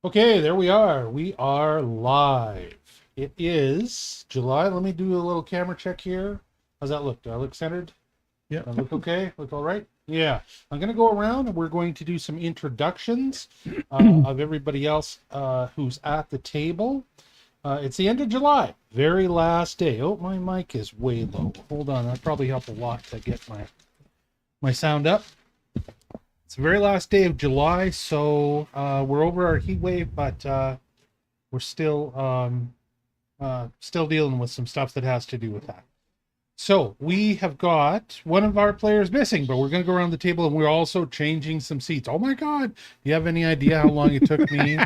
Okay, there we are. We are live. It is July. Let me do a little camera check here. How's that look? Do I look centered? Yeah. Do I look okay? Look all right? Yeah. I'm going to go around and we're going to do some introductions of everybody else who's at the table. It's the end of July. Very last day. Oh, my mic is way low. Hold on. That'd probably help a lot to get my sound up. It's the very last day of July, so we're over our heat wave, but we're still dealing with some stuff that has to do with that. So we have got one of our players missing, but we're going to go around the table, and we're also changing some seats. Oh my God! Do you have any idea how long it took me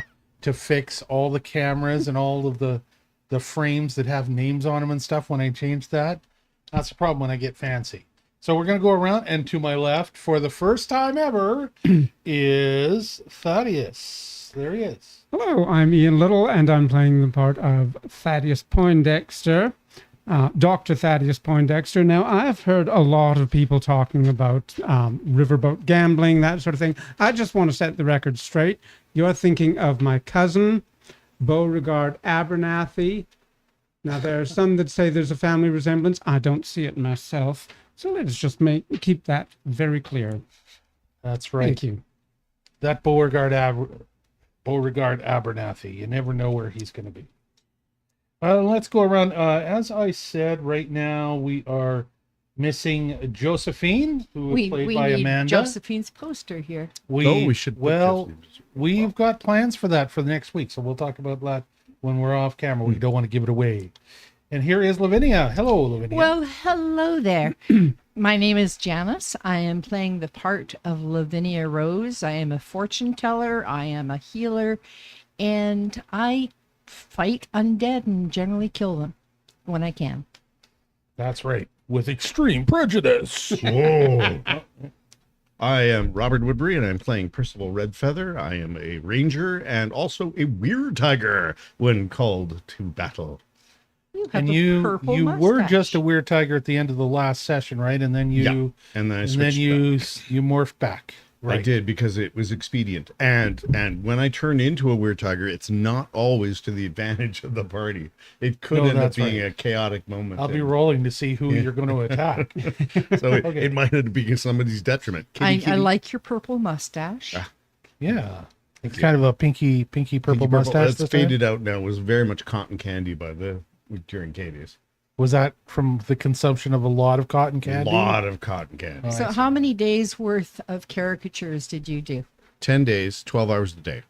to fix all the cameras and all of the frames that have names on them and stuff when I changed that? That's the problem when I get fancy. So we're going to go around, and to my left, for the first time ever, is Thaddeus. There he is. Hello, I'm Ian Little, and I'm playing the part of Thaddeus Poindexter, Dr. Thaddeus Poindexter. Now, I've heard a lot of people talking about riverboat gambling, that sort of thing. I just want to set the record straight. You're thinking of my cousin, Beauregard Abernathy. Now, there are some that say there's a family resemblance. I don't see it myself. So let's just keep that very clear. That's right. Thank you. That Beauregard Abernathy. You never know where he's going to be. Let's go around. As I said, right now we are missing Josephine, who is played by Amanda. We need Josephine's poster here. We should. We've got plans for that for the next week, so we'll talk about that when we're off camera. We don't want to give it away. And here is Lavinia. Hello, Lavinia. Well, hello there. My name is Janice. I am playing the part of Lavinia Rose. I am a fortune teller. I am a healer. And I fight undead and generally kill them when I can. That's right. With extreme prejudice. Whoa. I am Robert Woodbury, and I'm playing Percival Redfeather. I am a ranger and also a weird tiger when called to battle. You were just a weird tiger at the end of the last session, right? And then you morphed back. Right. I did, because it was expedient. And when I turn into a weird tiger, it's not always to the advantage of the party. It could end up being a chaotic moment. I'll be rolling to see who you're going to attack. So it might end up being somebody's detriment. I like your purple mustache. Yeah. It's kind of a pinky purple mustache. That's faded out now. It was very much cotton candy during Katie's. Was that from the consumption of a lot of cotton candy? A lot of cotton candy. So how many days worth of caricatures did you do? 10 days, 12 hours a day.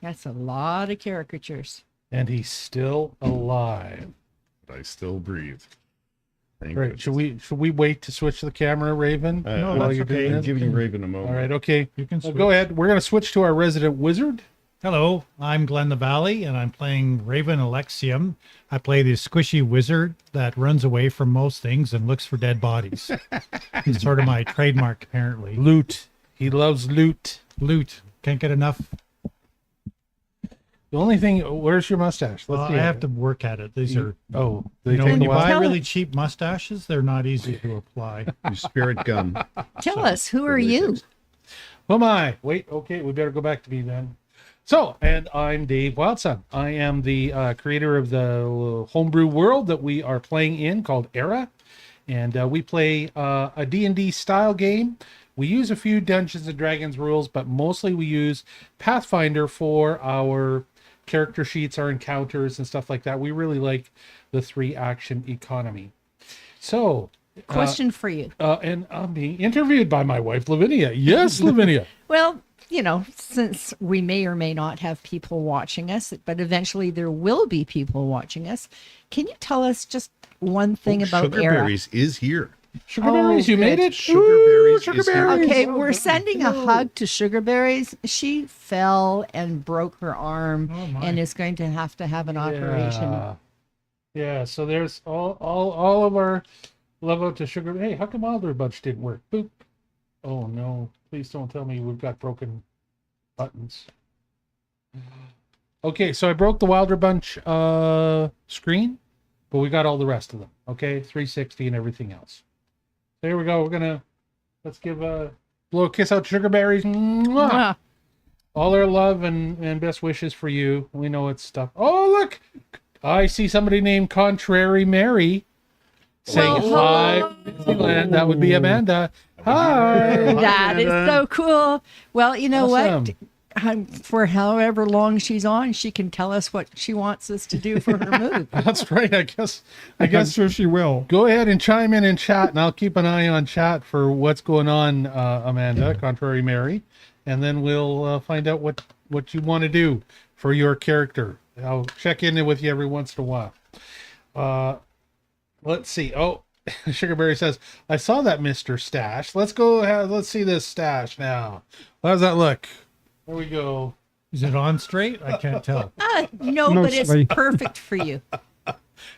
That's a lot of caricatures. And he's still alive. I still breathe. Right. Should we wait to switch the camera, Raven? No, that's okay. I'm giving Raven a moment. All right, okay. You can switch. Go ahead. We're going to switch to our resident wizard. Hello, I'm Glenn the Valley, and I'm playing Raven Alexium. I play the squishy wizard that runs away from most things and looks for dead bodies. It's sort of my trademark, apparently. Loot. He loves loot. Loot. Can't get enough. The only thing, where's your mustache? I have to work at it. These are, they when you buy really cheap mustaches, they're not easy to apply. Your spirit gum. Tell us, who are you? Who am I? Wait, okay, we better go back to me then. So, and I'm Dave Wildson. I am the creator of the homebrew world that we are playing in called Era. And we play a D&D style game. We use a few Dungeons & Dragons rules, but mostly we use Pathfinder for our character sheets, our encounters, and stuff like that. We really like the 3-action economy. So... Question for you. And I'm being interviewed by my wife, Lavinia. Yes, Lavinia. Well... since we may or may not have people watching us, but eventually there will be people watching us, can you tell us just one thing about Era? Sugarberries is here. Sugarberries, you made it? Sugarberries is here. Okay, we're sending a hug to Sugarberries. She fell and broke her arm and is going to have an operation. Yeah, so there's all of our love out to Sugar. Hey, how come Wilder Bunch didn't work? Boop. Oh, no. Please don't tell me we've got broken buttons. Okay, so I broke the Wilder Bunch screen, but we got all the rest of them. Okay, 360 and everything else. There we go. Let's give blow a kiss out to Sugarberries. Mwah. All our love and best wishes for you. We know it's stuff. Oh, look! I see somebody named Contrary Mary saying Well, hi, hello. Disneyland. That would be Amanda. Hi. That is so cool. Well, you know Awesome. what? For however long she's on, she can tell us what she wants us to do for her move. That's right. I guess I'm sure she will. go ahead and chime in chat, and I'll keep an eye on chat for what's going on, Amanda, Contrary Mary, and then we'll find out what you want to do for your character. I'll check in with you every once in a while. Let's see. Oh, Sugarberry says, I saw that Mr. Stash. Let's go. Let's see this stash now. How does that look? There we go. Is it on straight? I can't tell. No, but Mostly. it's perfect for you.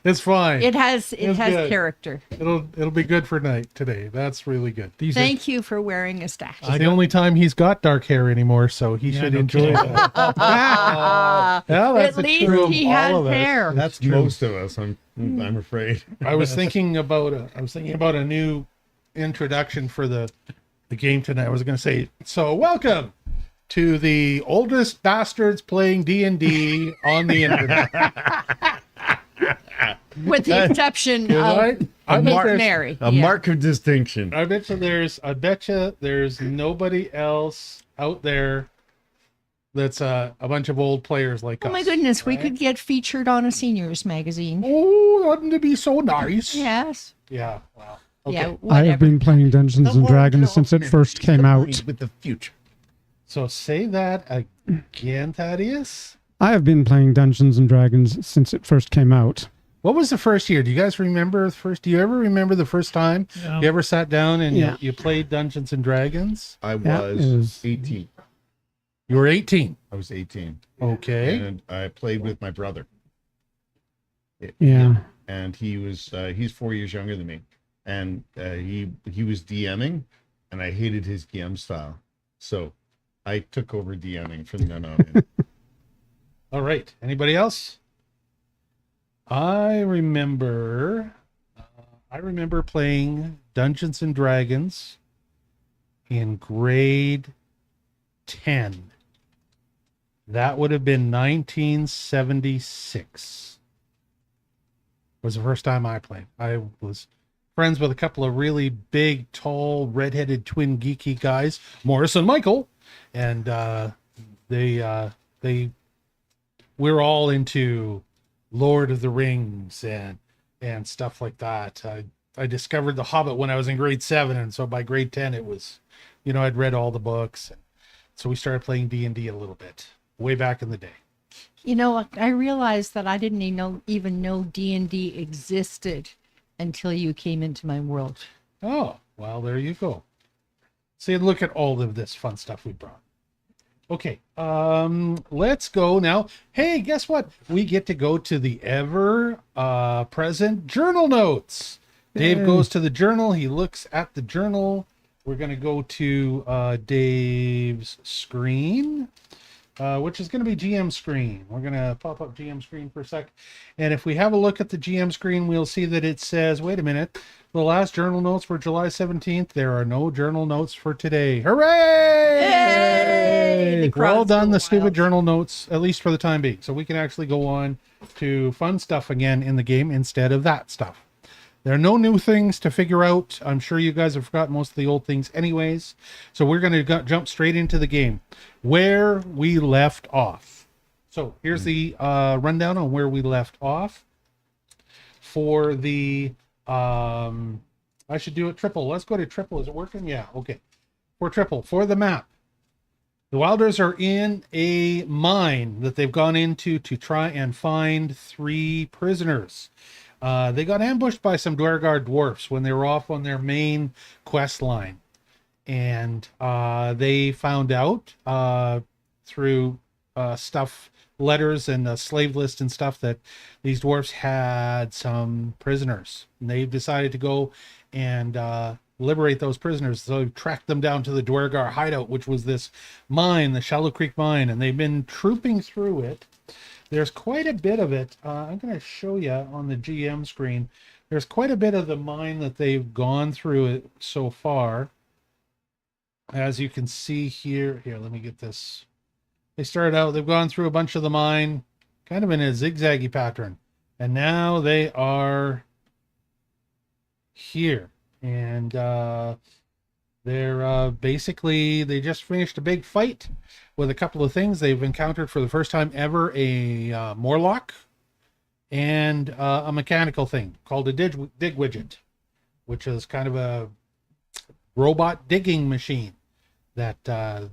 It's fine. It has It's good. character. It'll be good for night today. That's really good. These Thank you for wearing a stash. It's the only time he's got dark hair anymore, so he should no enjoy kidding. that. Well, that's At the least true of he all has of us. hair. That's most of us. I'm afraid. I was thinking about a new introduction for the game tonight. I was going to say, so welcome to the oldest bastards playing D&D on the internet. With the exception Right? of I bet Miss there's- Mary. A Yeah. mark of distinction. I bet you there's nobody else out there that's a bunch of old players like Oh us. my goodness, we right? could get featured on a seniors magazine. Oh, wouldn't it be so nice? Yes. Yeah. Wow. Okay. Yeah, I whatever. have been playing Dungeons and Dragons since it first came out. With the future. So say that again, Thaddeus. I have been playing Dungeons and Dragons since it first came out. What was the first year? Do you guys remember the first? Do you ever remember the first time Yeah. you ever sat down and Yeah. you played Dungeons and Dragons? I Yeah, it was was- 18. You were 18. I was 18. Okay. And I played with my brother. Yeah. And he was he's 4 years younger than me. And he was DMing, and I hated his DM style. So I took over DMing from then on. All right. Anybody else? I remember playing Dungeons and Dragons in grade 10. That would have been 1976. Was the first time I played. I was friends with a couple of really big, tall, redheaded twin geeky guys, Morris and Michael, and they we're all into Lord of the Rings and stuff like that. I discovered The Hobbit when I was in grade 7, and so by grade 10 it was, I'd read all the books. So we started playing D&D a little bit way back in the day. You know, I realized that I didn't even know D&D existed until you came into my world. Oh, well, there you go. See, look at all of this fun stuff we brought. Okay, let's go now. Hey, guess what? We get to go to the ever present journal notes. Dave Yay. goes to the journal. He looks at the journal. We're going to go to Dave's screen, which is going to be GM screen. We're going to pop up GM screen for a sec. And if we have a look at the GM screen, we'll see that it says, wait a minute, the last journal notes were July 17th. There are no journal notes for today. Hooray! Yay! The We're all crowd's done so the stupid wild. journal notes, at least for the time being. So we can actually go on to fun stuff again in the game instead of that stuff. There are no new things to figure out. I'm sure you guys have forgotten most of the old things anyways. So we're going to jump straight into the game. Where we left off. So here's the rundown on where we left off. For the... I should do it triple. Let's go to triple. Is it working? Yeah, okay. For triple, for the map. The Wylders are in a mine that they've gone into to try and find 3 prisoners. They got ambushed by some Duergar dwarfs when they were off on their main quest line. And they found out through letters and a slave list and stuff that these dwarfs had some prisoners. And they've decided to go and liberate those prisoners. So they've tracked them down to the Duergar hideout, which was this mine, the Shallow Creek mine. And they've been trooping through it. There's quite a bit of it. I'm going to show you on the GM screen. There's quite a bit of the mine that they've gone through it so far. As you can see here, let me get this They started out, they've gone through a bunch of the mine, kind of in a zigzaggy pattern. And now they are here. And they're basically, they just finished a big fight with a couple of things. They've encountered for the first time ever a Morlock and a mechanical thing called a dig widget, which is kind of a robot digging machine that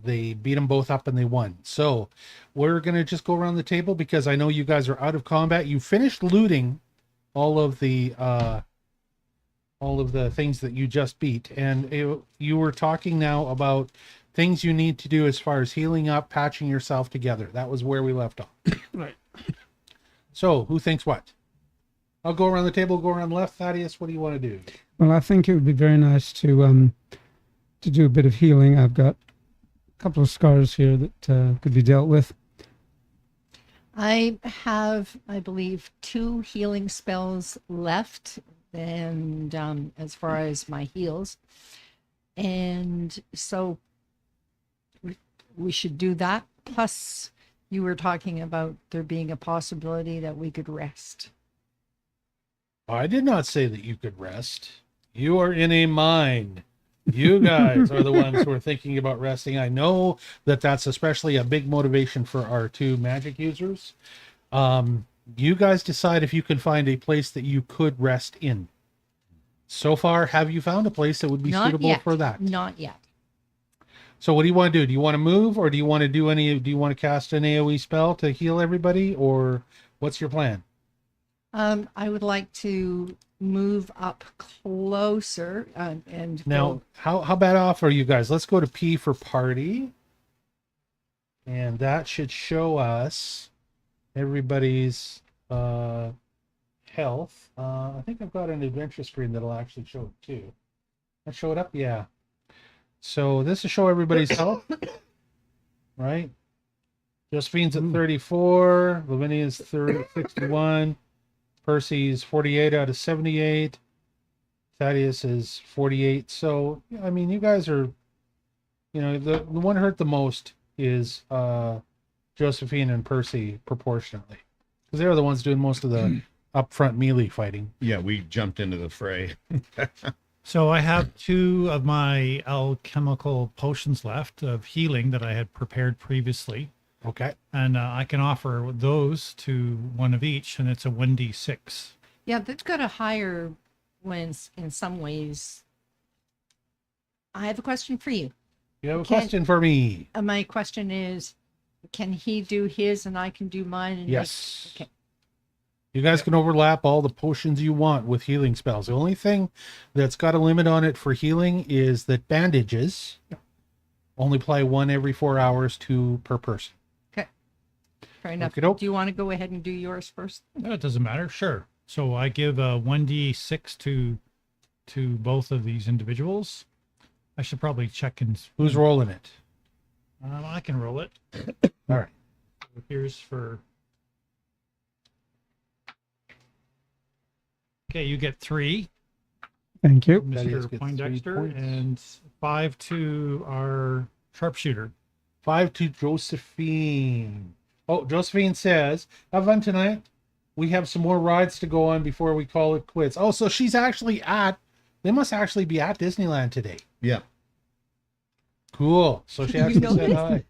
they beat them both up and they won. So we're going to just go around the table because I know you guys are out of combat. You finished looting all of the things that you just beat. And you were talking now about things you need to do as far as healing up, patching yourself together. That was where we left off. Right. So who thinks what? I'll go around the table, go around left. Thaddeus, what do you want to do? Well, I think it would be very nice to do a bit of healing. I've got a couple of scars here that could be dealt with. I have, I believe, 2 healing spells left, and as far as my heals, and so we should do that. Plus, you were talking about there being a possibility that we could rest. I did not say that you could rest. You are in a mine. You guys are the ones who are thinking about resting. I know that that's especially a big motivation for our 2 magic users. You guys decide if you can find a place that you could rest in. So far, have you found a place that would be Not suitable yet. for that? Not yet. So what do you want to do? Do you want to move, or do you want to cast an AoE spell to heal everybody, or what's your plan? I would like to move up closer and Now, how bad off are you guys? Let's go to P for party. And that should show us everybody's health. I think I've got an adventure screen that'll actually show it too. That show it up? Yeah. So this will show everybody's health. Right? Josephine's at 34. Lavinia's 61. Percy's 48 out of 78. Thaddeus is 48. So, I mean, you guys are, the one hurt the most is Josephine and Percy proportionately. Because they're the ones doing most of the upfront melee fighting. Yeah, we jumped into the fray. So I have 2 of my alchemical potions left of healing that I had prepared previously. Okay. And I can offer those to one of each, and it's a 1d6. yeah, that's got a higher ones in some ways. I have a question for you. You have a question for me? My question is, can he do his and I can do mine? And Yes. Okay. You guys can overlap all the potions you want with healing spells. The only thing that's got a limit on it for healing is that bandages only apply 1 every 4 hours, 2 per person. Okay. Fair enough. Okey-doke. Do you want to go ahead and do yours first? No, it doesn't matter. Sure. So I give a 1d6 to both of these individuals. I should probably check and... Who's rolling it? I can roll it. All right. Here's for... Okay, you get 3, Thank you. Thaddeus Mr. gets 3 Poindexter, points. and 5 to our sharpshooter. 5 to Josephine. Oh, Josephine says, have fun tonight. We have some more rides to go on before we call it quits. Oh, so she's actually they must actually be at Disneyland today. Yeah. Cool. So she actually know said hi.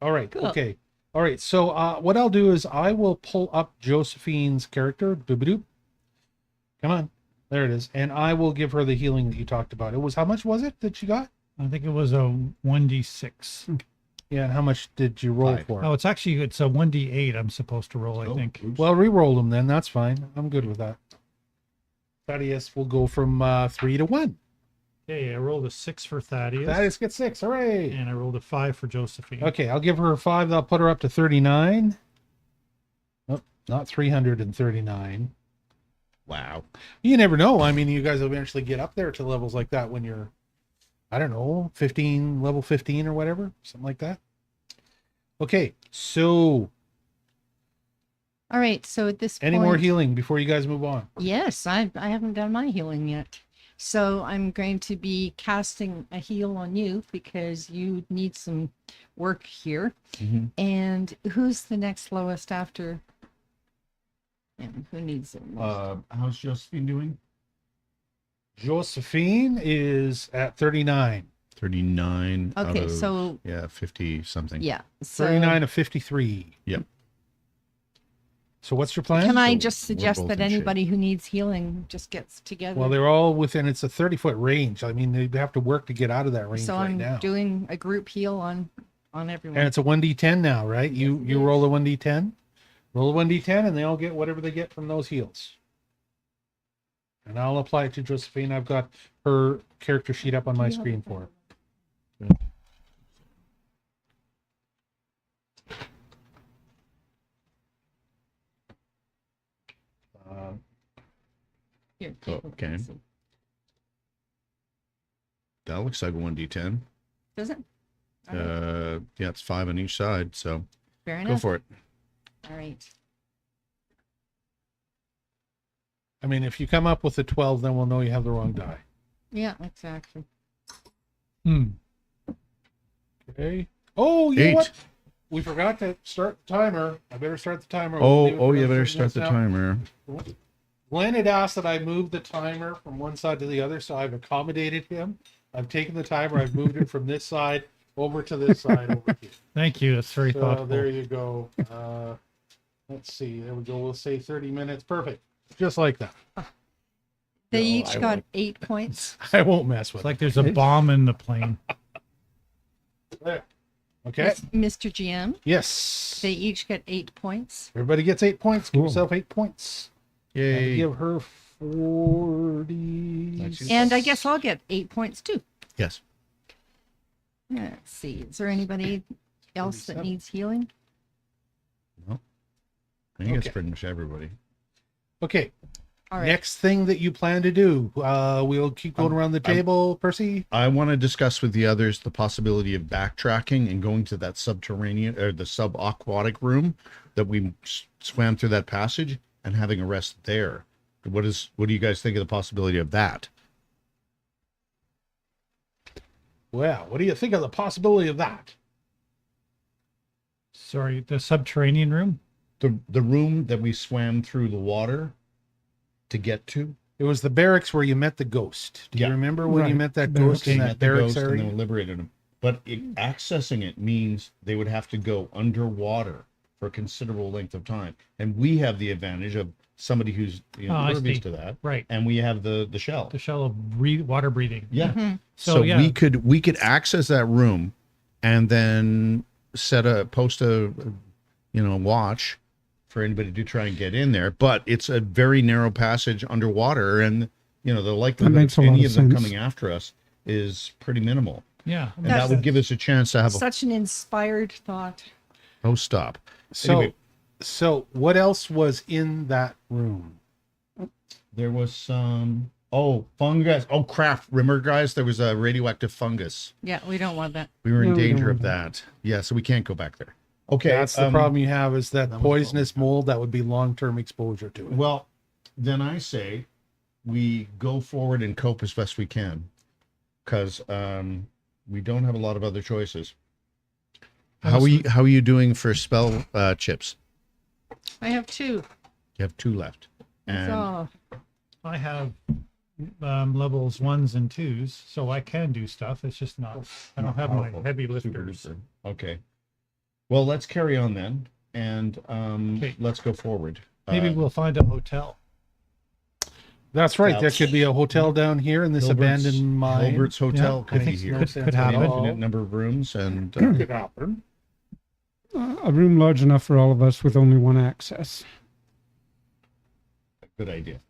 All right. Cool. Okay. All right. So what I'll do is I will pull up Josephine's character. Doop-a-doop. Come on. There it is. And I will give her the healing that you talked about. It was, how much was it that she got? I think it was a 1d6. Yeah. And how much did you roll 5. for? Oh, it's a 1d8 I'm supposed to roll, I think. Oops. Well, re-roll them then. That's fine. I'm good with that. Thaddeus will go from 3 to 1. Okay, I rolled a 6 for Thaddeus. Thaddeus gets 6. Hooray. And I rolled a 5 for Josephine. Okay, I'll give her a 5. That'll put her up to 39. Nope, not 339. Wow. You never know. I mean, you guys will eventually get up there to levels like that when you're, I don't know, level 15 or whatever, something like that. Okay, so All right. So at this any point, more healing before you guys move on? yes, I haven't done my healing yet. So I'm going to be casting a heal on you because you need some work here. And who's the next lowest after? And who needs it most? How's Josephine doing? Josephine is at 39. 39. Okay, out of, so 50 something. yeah. So 39 of 53. Yep. So what's your plan? can I So just we're suggest both that in shape. anybody who needs healing just gets together? Well, they're all within, it's a 30-foot range. I mean, they have to work to get out of that range so right I'm now. doing a group heal on everyone. And it's a 1d10 now, right? You roll a 1d10. Roll a 1d10 and they all get whatever they get from those heals. And I'll apply it to Josephine. I've got her character sheet up on my screen for her. Here, Okay. That looks like a 1d10. Does it? All right. Yeah, it's 5 on each side, so Fair go enough. for it. All right. I mean, if you come up with a 12, then we'll know you have the wrong die. Yeah, exactly. Okay. Oh, you know 8. what? We forgot to start the timer. I better start the timer. Oh, We'll leave it for you another better 30 start the minutes now. timer. Glenn had asked that I move the timer from one side to the other, so I've accommodated him. I've taken the timer, I've moved it from this side over to this side over here. Thank you. That's very So thoughtful. there you go. Let's see. There we go. We'll say 30 minutes. Perfect. Just like that. They No, each I got won't. 8 points. I won't mess with It's like there's a bomb in the plane. it. There. Okay. Mr. GM, Yes. they each get 8 points. Everybody gets 8 points. Give Cool. yourself 8 points. And Yay. give her 40. Nice. And I guess I'll get 8 points too. Yes. Let's see. Is there anybody else that 47. needs healing? I think it's Okay. pretty much everybody. Okay. All right. Next thing that you plan to do. We'll keep going around the table, Percy. I want to discuss with the others the possibility of backtracking and going to that subterranean or the subaquatic room that we swam through that passage and having a rest there. What do you guys think of the possibility of that? Well, what do you think of the possibility of that? Sorry, the subterranean room? The room that we swam through the water to get to. It was the barracks where you met the ghost. Do you Yeah. remember when you Right. met that Barracks. ghost They in met that the barracks ghost and area? then liberated him. But accessing it means they would have to go underwater for a considerable length of time. And we have the advantage of somebody who's I impervious see. to that. Right. And we have the shell. The shell of water breathing. Yeah. So, yeah. we could access that room and then post a watch for anybody to try and get in there. But it's a very narrow passage underwater, and the likelihood makes of a lot any of of them sense. coming after us is pretty minimal. Yeah. And that would give us a chance to have a Such an inspired thought. stop. So, Anyway. so what else was in that room? There was some fungus. Oh crap. Remember guys, there was a radioactive fungus. Yeah, we don't want that. We were in No, we don't danger want of that. Yeah, so we can't go back there. Okay. That's the problem you have is that poisonous mold that would be long-term exposure to it. Well, then I say we go forward and cope as best we can, because we don't have a lot of other choices. How are you doing for spell chips? I have 2. You have 2 left. And So I have levels 1s and 2s, so I can do stuff. It's just not, I don't have my heavy lifters. okay. Well, let's carry on then, and Okay. let's go forward. Maybe we'll find a hotel. That's right. There That's- could be a hotel down here in this Hilbert's- abandoned mine. Hilbert's Hotel I could be think here. no sense could at happen. all. Infinite number of rooms, and Could happen. A room large enough for all of us with only one access. good idea.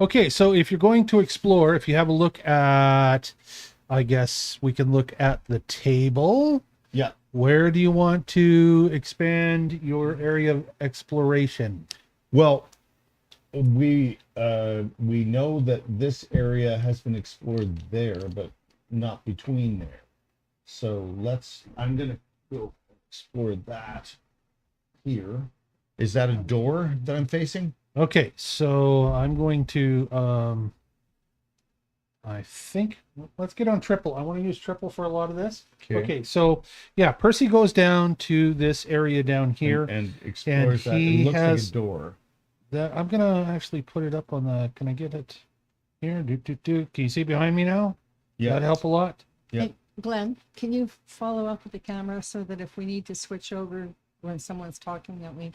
Okay, so if you're going to explore, if you have a look at, I guess we can look at the table. Yeah. Where do you want to expand your area of exploration? Well, we know that this area has been explored there, but not between there. So I'm gonna go explore that here. Is that a door that I'm facing? Okay, so I'm going to I think let's get on triple. I want to use triple for a lot of this. Okay. Okay, so yeah, Percy goes down to this area down here. And explores that. he It looks has- like a door. That I'm gonna actually put it up on the. Can I get it here? Can you see behind me now? Yeah. That'd help a lot. Yeah. Hey, Glenn, can you follow up with the camera so that if we need to switch over when someone's talking, that we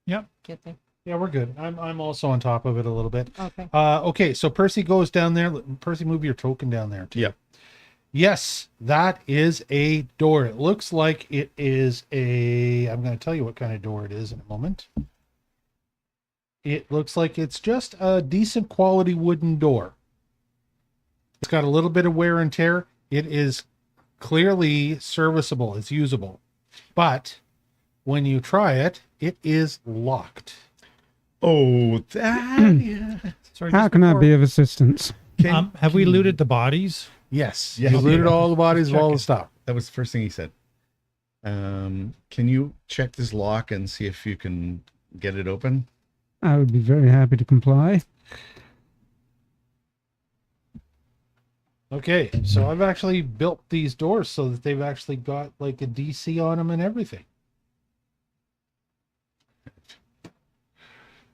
Yep. get there? Yeah, we're good. I'm also on top of it a little bit. Okay. Okay, so Percy goes down there. Percy, move your token down there. Yep. Yes, that is a door. It looks like it is a. I'm going to tell you what kind of door it is in a moment. It looks like it's just a decent quality wooden door. It's got a little bit of wear and tear. It is clearly serviceable. It's usable. But when you try it, it is locked. Oh, that. Yeah. Sorry, How just can I before- be of assistance? Have we looted the bodies? Yes. Yes. You looted all the bodies of all the Checking. stuff. That was the first thing he said. Can you check this lock and see if you can get it open? I would be very happy to comply. Okay, so I've actually built these doors so that they've actually got like a DC on them and everything.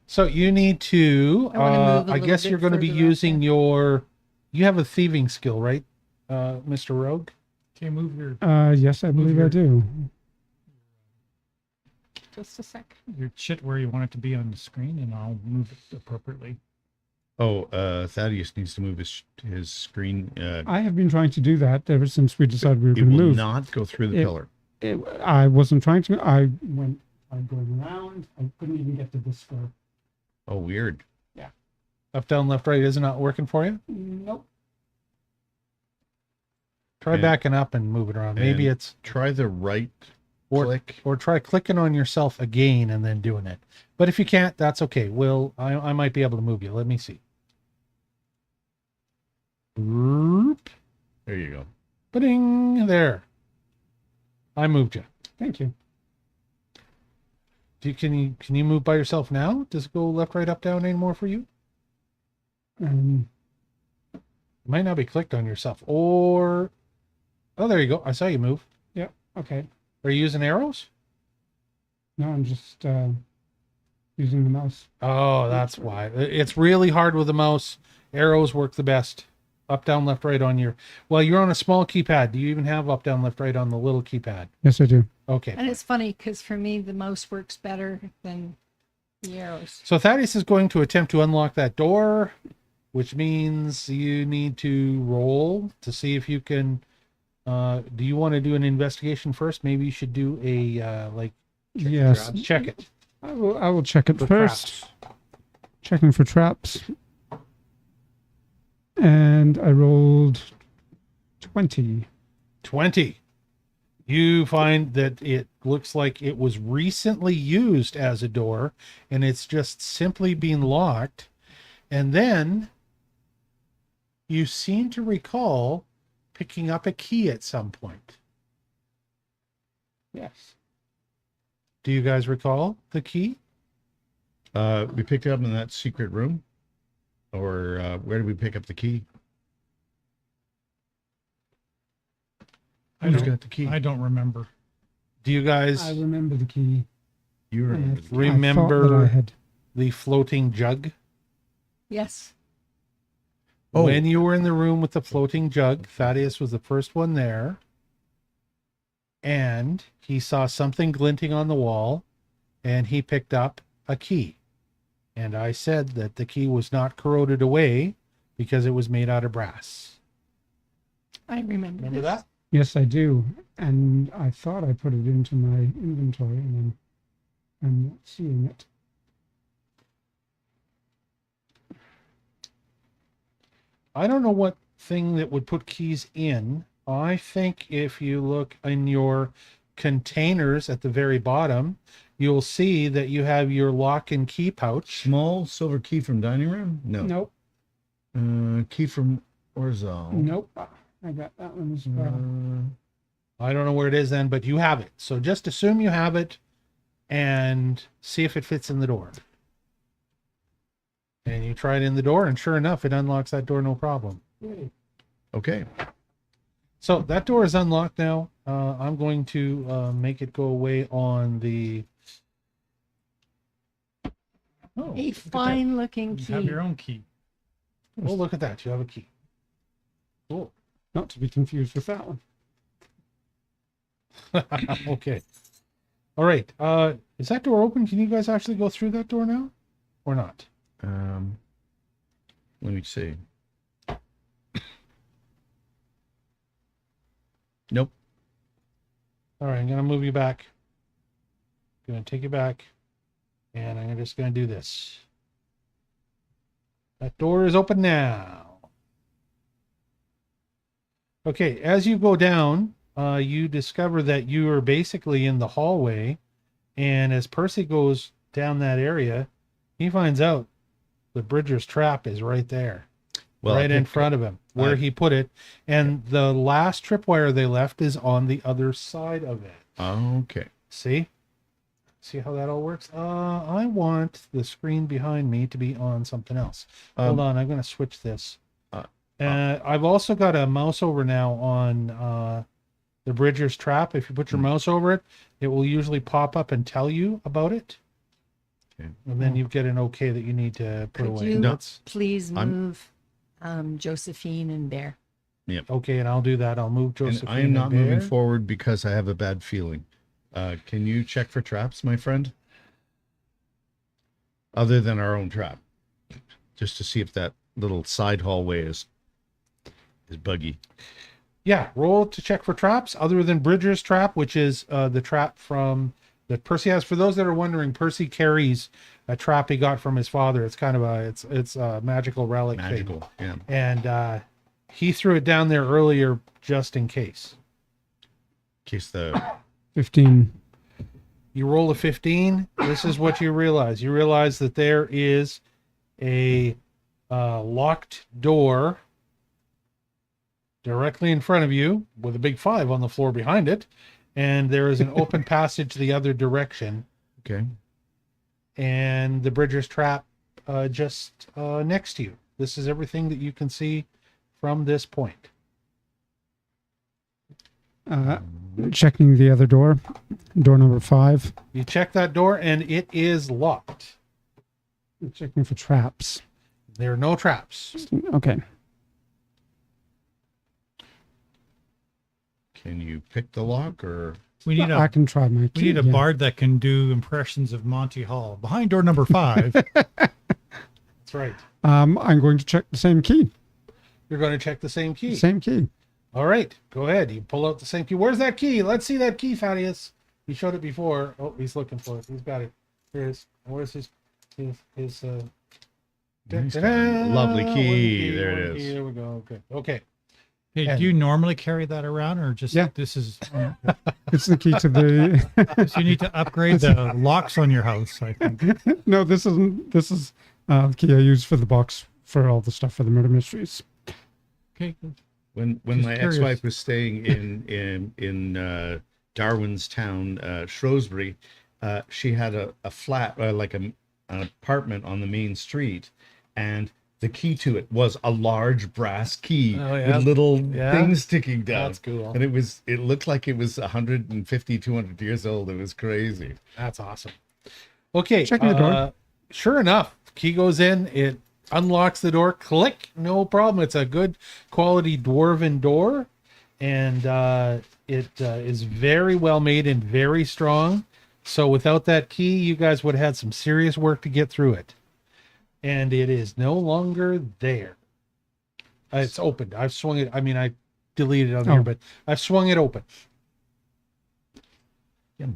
So you need to, I wanna move a I little guess bit you're going to be further up using your, you have a thieving skill, right, Mr. Rogue? Can you move your Yes, I believe I do. Just a sec. shit where you want it to be on the screen, and I'll move it appropriately. Oh, Thaddeus needs to move his screen. I have been trying to do that ever since we decided we were It going to will move. not go through the It- pillar. I wasn't trying to. I went. I'm going around. I couldn't even get to this square. Oh, weird. Up, down, left, right is not working for you? Nope. Try And- backing up and move it around. Maybe and it's, Try the right or, click. or try clicking on yourself again and then doing it. But if you can't, that's okay. I might be able to move you. Let me see. Whoop. There you go. Ba-ding, there. I moved you. Thank you. Can you move by yourself now? Does it go left, right, up, down anymore for you? Um, It might not be clicked on yourself. Or oh, there you go. I saw you move. okay. Are you using arrows? No, I'm just using the mouse. Oh, that's why. It's really hard with the mouse. Arrows work the best. Up, down, left, right on your. Well, you're on a small keypad. Do you even have up, down, left, right on the little keypad? Yes, I do. Okay. And it's funny because for me, the mouse works better than the arrows. So Thaddeus is going to attempt to unlock that door, which means you need to roll to see if you can. Do you want to do an investigation first? Maybe you should do a Yes. check it. I will check it for first. traps. Checking for traps. And I rolled 20. 20. You find that it looks like it was recently used as a door and it's just simply being locked. And then you seem to recall picking up a key at some point. Yes. Do you guys recall the key? We picked it up in that secret room. Or where did we pick up the key? I Who's don't, got the key? I don't remember. Do you guys I remember the key. You remember the key. Remember- I thought that I had. the floating jug? Yes. Oh. When you were in the room with the floating jug, Thaddeus was the first one there. And he saw something glinting on the wall and he picked up a key. And I said that the key was not corroded away because it was made out of brass. I remember. Remember this. that? Yes, I do. And I thought I put it into my inventory, and then I'm not seeing it. I don't know what thing that would put keys in. I think if you look in your containers at the very bottom, you'll see that you have your lock and key pouch. Small silver key from dining room? No. Nope. Key from Orzal. Nope. I got that one as well. I don't know where it is then, but you have it. So just assume you have it and see if it fits in the door. And you try it in the door, and sure enough, it unlocks that door no problem. Okay. So that door is unlocked now. I'm going to make it go away on the. Oh, A look at that. fine looking You have key. your own key. Oh, look at that. You have a key. Cool. Not to be confused with that one. Okay. All right. Is that door open? Can you guys actually go through that door now? Or not? Let me see. Nope. All right. I'm going to move you back. Going to take you back. And I'm just going to do this. That door is open now. Okay. As you go down, you discover that you are basically in the hallway. And as Percy goes down that area, he finds out the Bridger's trap is right there. Well, right in front of him, where he put it. And the last tripwire they left is on the other side of it. Okay. See? See how that all works? I want the screen behind me to be on something else. Hold on, I'm going to switch this. I've also got a mouse over now on the Bridger's trap. If you put your mouse over it, it will usually pop up and tell you about it. Okay. And then you get an okay that you need to put Could away. you That's please move Josephine and Bear? okay, and I'll do that. I'll move And Josephine. I am not moving Bear. forward because I have a bad feeling. Can you check for traps, my friend? Other than our own trap. Just to see if that little side hallway is buggy. Yeah, roll to check for traps other than Bridger's trap, which is the trap from that Percy has. For those that are wondering, Percy carries a trap he got from his father. It's kind of it's a magical relic thing. Magical, yeah. And he threw it down there earlier just in case. In case the 15. You roll a 15. This is what you realize. You realize that there is a locked door directly in front of you with a big 5 on the floor behind it. And there is an open passage the other direction. okay. And the Bridger's trap just next to you. This is everything that you can see from this point. Checking the other door. Door number 5. You check that door and it is locked. Checking for traps. There are no traps. Okay. Can you pick the lock or? We need I a can try my key. we need a yeah. bard that can do impressions of Monty Hall. Behind door number 5. That's right. I'm going to check the same key. You're going to check the same key. Same key. All right, go ahead. You pull out the same key. Where's that key? Let's see that key, Thaddeus. He showed it before. Oh, he's looking for it. He's got it. Here it is. Where's his Nice. da-da-da. Lovely One There it one is. key. There we go. Okay. Hey, And- do you normally carry that around, or just Yeah. this is? It's the key to the. So you need to upgrade the locks on your house, I think. No, this isn't. This is the key I use for the box for all the stuff for the murder mysteries. Okay. good. When Just my curious. ex-wife was staying in Darwin's town, Shrewsbury, she had a flat, like an apartment on the main street, and the key to it was a large brass key Oh, yeah. with little Yeah. things sticking down. That's cool. And it looked like it was 150, 200 years old. It was crazy. That's awesome. Okay. Checking the door. Sure enough, key goes in. It unlocks the door. Click. No problem. It's a good quality dwarven door. And it is very well made and very strong. So without that key, you guys would have had some serious work to get through it. And it is no longer there. It's opened. I've swung it. I mean, I deleted it on here, Oh. but I've swung it open. Yeah.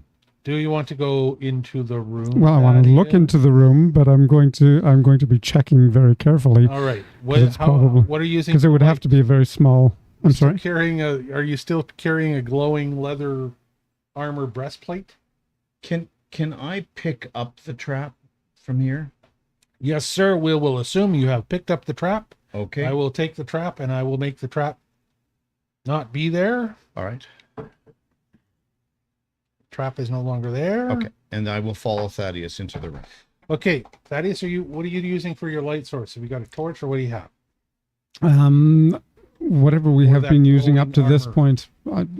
Do you want to go into the room? Well, I want to look Thaddeus? into the room, but I'm going to be checking very carefully All right. it's probably- What are you using? because it would have to be a very small. I'm Still sorry. Are you still carrying a glowing leather armor breastplate? Can I pick up the trap from here? Yes, sir. We will assume you have picked up the trap. Okay. I will take the trap and I will make the trap not be there. All right. Trap is no longer there. Okay. And I will follow Thaddeus into the room. Okay. Thaddeus, what are you using for your light source? Have you got a torch or what do you have? Whatever we Or have that been using glowing up to this armor. point.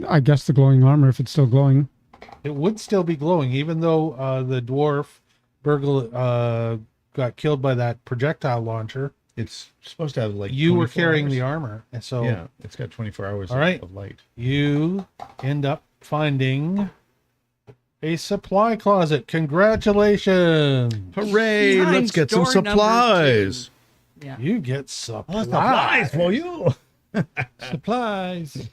I guess the glowing armor, if it's still glowing. It would still be glowing, even though the dwarf Burgle got killed by that projectile launcher. It's supposed to have like You were 24 carrying hours. the armor, and so Yeah, it's got 24 hours All right. of light. you end up finding a supply closet. Congratulations! Hooray! Behind Let's get some door number supplies. Yeah. You get supplies. Supplies for you. Supplies.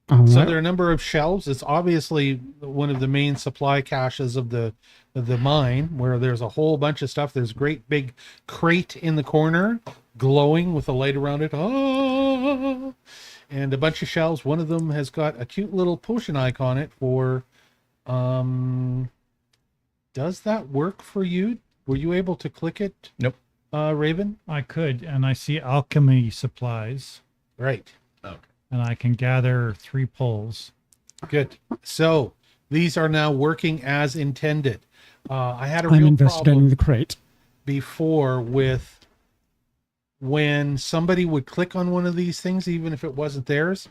All So right. there are a number of shelves. It's obviously one of the main supply caches of the mine, where there's a whole bunch of stuff. There's a great big crate in the corner, glowing with a light around it. Ah! And a bunch of shelves. One of them has got a cute little potion icon it for. Does that work for you? Were you able to click it? Nope. Raven? I could, and I see alchemy supplies, Right. Okay. and I can gather 3 poles. Good. So these are now working as intended. I had a I'm real investigating problem the crate. before with when somebody would click on one of these things, even if it wasn't theirs,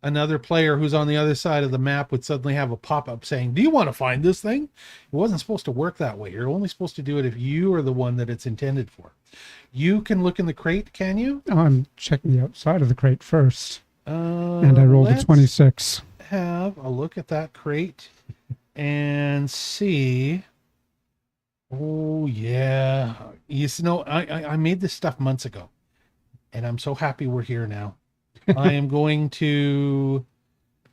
another player who's on the other side of the map would suddenly have a pop-up saying, do you want to find this thing? It wasn't supposed to work that way. You're only supposed to do it if you are the one that it's intended for. You can look in the crate, can you? I'm checking the outside of the crate first. And I rolled a let's 26. have a look at that crate and see. Oh yeah, you know, I made this stuff months ago, and I'm so happy we're here now. I am going to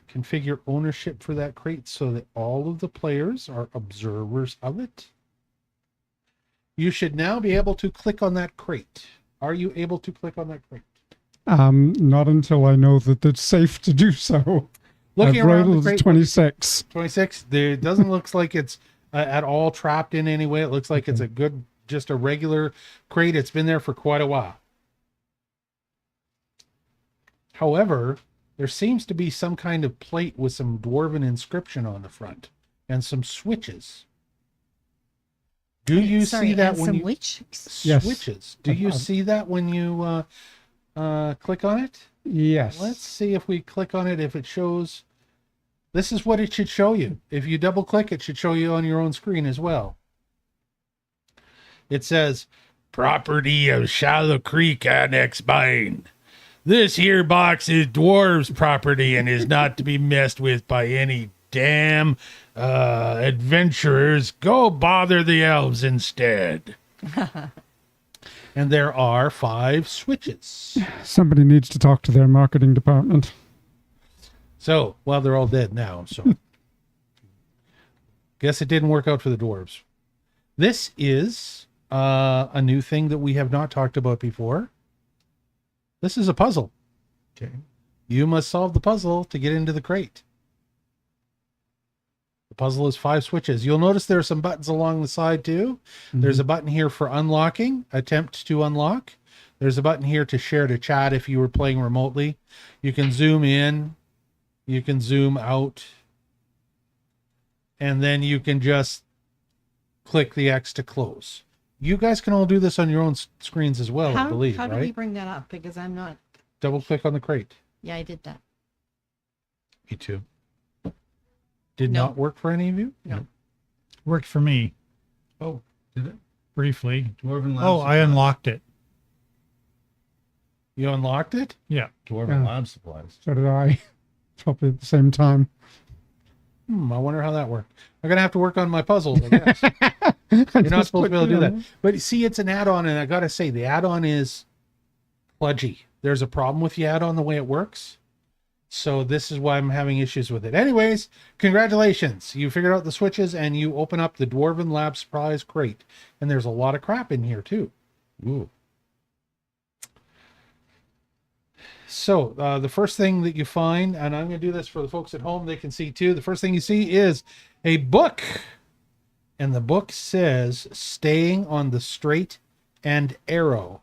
configure ownership for that crate so that all of the players are observers of it. You should now be able to click on that crate. Are you able to click on that crate? Not until I know that it's safe to do so. Looking I've around the rolled a crate, 26. 26. It doesn't look like it's at all trapped in any way. It looks like it's a good, just a regular crate. It's been there for quite a while. However, there seems to be some kind of plate with some dwarven inscription on the front and some switches. Do you Sorry, see that and when some you witch? Yes. switches? Do you see that when you click on it? Yes. Let's see if we click on it, if it shows. This is what it should show you. If you double click, it should show you on your own screen as well. It says, property of Shallow Creek Annex Mine. This here box is dwarves' property and is not to be messed with by any damn adventurers. Go bother the elves instead. And there are 5 switches. Somebody needs to talk to their marketing department. So, well, they're all dead now, so. Guess it didn't work out for the dwarves. This is a new thing that we have not talked about before. This is a puzzle. Okay. You must solve the puzzle to get into the crate. The puzzle is 5 switches. You'll notice there are some buttons along the side too. There's a button here for unlocking, attempt to unlock. There's a button here to share to chat if you were playing remotely. You can zoom in. You can zoom out. And then you can just click the X to close. You guys can all do this on your own screens as well, I believe, How do we right? bring that up? Because I'm not. Double click on the crate. Yeah, I did that. Me too. Did No. not work for any of you? Worked for me Oh, did it? briefly. Dwarven Lab Oh, I supplies. unlocked it. You unlocked it? Yeah. Dwarven Yeah. Lab supplies. So did I. Probably at the same time. I wonder how that worked. I'm going to have to work on my puzzles, I guess. You're not supposed to be able to do that. But see, it's an add-on, and I got to say, the add-on is kludgy. There's a problem with the add-on, the way it works. So this is why I'm having issues with it. Anyways, congratulations. You figured out the switches, and you open up the Dwarven Lab Surprise crate. And there's a lot of crap in here, too. Ooh. So the first thing that you find, and I'm going to do this for the folks at home, they can see too. The first thing you see is a book. And the book says, Staying on the Straight and Arrow.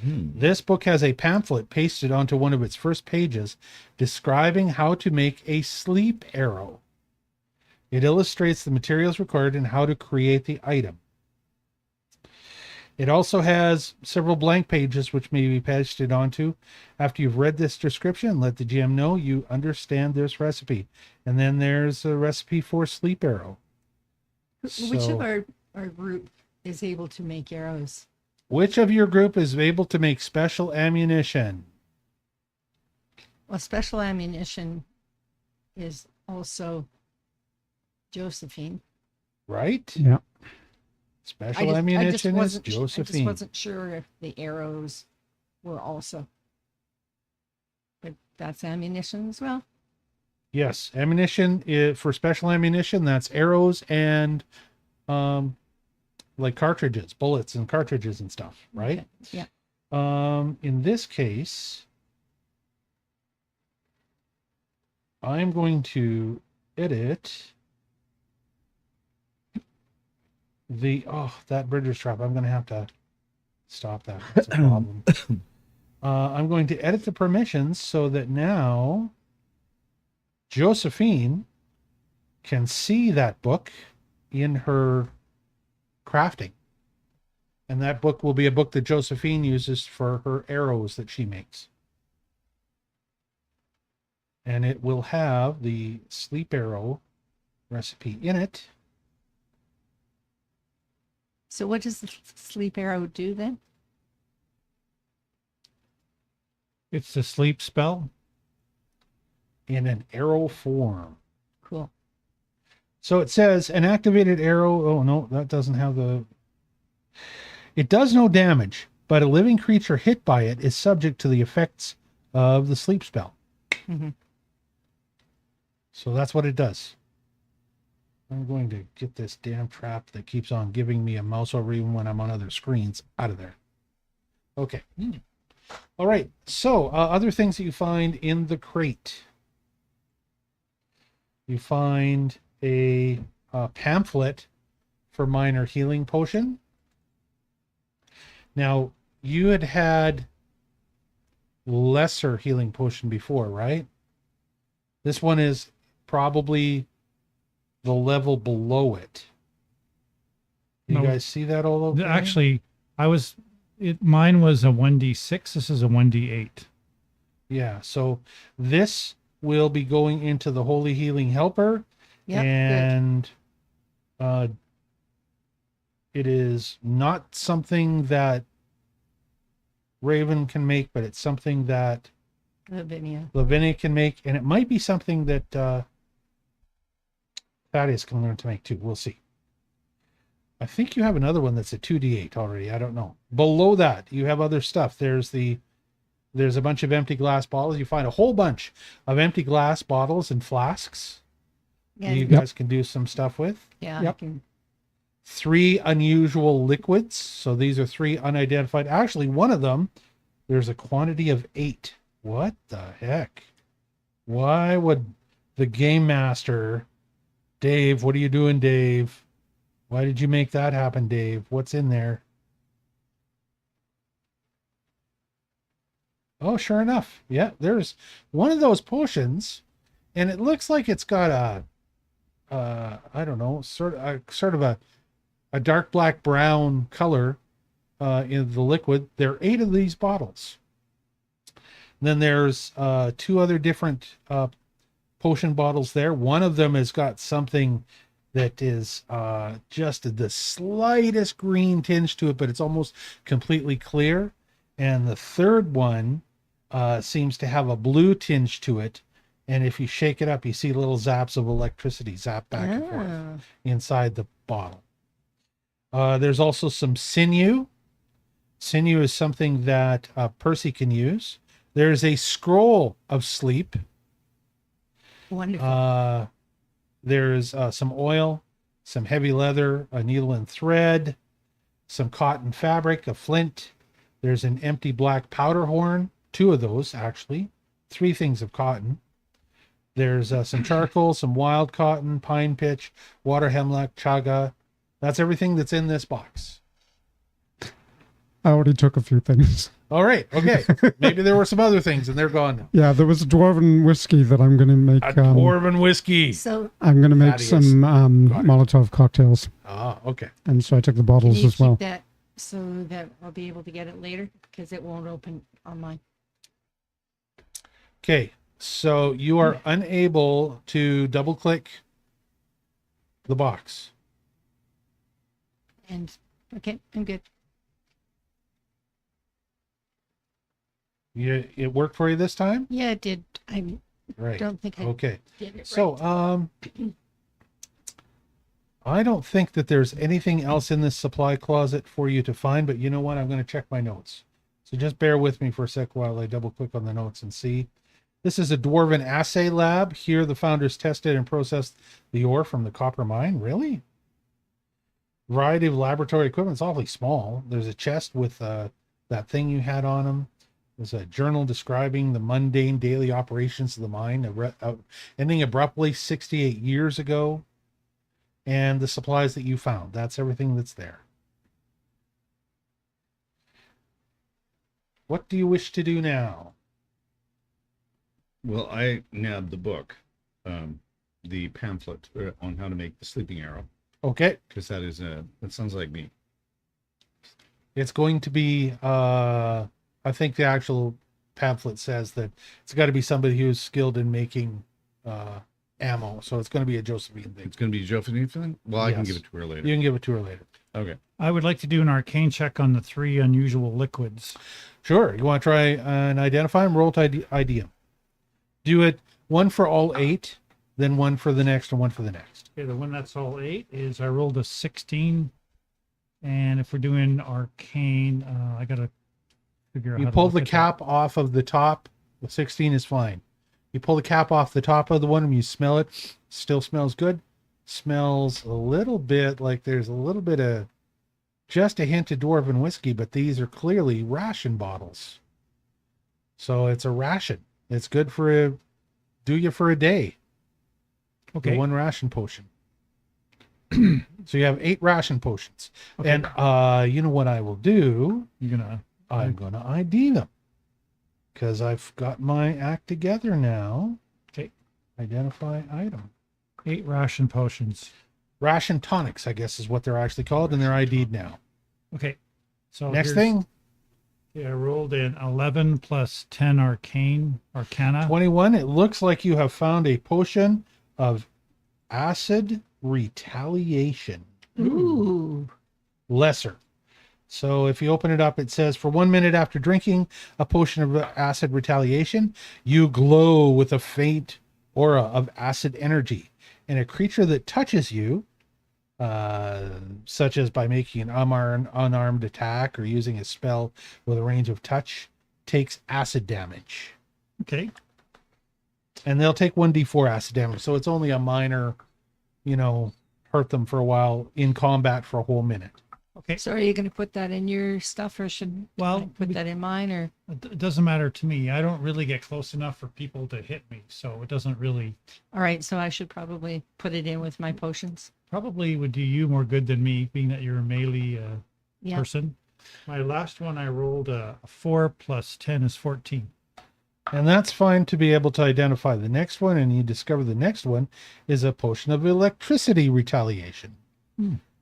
This book has a pamphlet pasted onto one of its first pages describing how to make a sleep arrow. It illustrates the materials required and how to create the item. It also has several blank pages which may be pasted onto. After you've read this description, let the GM know you understand this recipe. And then there's a recipe for sleep arrow. Which So- of our group is able to make arrows? Which of your group is able to make special ammunition? Well, special ammunition is also Josephine. Right? Yeah. Special ammunition is I just Josephine. wasn't sure if the arrows were also. But that's ammunition as well. Yes, ammunition is, for special ammunition, that's arrows and like cartridges, bullets and cartridges and stuff, right? Okay. Yeah. In this case, I'm going to edit that bridger's trap. I'm going to have to stop that. That's a problem. I'm going to edit the permissions so that now Josephine can see that book in her crafting. And that book will be a book that Josephine uses for her arrows that she makes. And it will have the sleep arrow recipe in it. So what does the sleep arrow do then? It's the sleep spell. In an arrow form. Cool. So it says an activated arrow. Oh, no, that doesn't have the. It does no damage, but a living creature hit by it is subject to the effects of the sleep spell. Mm-hmm. So that's what it does. I'm going to get this damn trap that keeps on giving me a mouse over even when I'm on other screens out of there. Okay. All right. So other things that you find in the crate. You find a pamphlet for minor healing potion. Now, you had lesser healing potion before, right? This one is probably the level below it. You No. guys see that all okay? Actually, mine was a 1d6. This is a 1d8. Yeah, so this will be going into the Holy Healing Helper. Yep. And it is not something that Raven can make, but it's something that Good. Lavinia. Lavinia can make, and it might be something that Thaddeus can learn to make too. We'll see. I think you have another one that's a 2d8 already. I don't know. Below that, you have other stuff. There's a bunch of empty glass bottles. You find a whole bunch of empty glass bottles and flasks that you guys can do some stuff with. Yeah. Yep. I can, 3 unusual liquids. So these are 3 unidentified. Actually, one of them, there's a quantity of 8. What the heck? Why would the game master, Dave, what are you doing, Dave? Why did you make that happen, Dave? What's in there? Oh, sure enough. Yeah, there's one of those potions, and it looks like it's got I don't know, sort of a dark black brown color in the liquid. There are 8 of these bottles. Then there's 2 other different potion bottles there. One of them has got something that is just the slightest green tinge to it, but it's almost completely clear. And the third one seems to have a blue tinge to it. And if you shake it up, you see little zaps of electricity zap back and forth inside the bottle. There's also some sinew. Sinew is something that Percy can use. There's a scroll of sleep. wonderful. There's some oil, some heavy leather, a needle and thread, some cotton fabric, a flint. There's an empty black powder horn, 2 of those actually, 3 things of cotton. There's some charcoal, some wild cotton, pine pitch, water hemlock, chaga. That's everything that's in this box. I already took a few things. All right. Okay. Maybe there were some other things and they're gone now. Yeah, there was a dwarven whiskey that I'm going to make. A dwarven whiskey. So I'm going to make Thaddeus. some Got it. Molotov cocktails, Ah, okay. and so I took the can bottles you as well. keep that so that I'll be able to get it later because it won't open on mine. Okay, so you are unable to double click the box. And okay, I'm good. It worked for you this time? Yeah, it did. I Right. don't think I Okay. did it So, right. I don't think that there's anything else in this supply closet for you to find, but you know what? I'm going to check my notes. So just bear with me for a sec while I double click on the notes and see. This is a dwarven assay lab. Here, the founders tested and processed the ore from the copper mine. Really? Variety of laboratory equipment. It's awfully small. There's a chest with that thing you had on them. There's a journal describing the mundane daily operations of the mine, ending abruptly 68 years ago. And the supplies that you found. That's everything that's there. What do you wish to do now? Well, I nabbed the book, the pamphlet on how to make the sleeping arrow, Okay. because that sounds like me. It's going to be, I think the actual pamphlet says that it's got to be somebody who's skilled in making ammo. So it's going to be a Josephine thing. It's going to be Josephine thing? Well, I can Yes. give it to her later. You can give it to her later. Okay. I would like to do an arcane check on the 3 unusual liquids. Sure. You want to try and identify them? Roll to ID them. Do it one for all 8, then one for the next and one for the next. Okay, the one that's all 8 is I rolled a 16. And if we're doing arcane, I got to figure out You how to pull look the at that. cap off of the top. The 16 is fine. You pull the cap off the top of the one and you smell it. Still smells good. Smells a little bit like there's a little bit of just a hint of dwarven whiskey, but these are clearly ration bottles. So it's a ration. It's good for do you for a day. Okay. The one ration potion. So you have 8 ration potions. Okay. And you know what I will do? You're going to. I'm going to ID them because I've got my act together now. Okay. Identify item. 8 ration potions. Ration tonics, I guess, is what they're actually called, and they're ID'd now. Okay. So Next here's- thing, Yeah, I rolled in 11 plus 10 arcana. 21. It looks like you have found a potion of acid retaliation. Ooh. Lesser. So if you open it up, it says for 1 minute after drinking a potion of acid retaliation, you glow with a faint aura of acid energy. And a creature that touches you, such as by making an unarmed attack or using a spell with a range of touch, takes acid damage. Okay. And they'll take 1d4 acid damage. So it's only a minor, hurt them for a while in combat for a whole minute. Okay. So are you going to put that in your stuff, or should Well, I put that in mine? Or It doesn't matter to me. I don't really get close enough for people to hit me, so it doesn't really. all right, so I should probably put it in with my potions. Probably would do you more good than me, being that you're a melee Yeah. person. My last one, I rolled a 4 plus 10 is 14. And that's fine to be able to identify the next one. And you discover the next one is a potion of electricity retaliation.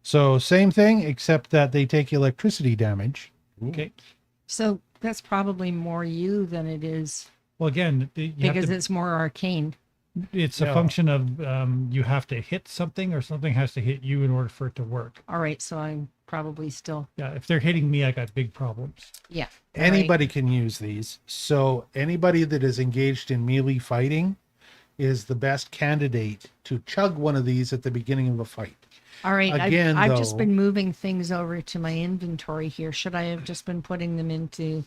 So same thing, except that they take electricity damage. Okay. So that's probably more you than it is Well, again, because it's more arcane. it's a Yeah. function of you have to hit something or something has to hit you in order for it to work. All right, so I'm probably still Yeah, if they're hitting me, I got big problems. yeah. All right. Anybody can use these. So anybody that is engaged in melee fighting is the best candidate to chug one of these at the beginning of a fight. All right, Again, I've just though- been moving things over to my inventory here. Should I have just been putting them into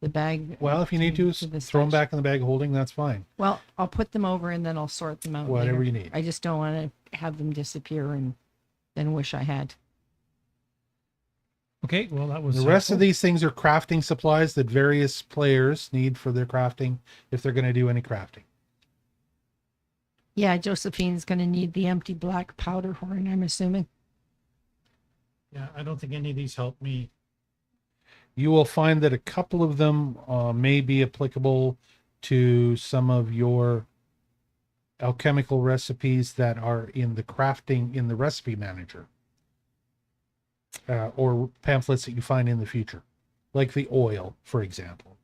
the bag? Well, if you need to, the throw them stash? back in the bag of holding, that's fine. Well, I'll put them over and then I'll sort them out. Whatever later. you need. I just don't want to have them disappear and then wish I had. Okay, well, that was The rest of helpful. these things are crafting supplies that various players need for their crafting if they're going to do any crafting. Yeah, Josephine's going to need the empty black powder horn, I'm assuming. Yeah, I don't think any of these help me. You will find that a couple of them may be applicable to some of your alchemical recipes that are in the crafting in the recipe manager. or pamphlets that you find in the future, like the oil, for example.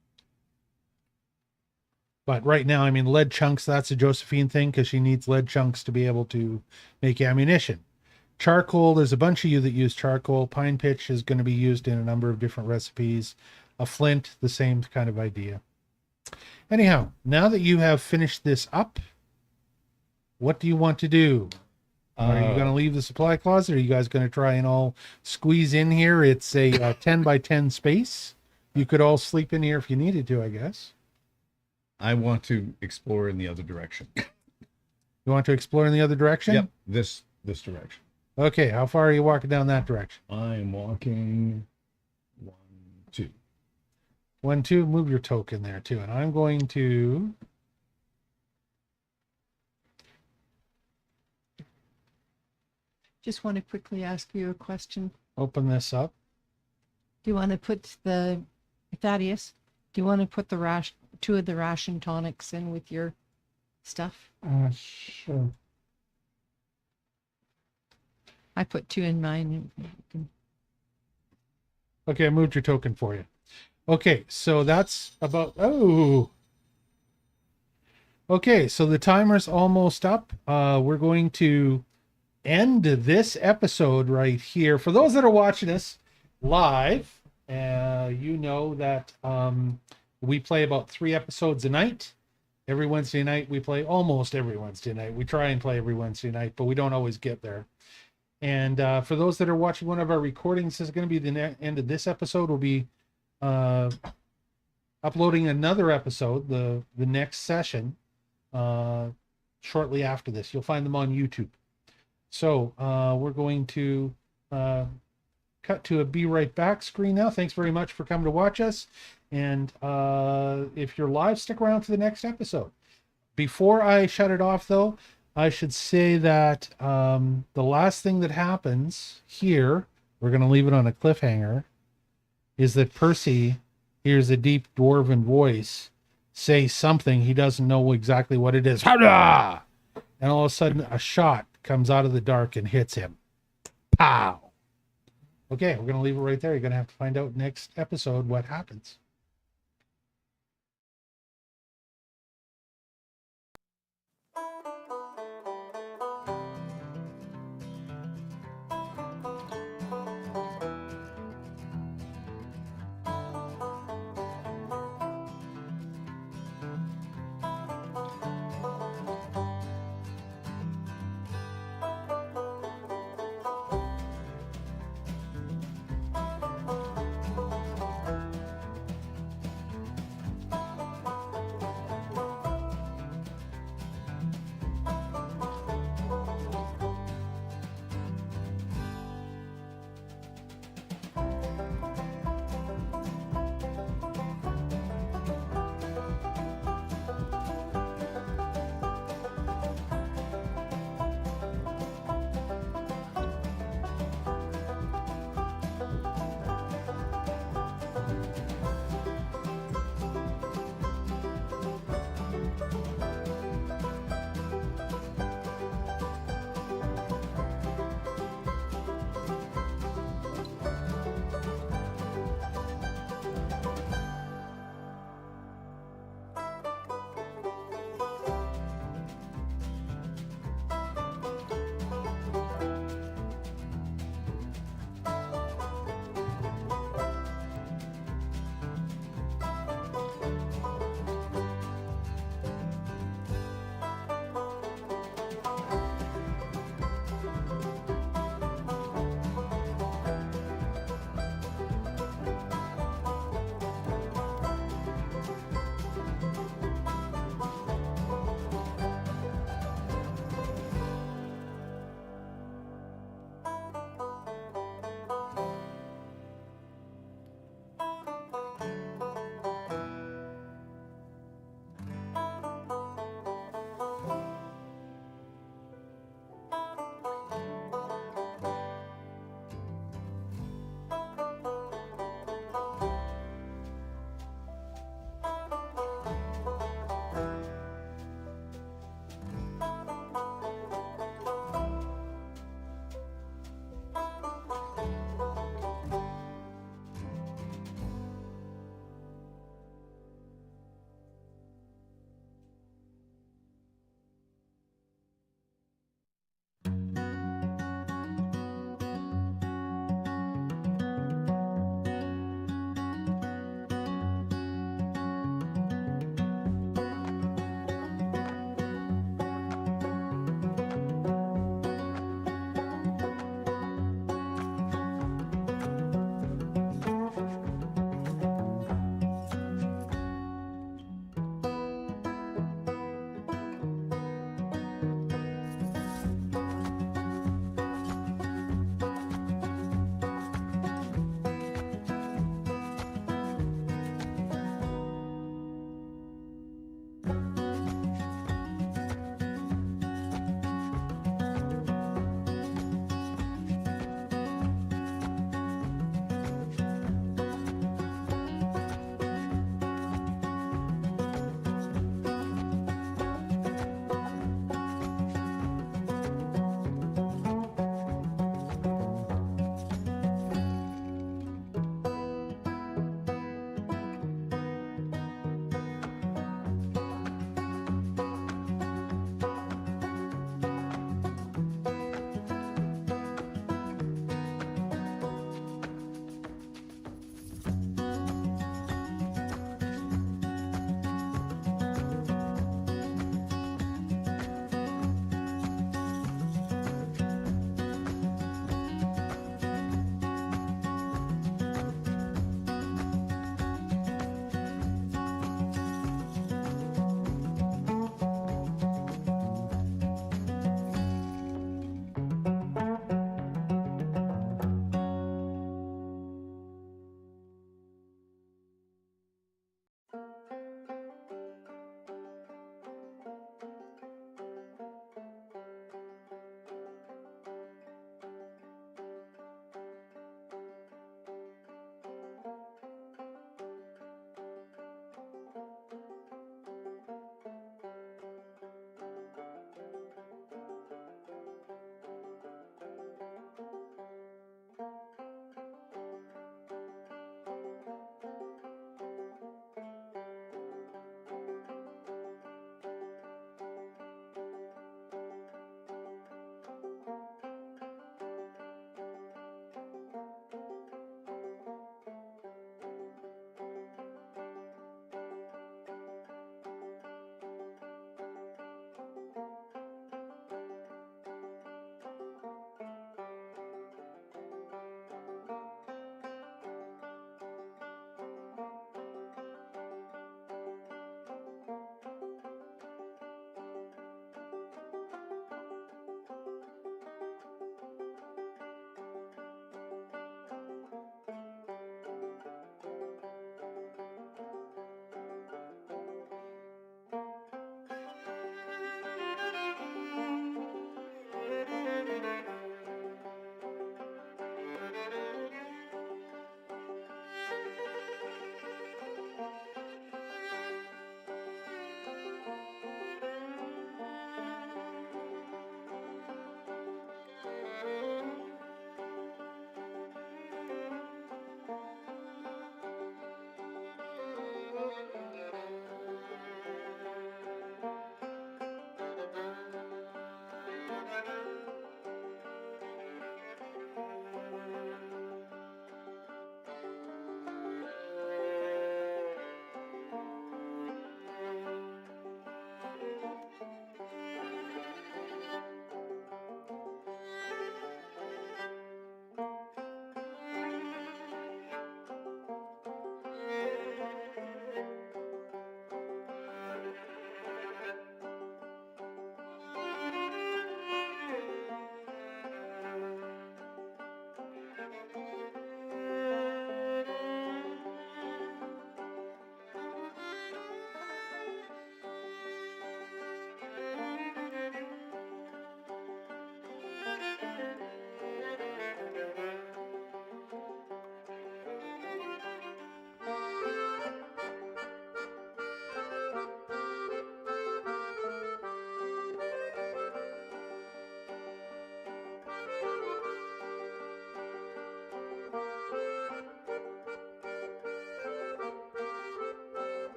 But right now, I mean, lead chunks, that's a Josephine thing because she needs lead chunks to be able to make ammunition. Charcoal, there's a bunch of you that use charcoal. Pine pitch is going to be used in a number of different recipes. A flint, the same kind of idea. Anyhow, now that you have finished this up, what do you want to do? Are you going to leave the supply closet? Or are you guys going to try and all squeeze in here? It's a 10 by 10 space. You could all sleep in here if you needed to, I guess. I want to explore in the other direction. You want to explore in the other direction? Yep, this direction. Okay, how far are you walking down that direction? I'm walking 1, 2. 1, 2, move your token there too. And I'm going to Just want to quickly ask you a question. open this up. Do you want to put the Thaddeus? Do you want to put the 2 of the ration tonics in with your stuff? Sure. I put 2 in mine. Okay, I moved your token for you. Okay, so that's about, oh. Okay, so the timer's almost up. We're going to end this episode right here. For those that are watching us live, you know that we play about 3 episodes a night. Every Wednesday night we play, almost every Wednesday night. We try and play every Wednesday night, but we don't always get there. And for those that are watching one of our recordings, this is going to be the end of this episode. We'll be uploading another episode, the next session, shortly after this. You'll find them on YouTube. So we're going to cut to a Be Right Back screen now. Thanks very much for coming to watch us. And if you're live, stick around for the next episode. Before I shut it off, though, I should say that the last thing that happens here, we're going to leave it on a cliffhanger, is that Percy hears a deep dwarven voice say something. He doesn't know exactly what it is. Howdah! And all of a sudden, a shot comes out of the dark and hits him. Pow! Okay, we're going to leave it right there. You're going to have to find out next episode what happens.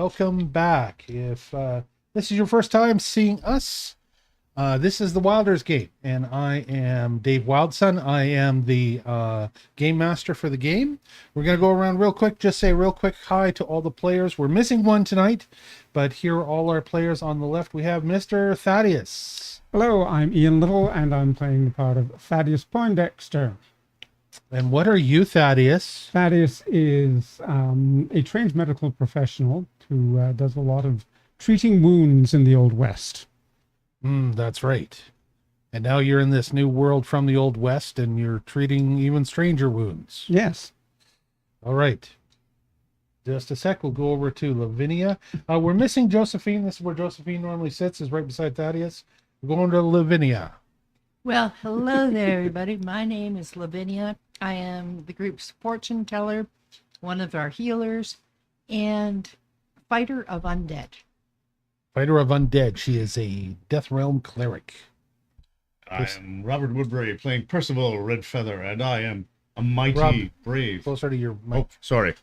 welcome back. If this is your first time seeing us, this is the Wylders game, and I am Dave Wildson. I am the game master for the game. We're going to go around real quick, just say real quick hi to all the players. We're missing one tonight, but here are all our players. On the left, we have Mr. Thaddeus. Hello, I'm Ian Little, and I'm playing the part of Thaddeus Poindexter. And what are you, Thaddeus? Thaddeus is a trained medical professional who does a lot of treating wounds in the Old West. That's right. And now you're in this new world from the Old West, and you're treating even stranger wounds. Yes. All right. Just a sec. We'll go over to Lavinia. We're missing Josephine. This is where Josephine normally sits, is right beside Thaddeus. We're going to Lavinia. Well, hello there, everybody. My name is Lavinia. I am the group's fortune teller, one of our healers, and fighter of undead. Fighter of Undead. She is a Death Realm cleric. I am Robert Woodbury playing Percival Redfeather, and I am a mighty, Rob, brave. Closer to your mic. Oh, sorry.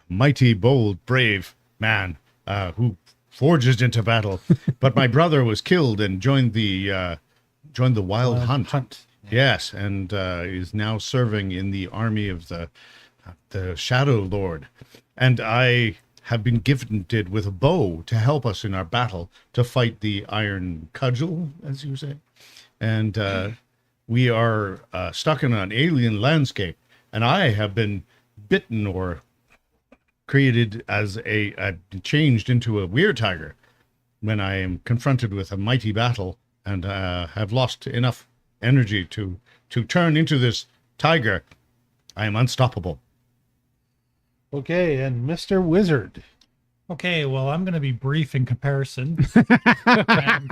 Mighty, bold, brave man who forges into battle. But my brother was killed and joined the Wild Hunt. Yes, and is now serving in the army of the Shadow Lord. And I have been gifted with a bow to help us in our battle to fight the Iron Cudgel, as you say. And we are stuck in an alien landscape, and I have been bitten or created as changed into a weird tiger when I am confronted with a mighty battle and have lost enough energy to turn into this tiger. I am unstoppable. Okay, and Mr. Wizard. Okay, well, I'm going to be brief in comparison. And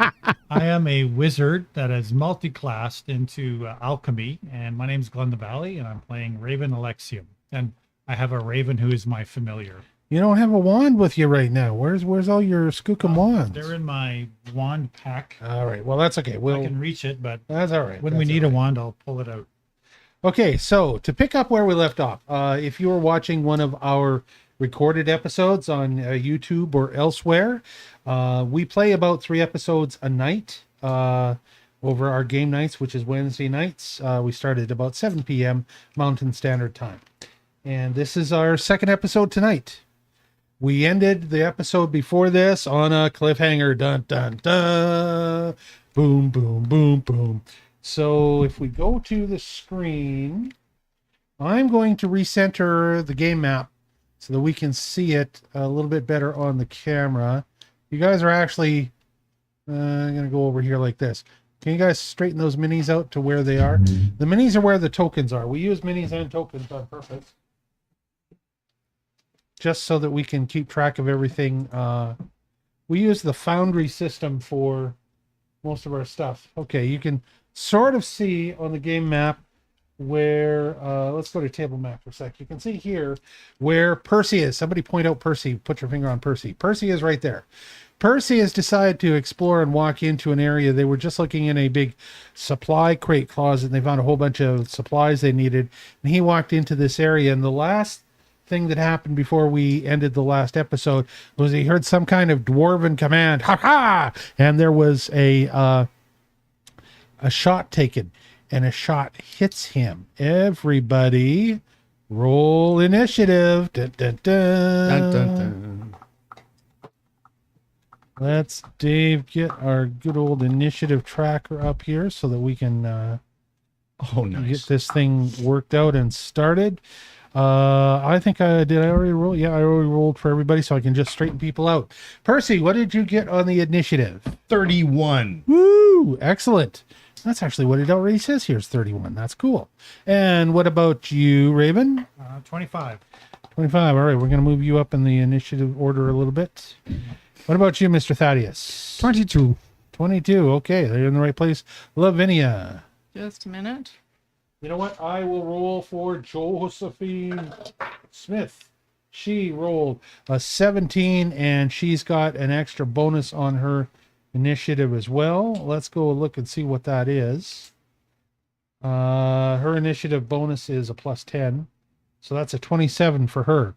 I am a wizard that is multi-classed into alchemy, and my name's Glenn the Valley, and I'm playing Raven Alexium. And I have a raven who is my familiar. You don't have a wand with you right now. Where's all your skookum wands? They're in my wand pack. All right, well, that's okay. I We'll can reach it, but that's all right. when we That's need all a right. wand, I'll pull it out. Okay, so to pick up where we left off, if you were watching one of our recorded episodes on YouTube or elsewhere, we play about 3 episodes a night over our game nights, which is Wednesday nights. We start at about 7 p.m. Mountain Standard Time. And this is our second episode tonight. We ended the episode before this on a cliffhanger. Dun, dun, dun. Boom, boom, boom, boom. So if we go to the screen, I'm going to recenter the game map so that we can see it a little bit better on the camera. You guys are actually, I'm going to go over here like this. Can you guys straighten those minis out to where they are? The minis are where the tokens are. We use minis and tokens on purpose, just so that we can keep track of everything. We use the Foundry system for most of our stuff. Okay, you can sort of see on the game map where, let's go to table map for a sec. You can see here where Percy is. Somebody point out Percy. Put your finger on Percy. Percy is right there. Percy has decided to explore and walk into an area. They were just looking in a big supply crate closet, and they found a whole bunch of supplies they needed. And he walked into this area, and the last thing that happened before we ended the last episode was he heard some kind of dwarven command, ha ha, and there was a shot taken, and a shot hits him. Everybody roll initiative. Dun, dun, dun. Dun, dun, dun. Let's Dave get our good old initiative tracker up here so that we can Oh, nice. get this thing worked out and started. I think I already roll. Yeah, I already rolled for everybody, so I can just straighten people out. Percy, what did you get on the initiative? 31. Woo! Excellent. That's actually what it already says here is 31. That's cool. And what about you, Raven? 25. 25. All right, we're going to move you up in the initiative order a little bit. What about you, Mr. Thaddeus? 22. 22. Okay, they're in the right place. Lavinia. Just a minute. You know what? I will roll for Josephine Smith. She rolled a 17, and she's got an extra bonus on her initiative as well. Let's go look and see what that is. Her initiative bonus is a +10, so that's a 27 for her.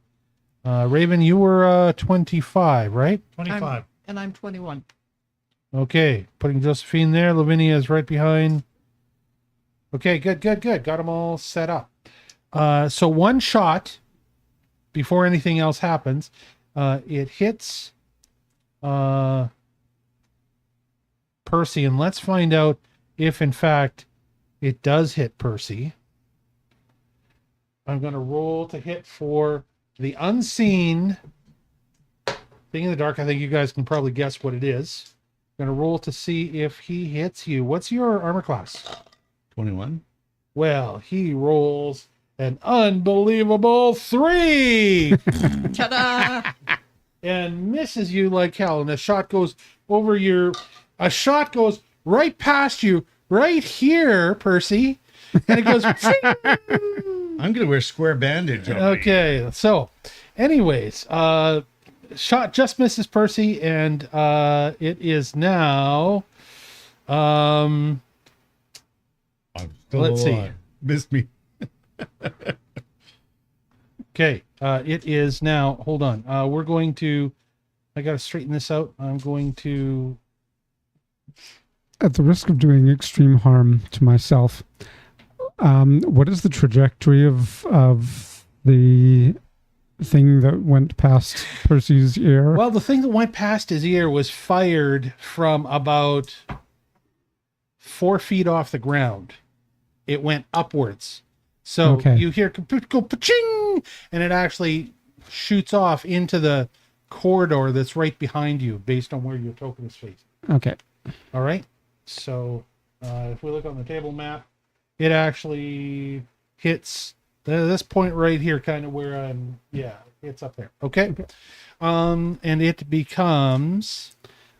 Raven, you were 25, right? 25. And I'm 21. Okay, putting Josephine there. Lavinia is right behind. Okay, good. Got them all set up. So one shot before anything else happens, it hits Percy, and let's find out if, in fact, it does hit Percy. I'm going to roll to hit for the unseen thing in the dark. I think you guys can probably guess what it is. I'm going to roll to see if he hits you. What's your armor class? 21. Well, he rolls an unbelievable 3 Ta-da! and misses you like hell. And a shot goes right past you, right here, Percy. And it goes. I'm going to wear square bandage. on me. Okay, so, anyways, shot just misses Percy, and it is now. I'm still Let's see. alive. Missed me. Okay, it is now. Hold on. We're going to. I got to straighten this out. I'm going to. At the risk of doing extreme harm to myself, what is the trajectory of the thing that went past Percy's ear? Well, the thing that went past his ear was fired from about 4 feet off the ground. It went upwards. So Okay. you hear go pa-ching, and it actually shoots off into the corridor that's right behind you based on where your token is facing. Okay. All right. So if we look on the table map, it actually hits this point right here, kind of where it's up there. Okay. And it becomes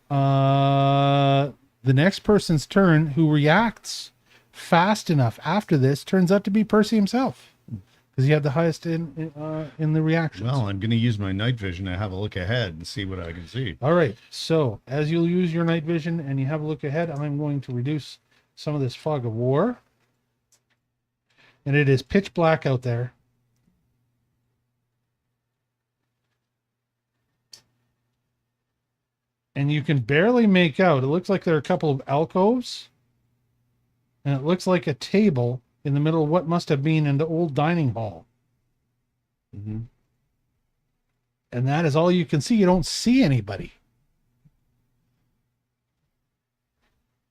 the next person's turn who reacts fast enough after this turns out to be Percy himself, because he had the highest in the reactions. Well, I'm going to use my night vision to have a look ahead and see what I can see. All right. So as you'll use your night vision and you have a look ahead, I'm going to reduce some of this fog of war. And it is pitch black out there. And you can barely make out. It looks like there are a couple of alcoves. And it looks like a table in the middle of what must have been in the old dining hall. Mm-hmm. And that is all you can see. You don't see anybody.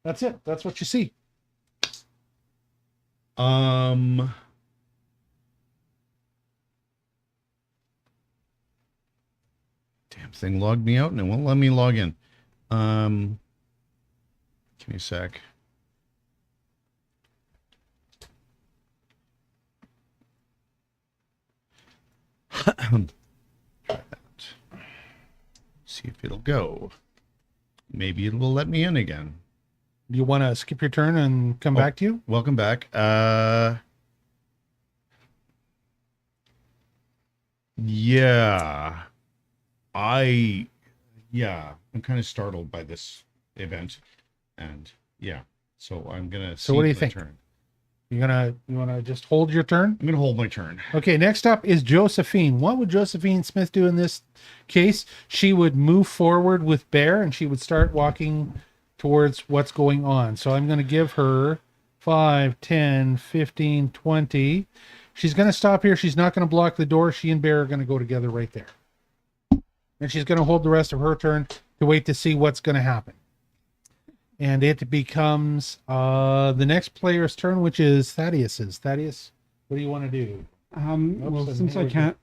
That's it. That's what you see. Damn thing logged me out and it won't let me log in. Give me a sec. Try that. See if it'll go. Maybe it will let me in again. Do you want to skip your turn and come back to you? Welcome back. Yeah. I'm kind of startled by this event. And yeah. So I'm gonna So what do you seize my think? turn. You wanna just hold your turn? I'm gonna hold my turn. Okay, next up is Josephine. What would Josephine Smith do in this case? She would move forward with Bear and she would start walking towards what's going on. So I'm going to give her 5, 10, 15, 20. She's going to stop here. She's not going to block the door. She and Bear are going to go together right there. And she's going to hold the rest of her turn to wait to see what's going to happen. And it becomes the next player's turn, which is Thaddeus's. Thaddeus, what do you want to do? Well, Oops, since here I we go. can't,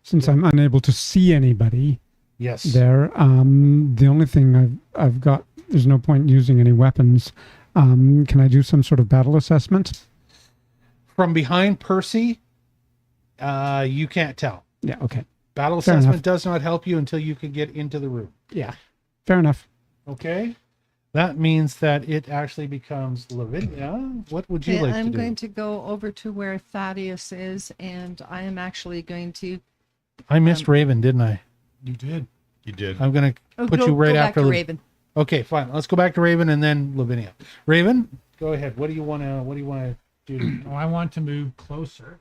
since I'm unable to see anybody Yes. there, the only thing I've got, there's no point using any weapons. Can I do some sort of battle assessment? From behind Percy, you can't tell. Yeah. Okay. Battle Fair assessment enough. does not help you until you can get into the room. Yeah. Fair enough. Okay? That means that it actually becomes Lavinia. What would you like I'm to do? going to go over to where Thaddeus is, and I am actually going to I missed Raven, didn't I? You did. You did. I'm going to put go, you right go after back to Lav- Raven. Okay, fine. Let's go back to Raven and then Lavinia. Raven, go ahead. What do you want to do? Oh, I want to move closer.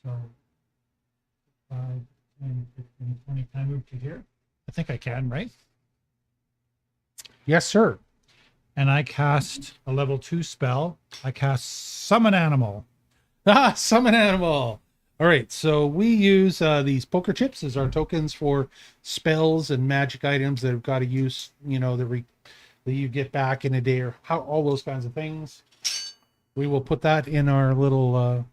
So 5, 10, 15, 20. Can I move to here? I think I can, right? Yes, sir. And I cast a level 2 spell. I cast Summon Animal. Ah, summon animal. All right, so we use these poker chips as our tokens for spells and magic items that have got to use, that you get back in a day, or all those kinds of things. We will put that in our little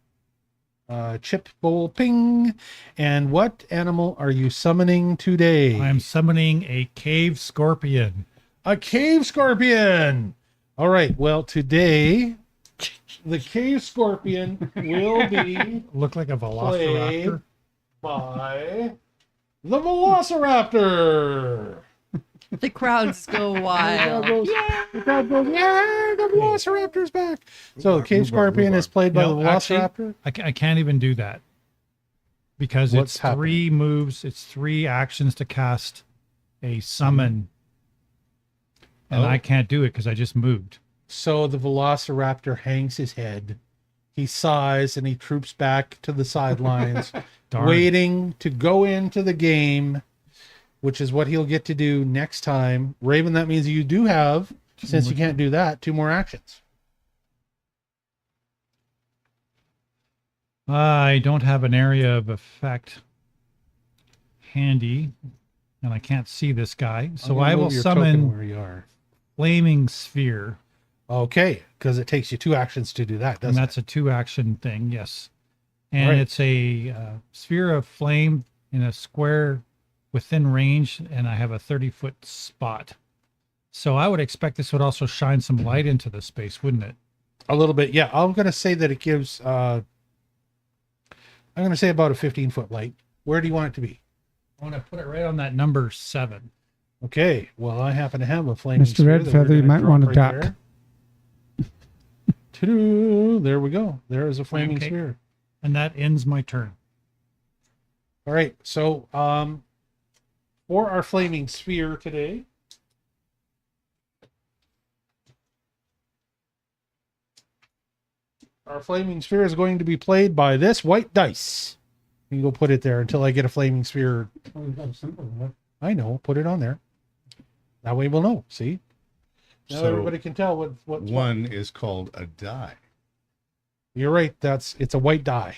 chip bowl. Ping. And what animal are you summoning today? I am summoning a cave scorpion. A cave scorpion. All right, well, today the cave scorpion will be Look like a played velociraptor. by the Velociraptor. The crowds go wild. The crowd goes, yeah, the Velociraptor's back. So the cave scorpion is played by the No, actually, Velociraptor. I can't even do that because What's it's 3 moves. It's 3 actions to cast a summon. And Oh. I can't do it because I just moved. So the Velociraptor hangs his head. He sighs and he troops back to the sidelines, Darn. waiting to go into the game, which is what he'll get to do next time. Raven, that means you do have, since you can't do that, 2 more actions. I don't have an area of effect handy, and I can't see this guy. So I'm gonna I will move your token summon where you are. Flaming Sphere. Okay, because it takes you 2 actions to do that, And doesn't that's a 2 action thing, yes. And Right. it's a sphere of flame in a square within range, and I have a 30-foot spot. So I would expect this would also shine some light into the space, wouldn't it? A little bit, yeah. I'm going to say that it gives, I'm going to say about a 15-foot light. Where do you want it to be? I want to put it right on that number 7. Okay, well, I happen to have a flaming Mr. sphere Red that we're Feather, you gonna might drop want to right duck. there. Ta-doo. There we go. There is a flaming Okay. sphere. And that ends my turn. All right, so for our flaming sphere today, our flaming sphere is going to be played by this white dice. You can go put it there until I get a flaming sphere. I know, put it on there. That way we'll know. See? Now So everybody can tell what's what. one is called a die. You're right. It's a white die.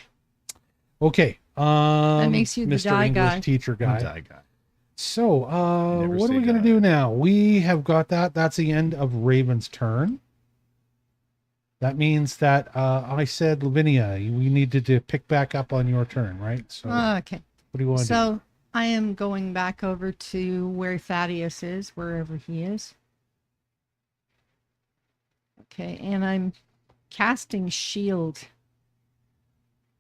Okay. makes you the Mr. die English guy. teacher guy. Die guy. So, Never what are say we going to die. do now? We have got that. That's the end of Raven's turn. That means that I said, Lavinia, we needed to pick back up on your turn, right? So, Okay. what do you want to do? So I am going back over to where Thaddeus is, wherever he is. Okay, and I'm casting shield.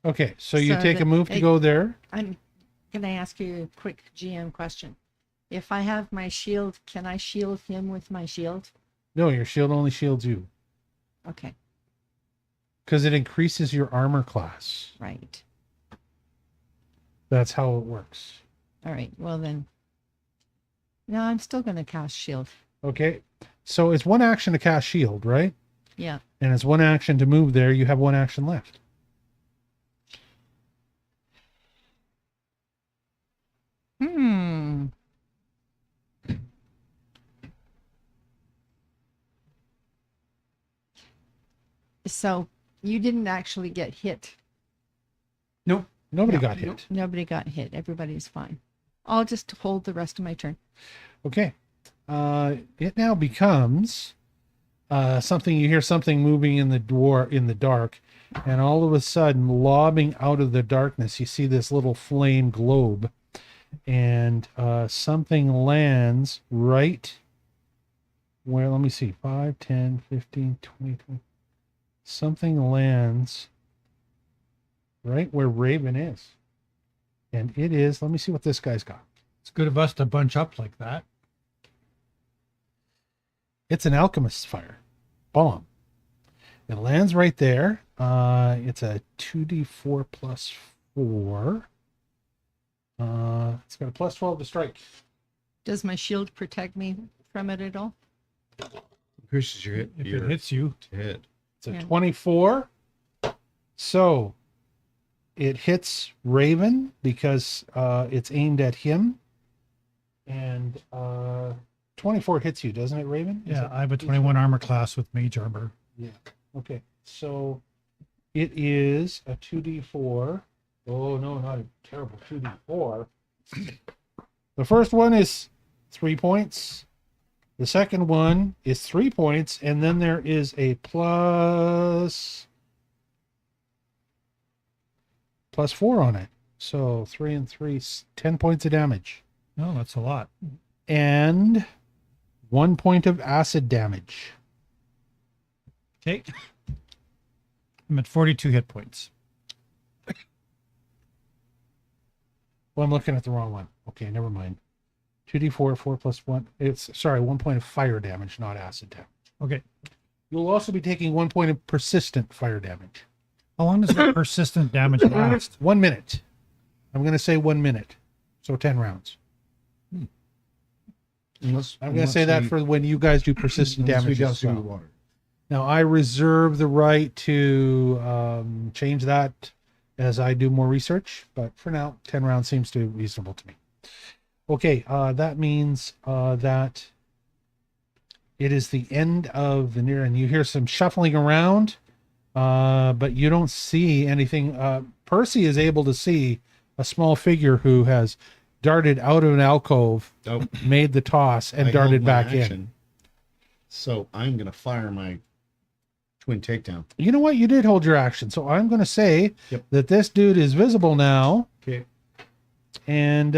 Okay, so you So take a that move to it- go there. I'm going to ask you a quick GM question. If I have my shield, can I shield him with my shield? No, your shield only shields you Okay, because it increases your armor class. right. That's how it works. All right, well then. No, I'm still going to cast shield. Okay, so it's 1 action to cast shield, right? Yeah. And it's 1 action to move there. You have 1 action left. Hmm. So you didn't actually get hit. Nope. Nobody No, got hit. nope. Nobody got hit. Everybody's fine. I'll just hold the rest of my turn. Okay. It now becomes something. You hear something moving in the door in the dark, and all of a sudden, lobbing out of the darkness, you see this little flame globe, and something lands right where. Let me see. 5, 10, 15, 20, 20. Something lands right where Raven is, and it is. Let me see what this guy's got. It's good of us to bunch up like that. It's an alchemist's fire bomb. It lands right there. It's a 2d4 plus 4. It's got a plus 12 to strike. Does my shield protect me from it at all? Pushes your hit. If your it hits you, hit. It's a Yeah. 24. So It hits Raven because it's aimed at him. And 24 hits you, doesn't it, Raven? Is Yeah, it- I have a 21 armor class with mage armor. Yeah. Okay. So it is a 2d4. Oh, no, not a terrible 2d4. The first one is 3 points. The second one is 3 points. And then there is a plus 4 on it. So 3 and 3, 10 points of damage. Oh, that's a lot. And 1 point of acid damage. Okay. I'm at 42 hit points. Well, I'm looking at the wrong one. Okay, never mind. 2d4, 4 plus 1. It's, sorry, 1 point of fire damage, not acid damage. Okay. You'll also be taking 1 point of persistent fire damage. How long does that persistent damage last? 1 minute. I'm going to say 1 minute. So 10 rounds. I'm going to say that for when you guys do persistent damage as well. water. Now, I reserve the right to change that as I do more research, but for now, 10 rounds seems to be reasonable to me. Okay, that means that it is the end of the near, and you hear some shuffling around, but you don't see anything. Percy is able to see a small figure who has darted out of an alcove, Oh, made the toss, and I darted held my back in. action. So I'm going to fire my twin takedown. You know what? You did hold your action. So I'm going to say Yep. that this dude is visible now, Okay. and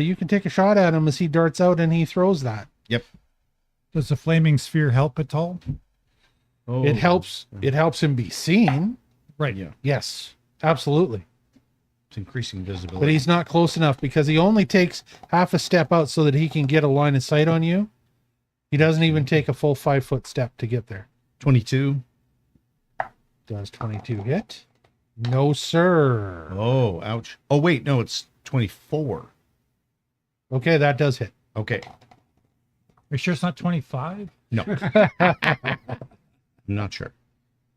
you can take a shot at him as he darts out and he throws that. Yep. Does the flaming sphere help at all? Oh, It helps. It helps him be seen. Right. Yeah. Yes, absolutely. It's increasing visibility. But he's not close enough because he only takes half a step out so that he can get a line of sight on you. He doesn't even take a full 5-foot step to get there. 22. Does 22 hit? No, sir. Oh, ouch. Oh, wait. No, it's 24. Okay, that does hit. Okay. Are you sure it's not 25? No. I'm not sure.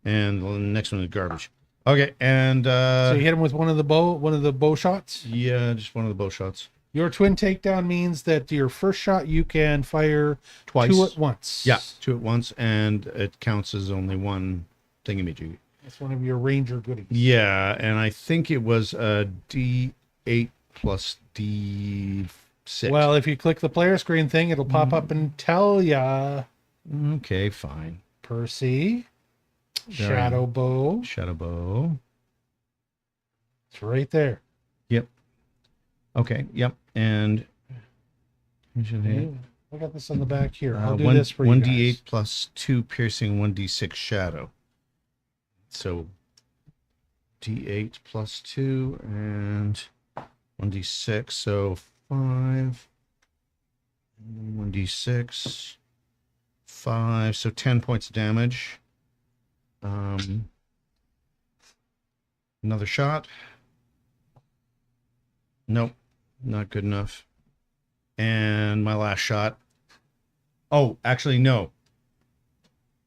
And the next one is garbage. Okay. And So you hit him with one of the bow shots. yeah, just one of the bow shots. Your twin takedown means that your first shot you can fire Twice. 2 at once. Yeah, 2 at once, and it counts as only one thingamajig. That's one of your ranger goodies. Yeah, and I think it was a D8 plus D6. Well, if you click the player screen thing, it'll pop up and tell ya. okay, fine. Percy, There. shadow bow. Shadow bow. It's right there. Yep. Okay, yep. And I got this on the back here. I'll do one, this for you 1d8 guys. plus 2 piercing, 1d6 shadow. So d8 plus 2 and 1d6. So 5. And then 1d6. 5. So 10 points of damage. Another shot. Nope. Not good enough. And my last shot. Oh, actually, no.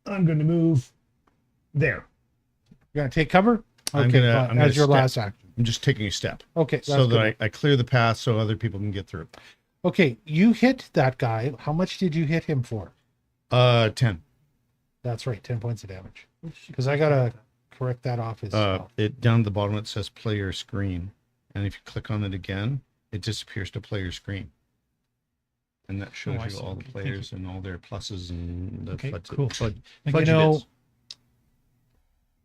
I'm going to move there. You're going to take cover? I'm Okay, gonna- fine. I'm gonna As your step. last action. I'm just taking a step Okay. so that's that good. I clear the path so other people can get through. Okay, you hit that guy. How much did you hit him for? 10. That's right, 10 points of damage. Because I got to correct that off as well. It down at the bottom it says player screen, and if you click on it again, it disappears to player screen, and that shows I you see. all the Okay, thank players and all their pluses and the Okay, fudge, cool. fudge, You fudge know, bits.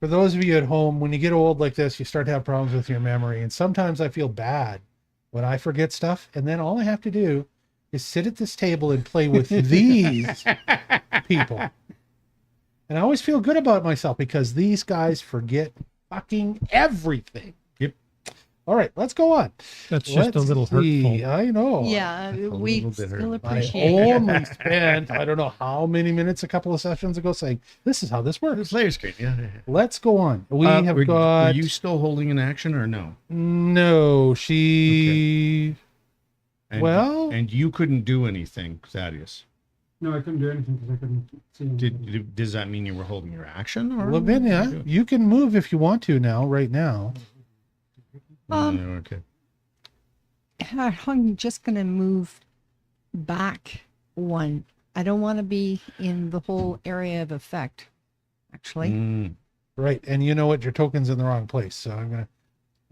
For those of you at home, when you get old like this, you start to have problems with your memory. And sometimes I feel bad when I forget stuff. And then all I have to do is sit at this table and play with these people. And I always feel good about myself because these guys forget fucking everything. Yep. All right, let's go on. That's just a Let's little see. hurtful. I know. Yeah, we little bit still hurt. I appreciate it. only spent, I don't know how many minutes a couple of sessions ago saying, this is how this works. Player screen, yeah. Let's go on. We have were, got... Were you still holding an action or no? No, she... And, Well- and you couldn't do anything, Thaddeus. No, I couldn't do anything because I couldn't see anything. Does that mean you were holding your action? Or Lavinia, you can move if you want to now, right now. Okay. I'm just going to move back one. I don't want to be in the whole area of effect, actually. Mm. Right. And you know what? Your token's in the wrong place. So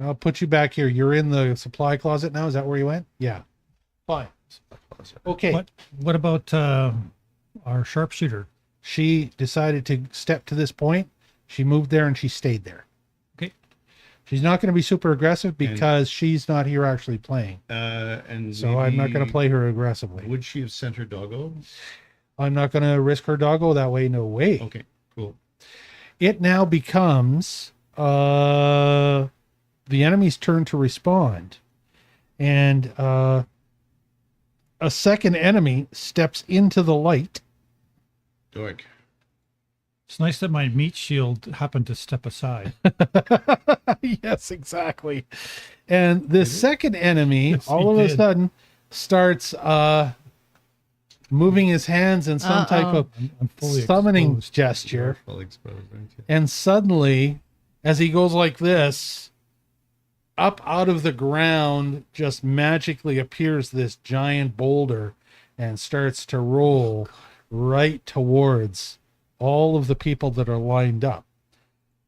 I'll put you back here. You're in the supply closet now. Is that where you went? Yeah. Fine. Okay. What about our sharpshooter? She decided to step to this point. She moved there and she stayed there. Okay. She's not going to be super aggressive because she's not here actually playing. And So I'm not going to play her aggressively. Would she have sent her doggo? I'm not going to risk her doggo that way. No way. Okay, cool. It now becomes the enemy's turn to respond. And a second enemy steps into the light. Dork. It's nice that my meat shield happened to step aside. Yes, exactly. And the second enemy Yes, all he of a did. sudden starts moving his hands in some type of I'm fully summoning exposed. gesture. Fully exposed, aren't you? And suddenly, as he goes like this, up out of the ground just magically appears this giant boulder and starts to roll right towards all of the people that are lined up.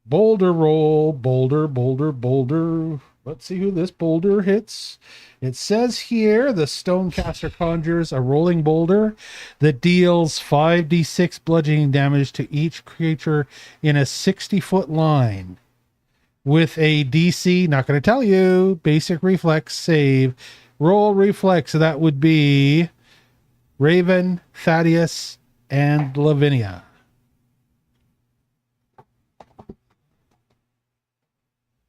Boulder roll, boulder, boulder, boulder. Let's see who this boulder hits. It says here the Stonecaster conjures a rolling boulder that deals 5d6 bludgeoning damage to each creature in a 60-foot line with a DC, not going to tell you, basic reflex save. Roll reflex, so that would be Raven, Thaddeus, and Lavinia.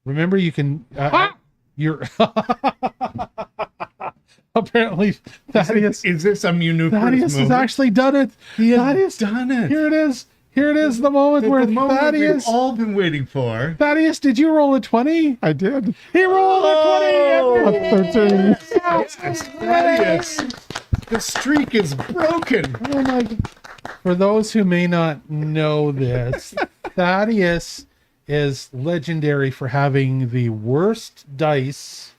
Remember, you can. You're apparently Thaddeus. Is this a Munukers Thaddeus has moment? actually done it. He has Thaddeus done it. Here it is. Here it is. The moment where The moment Thaddeus. we've all been waiting for. Thaddeus, did you roll a 20? I did. He rolled a 20. A 13. Thaddeus, the streak is broken. Oh my God. For those who may not know this, Thaddeus is legendary for having the worst dice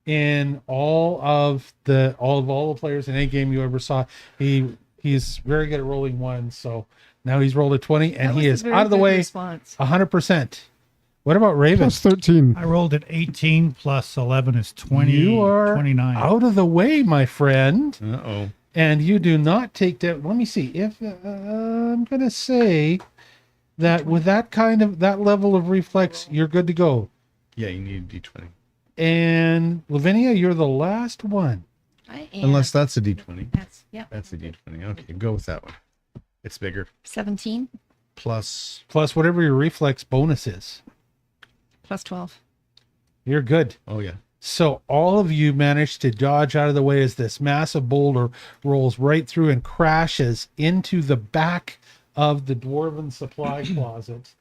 in all of the players in any game you ever saw. He's very good at rolling ones, so now he's rolled a 20 and That he was is a very out of the good way response. 100%. What about Raven? Plus 13. I rolled at 18 plus 11 is 20. You are 29. out of the way, my friend. Uh-oh. And you do not take that. Let me see. If I'm going to say that with that level of reflex, you're good to go. Yeah, you need a D20. And Lavinia, you're the last one. I am. Unless that's a D20. That's a D20. Okay, go with that one. It's bigger. 17 Plus. Plus whatever your reflex bonus is. plus 12. You're good. Oh, yeah. So all of you managed to dodge out of the way as this massive boulder rolls right through and crashes into the back of the dwarven supply closet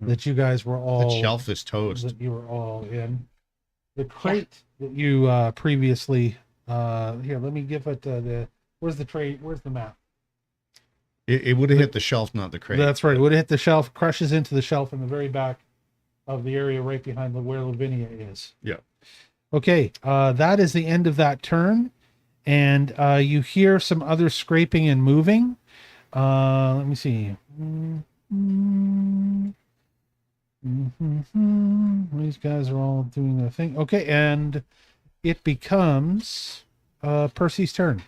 that you guys were all. That shelf is toast. That you were all in. The crate that you previously. Here, let me give it Where's the tray? Where's the map? It would have hit the shelf, not the crate. That's right. It would have hit the shelf, crushes into the shelf in the very back of the area right behind where Lavinia is. Yeah. Okay, that is the end of that turn, and you hear some other scraping and moving. Let me see. These guys are all doing their thing. Okay, and it becomes Percy's turn.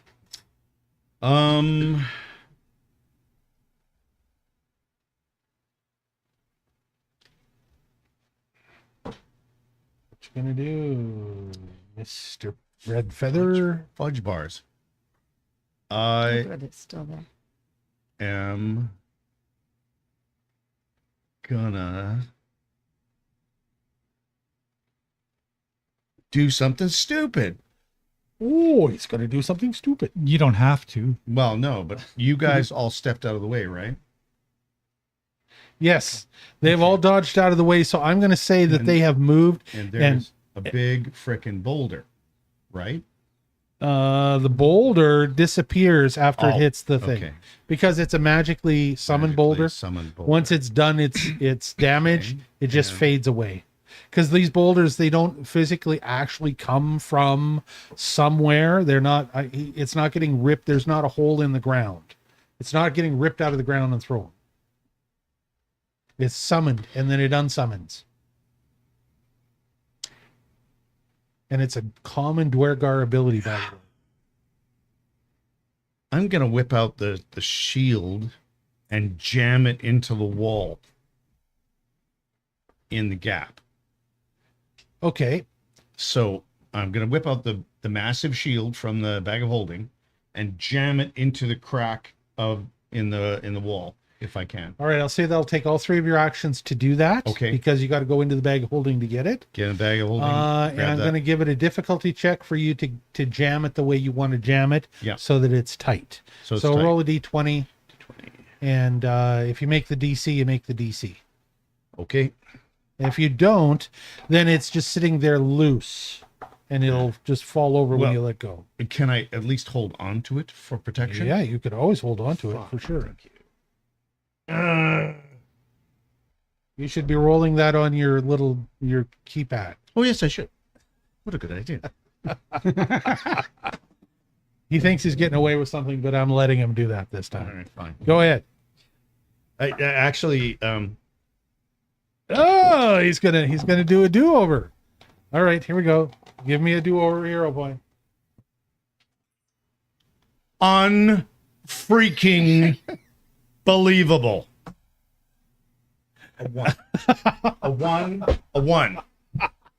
What you gonna do, Mr. Red Feather? Fudge bars. Oh, I good, it's still there. am gonna do something stupid. Oh, he's gonna do something stupid. You don't have to. Well, no, but you guys all stepped out of the way, right? Yes, they've all dodged out of the way, so I'm gonna say that And- they have moved. And there's a big frickin' boulder, right? The boulder disappears after it Oh, hits the thing okay. because it's a magically summoned Magically boulder. summoned boulder. Once it's done its damage, Okay, it just and- fades away. because these boulders, they don't physically actually come from somewhere. They're not, it's not getting ripped. There's not a hole in the ground. It's not getting ripped out of the ground and thrown. It's summoned and then it unsummons. And it's a common Duergar ability, by the way. I'm going to whip out the shield and jam it into the wall in the gap. Okay. So I'm going to whip out the massive shield from the bag of holding and jam it into the crack in the wall if I can. All right. I'll say that'll take all 3 of your actions to do that. Okay. Because you got to go into the bag of holding to get it. Get in the bag of holding. And I'm going to give it a difficulty check for you to jam it the way you want to jam it. Yeah. So that it's tight. So it's so tight. roll a d20. And if you make the DC, you make the DC. Okay. If you don't, then it's just sitting there loose. And it'll just fall over when Well, you let go. Can I at least hold on to it for protection? Yeah, you could always hold on to it for sure. You should be rolling that on your keypad. Oh, yes, I should. What a good idea. He thinks he's getting away with something, but I'm letting him do that this All time. right, fine. Go ahead. I actually, Oh, he's gonna do a do-over. All right, here we go. Give me a do-over hero point. unfreaking believable. A one. A one. A one.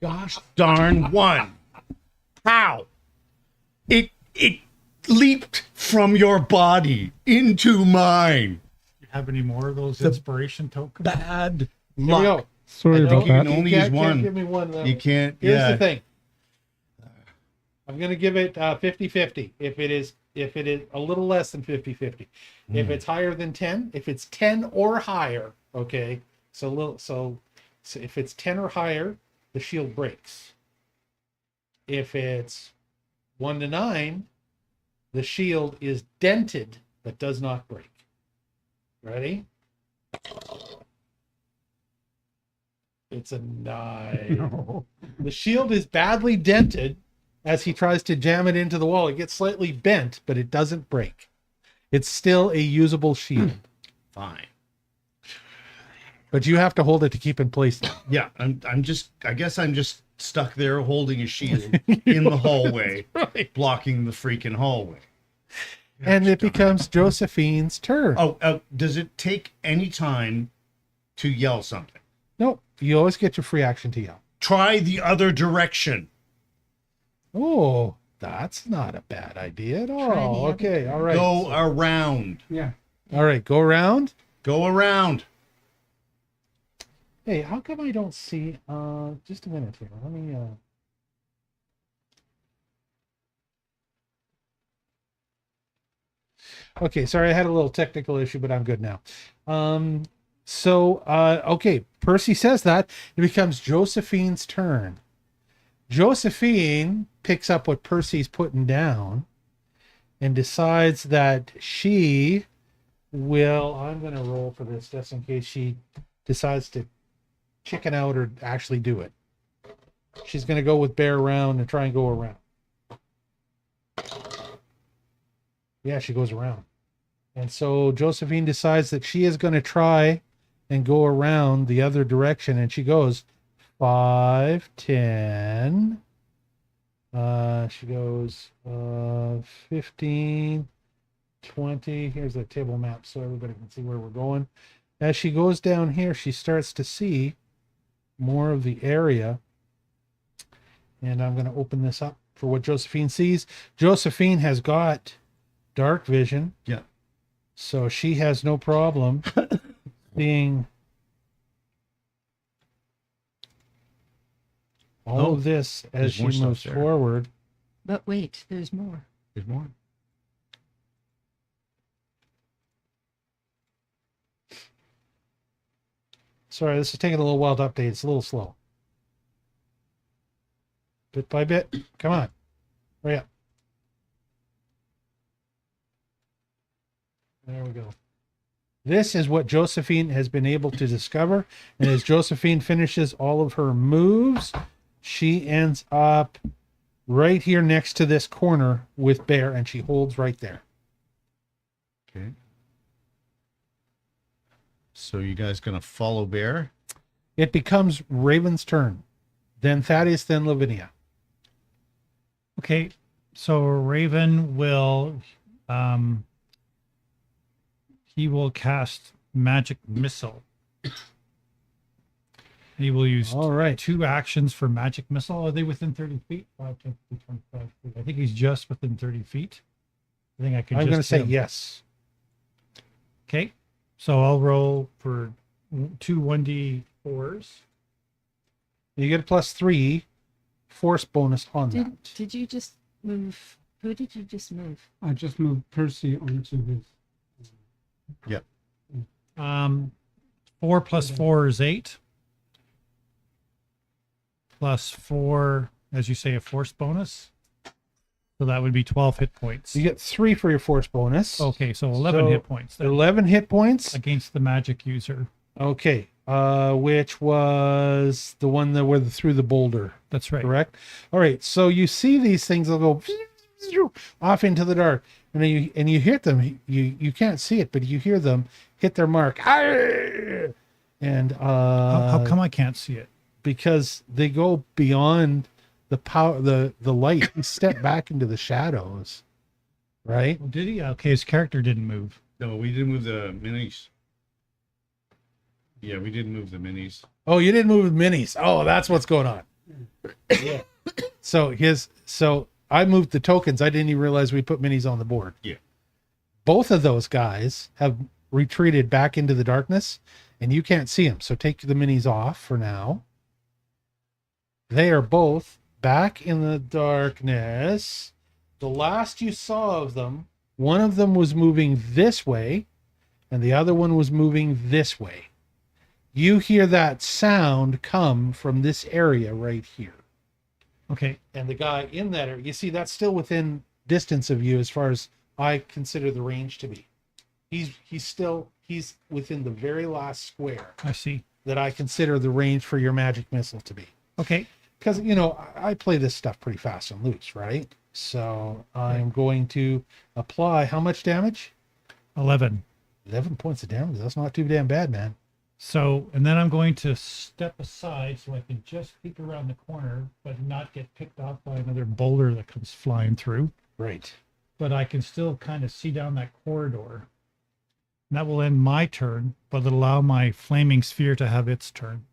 Gosh darn one. How? It leaped from your body into mine. You have any more of those inspiration tokens? Bad Here we luck. go. Sorry I about know You that. can only can't- use one. Can't give me one. You can't. Here's Yeah. the thing. I'm going to give it 50-50. If it is a little less than 50-50. If it's higher than 10, if it's 10 or higher, okay. So if it's 10 or higher, the shield breaks. If it's 1 to 9, the shield is dented but does not break. Ready? It's a 9. No. The shield is badly dented as he tries to jam it into the wall. It gets slightly bent, but it doesn't break. It's still a usable shield. Fine. But you have to hold it to keep in place. Yeah, I guess I'm just stuck there holding a shield in the hallway, Right. blocking the freaking hallway. And it becomes Josephine's turn. Oh, does it take any time to yell something? Nope. You always get your free action to yell. Try the other direction. Oh, that's not a bad idea at the all. other Okay, all right. Go around. Yeah. All right, go around. Go around. Hey, how come I don't see just a minute here. Let me Okay, sorry, I had a little technical issue, but I'm good now. Okay, Percy says that. It becomes Josephine's turn. Josephine picks up what Percy's putting down and decides that she will, I'm going to roll for this just in case she decides to chicken out or actually do it. She's going to go with bear around and try and go around. Yeah, she goes around. And so Josephine decides that she is going to try and go around the other direction. And she goes 5, 10. She goes 15, 20. Here's the table map so everybody can see where we're going. As she goes down here, she starts to see more of the area. And I'm going to open this up for what Josephine sees. Josephine has got dark vision. Yeah. So she has no problem seeing all of this as there's she more stuff moves there. forward. But wait, there's more. There's more. Sorry, this is taking a little while to update. It's a little slow. Bit by bit. Come on. Hurry up. There we go. This is what Josephine has been able to discover. And as Josephine finishes all of her moves, she ends up right here next to this corner with Bear, and she holds right there. Okay. So you guys gonna follow Bear? It becomes Raven's turn. Then Thaddeus, then Lavinia. Okay, so Raven will he will cast magic missile. He will use All right. 2 actions for magic missile. Are they within 30 feet? 5, 10, 15, 25 feet. I think he's just within 30 feet. I think I could I'm going to just say hit him. yes. Okay, so I'll roll for 2 1d4s. You get a +3 force bonus on that. Did you just move? Who did you just move? I just moved Percy onto his. 4 plus 4 is 8. Plus 4, as you say, a force bonus. So that would be 12 hit points. You get 3 for your force bonus. Okay, so 11 So, hit points then, 11 hit points. against the magic user. Okay. Which was the one that were through the boulder, That's right. correct? All right. So you see these things, they'll go off into the dark, and then you hit them. You can't see it, but you hear them hit their mark. Arr! And How come I can't see it? because they go beyond the power, the light. He stepped back into the shadows, right? Well, did he? Okay, his character didn't move. No, we didn't move the minis. Yeah, we didn't move the minis. Oh, you didn't move with minis. Oh, that's what's going on. Yeah. So I moved the tokens. I didn't even realize we put minis on the board. Yeah. Both of those guys have retreated back into the darkness, and you can't see them. So take the minis off for now. They are both back in the darkness. The last you saw of them, one of them was moving this way, and the other one was moving this way. You hear that sound come from this area right here. Okay, And the guy in that area, you see, that's still within distance of you as far as I consider the range to be. He's within the very last square I see. that I consider the range for your magic missile to be. Okay, Because, I play this stuff pretty fast and loose, right? So I'm going to apply how much damage? 11. 11 points of damage. That's not too damn bad, man. So, and then I'm going to step aside so I can just peek around the corner, but not get picked off by another boulder that comes flying through. Right. But I can still kind of see down that corridor. And that will end my turn, but it'll allow my flaming sphere to have its turn.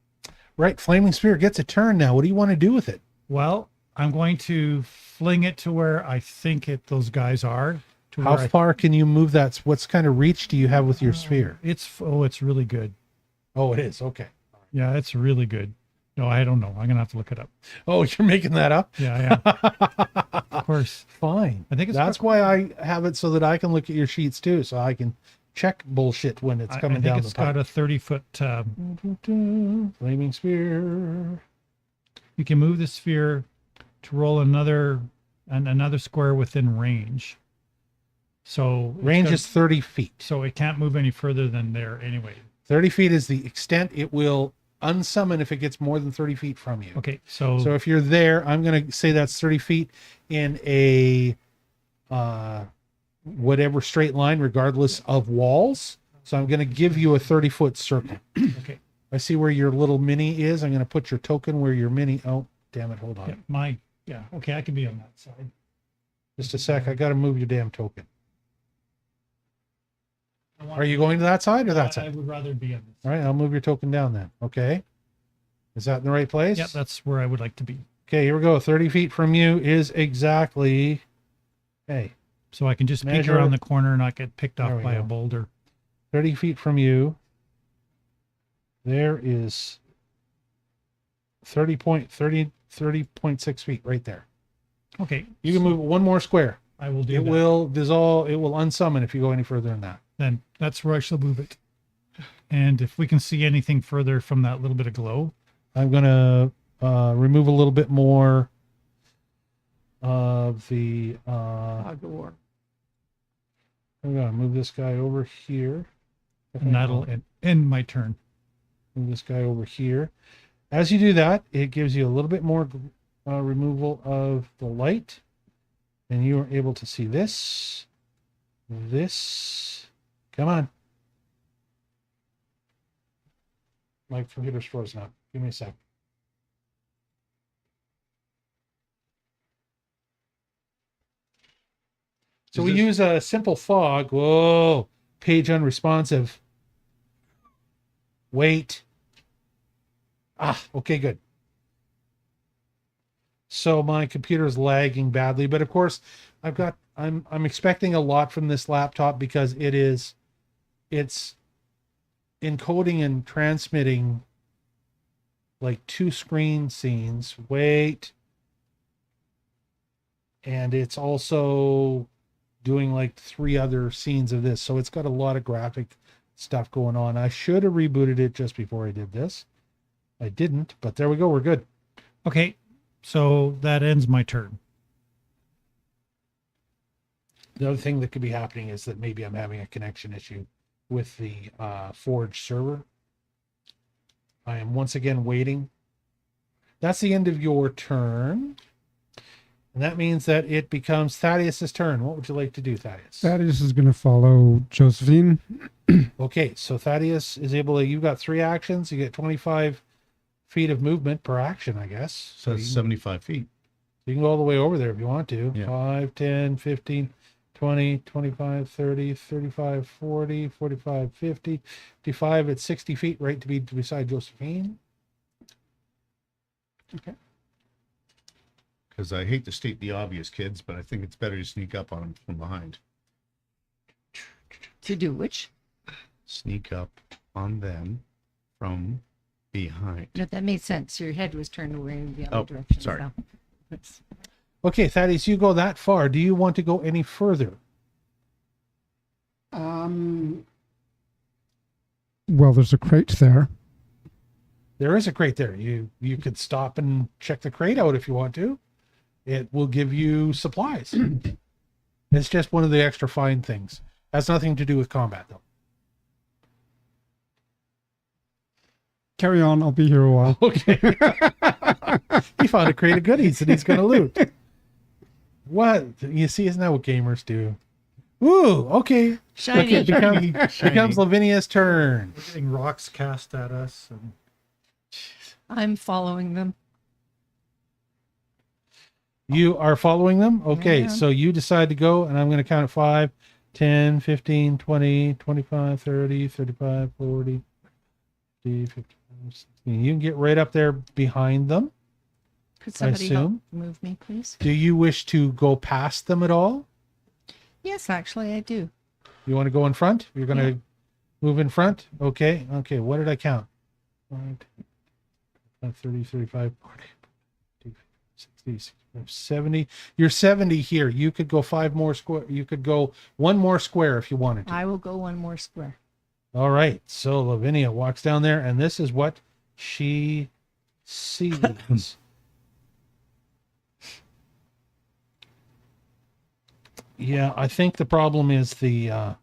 Right. Flaming Spear gets a turn now. What do you want to do with it? Well, I'm going to fling it to where I think those guys are. To How where far can you move that? What kind of reach do you have with your sphere? it's really good. Oh, it is. Okay. Yeah, it's really good. No, I don't know. I'm gonna have to look it up. Oh, you're making that up? Yeah, of course. Fine. I think it's That's why I have it so that I can look at your sheets too, so I can check bullshit when it's coming I think down it's the pipe. got a 30-foot. Flaming Spear. You can move the sphere to roll another square within range. So it's Range got- is 30 feet. so it can't move any further than there anyway. 30 feet is the extent it will unsummon if it gets more than 30 feet from you. Okay, so So if you're there, I'm going to say that's 30 feet in a whatever straight line, regardless of walls. So I'm going to give you a 30-foot circle. okay, I see where your little mini is. I'm going to put your token where your mini. Oh, damn it. Hold on. okay, I can be on that side. Just a sec. I got to move your damn token. Are you going to that side or that I side? would rather be on this. All right. I'll move your token down then. Okay. Is that in the right place? Yeah, that's where I would like to be. Okay. Here we go. 30 feet from you is exactly. Hey. So I can just peek Measure around it. the corner and not get picked There off we by go. a boulder. 30 feet from you, there is 30.6 feet right there. Okay, You can move it one more square. I will do It that. will dissolve. It will unsummon if you go any further than that. Then that's where I shall move it. And if we can see anything further from that little bit of glow, I'm going to remove a little bit more of the. I'm going to move this guy over here. And that'll end my turn. Move this guy over here. As you do that, it gives you a little bit more removal of the light, and you are able to see this. Come on. My computer's frozen up. Give me a sec. So we use a simple fog. Whoa, page unresponsive. Wait. Okay, good. So my computer is lagging badly, but of course I'm expecting a lot from this laptop because it's encoding and transmitting like 2 screen scenes. Wait. And it's also doing like 3 other scenes of this. So it's got a lot of graphic stuff going on. I should have rebooted it just before I did this. I didn't, but there we go. We're good. Okay, so that ends my turn. The other thing that could be happening is that maybe I'm having a connection issue with the Forge server. I am once again waiting. That's the end of your turn. And that means that it becomes Thaddeus's turn. What would you like to do, Thaddeus? Thaddeus is going to follow Josephine. Okay, so Thaddeus is able to, you've got 3 actions. You get 25 feet of movement per action, I guess. So it's 75 feet. You can go all the way over there if you want to. Yeah. 5, 10, 15, 20, 25, 30, 35, 40, 45, 50, 55 at 60 feet, right to be beside Josephine. Okay. Because I hate to state the obvious, kids, but I think it's better to sneak up on them from behind. To do which? Sneak up on them from behind. No, that made sense. Your head was turned away in the other Oh, direction. sorry. So it's- Okay, Thaddeus, you go that far. Do you want to go any further? Well, there's a crate there. There is a crate there. You could stop and check the crate out if you want to. It will give you supplies. It's just one of the extra fine things. Has nothing to do with combat, though. Carry on. I'll be here a while. Okay. He found a crate of goodies and he's going to loot. What? You see, isn't that what gamers do? Ooh, okay. Shiny. Okay, becomes Lavinia's turn. We're getting rocks cast at us. And I'm following them. You are following them? Okay, Yeah. so you decide to go, and I'm going to count at 5, 10, 15, 20, 25, 30, 35, 40, 50, 55, 16. You can get right up there behind them. Could somebody help assume. move me, please? Do you wish to go past them at all? Yes, actually, I do. You want to go in front? You're going to move in front? Okay, what did I count? 30, 35, 40, 50, 60, 65, 70. You're 70 here. You could go 5 more square. You could go 1 more square if you wanted to. I will go 1 more square. All right. So Lavinia walks down there, and this is what she sees. Yeah, I think the problem is the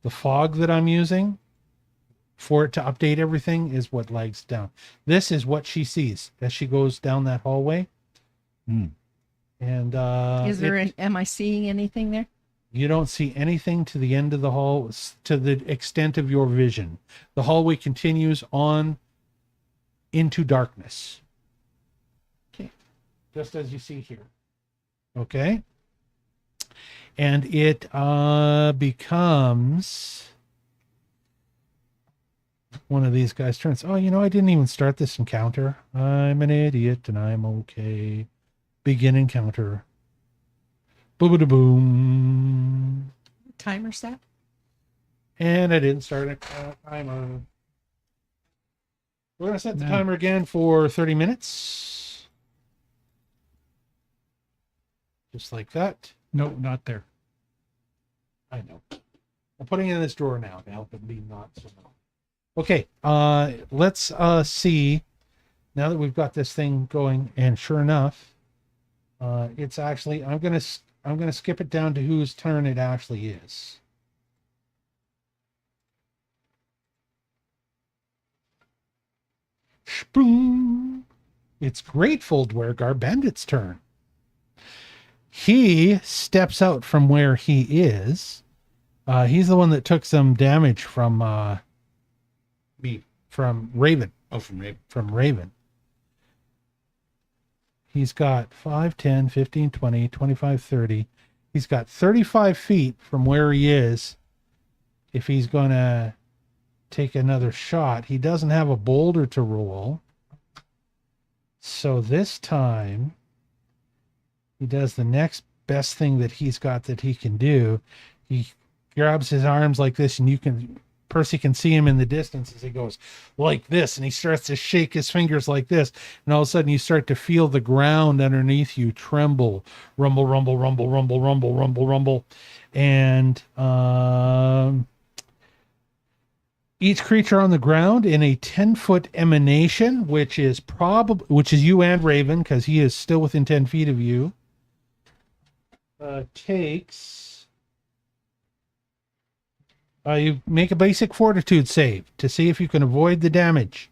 fog that I'm using for it to update everything is what lags down. This is what she sees as she goes down that hallway. Hmm. And Am I seeing anything there? you don't see anything to the end of the hall to the extent of your vision. The hallway continues on into darkness. Okay. Just as you see here. Okay. And it becomes one of these guys turns. Oh, I didn't even start this encounter. I'm an idiot and I'm okay. Begin encounter. Boom. Timer set? And I didn't start a timer. We're going to set the timer again for 30 minutes. Just like that. no, not there. I know. I'm putting it in this drawer now to help it be not so long. Okay, let's see. Now that we've got this thing going, and sure enough, it's actually I'm gonna skip it down to whose turn it actually is. Boom. It's Grateful Duergar Bandit's turn. He steps out from where he is. He's the one that took some damage from Me. from Raven. Oh, from Raven. From Raven. He's got 5, 10, 15, 20, 25, 30. He's got 35 feet from where he is. If he's going to take another shot, he doesn't have a boulder to roll. So this time, he does the next best thing that he's got that he can do. He grabs his arms like this, and Percy can see him in the distance as he goes like this, and he starts to shake his fingers like this, and all of a sudden you start to feel the ground underneath you tremble, rumble, rumble, rumble, rumble, rumble, rumble, rumble, and each creature on the ground in a 10-foot emanation, which is you and Raven, because he is still within 10 feet of you, takes. You make a basic fortitude save to see if you can avoid the damage.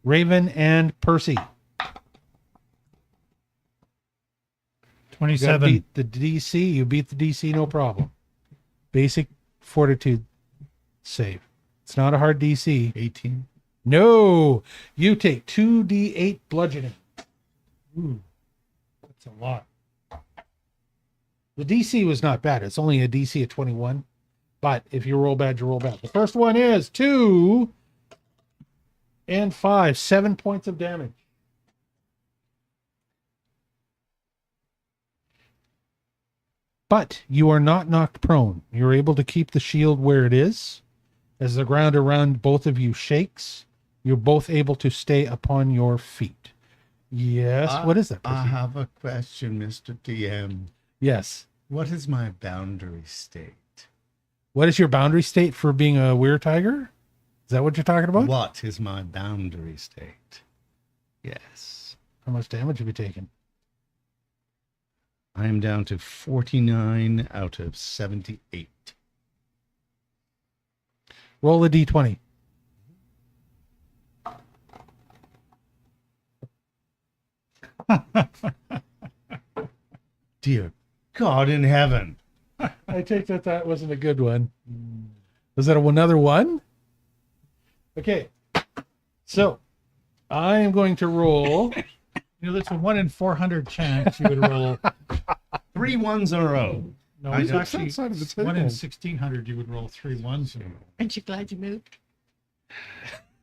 Raven and Percy. 27. Beat the DC. You beat the DC, no problem. Basic fortitude save. It's not a hard DC. 18. No, you take 2d8 bludgeoning. Ooh, that's a lot. The DC was not bad. It's only a DC of 21. But if you roll bad, you roll bad. The first one is 2 and 5. 7 points of damage. But you are not knocked prone. You're able to keep the shield where it is. As the ground around both of you shakes, you're both able to stay upon your feet. Yes. What is that, Percy? I have a question, Mr. DM. Yes. What is my boundary state? What is your boundary state for being a weird tiger? Is that what you're talking about? What is my boundary state? Yes. How much damage have you taken? I am down to 49 out of 78. Roll a d20. Dear God in heaven. I take that wasn't a good one. Was that another one? Okay. So, I am going to roll. There's a 1 in 400 chance you would roll. 3 ones in a row. No, I it's know. actually Outside of the 1 in table. 1,600 you would roll 3 ones in a row. Aren't you glad you moved?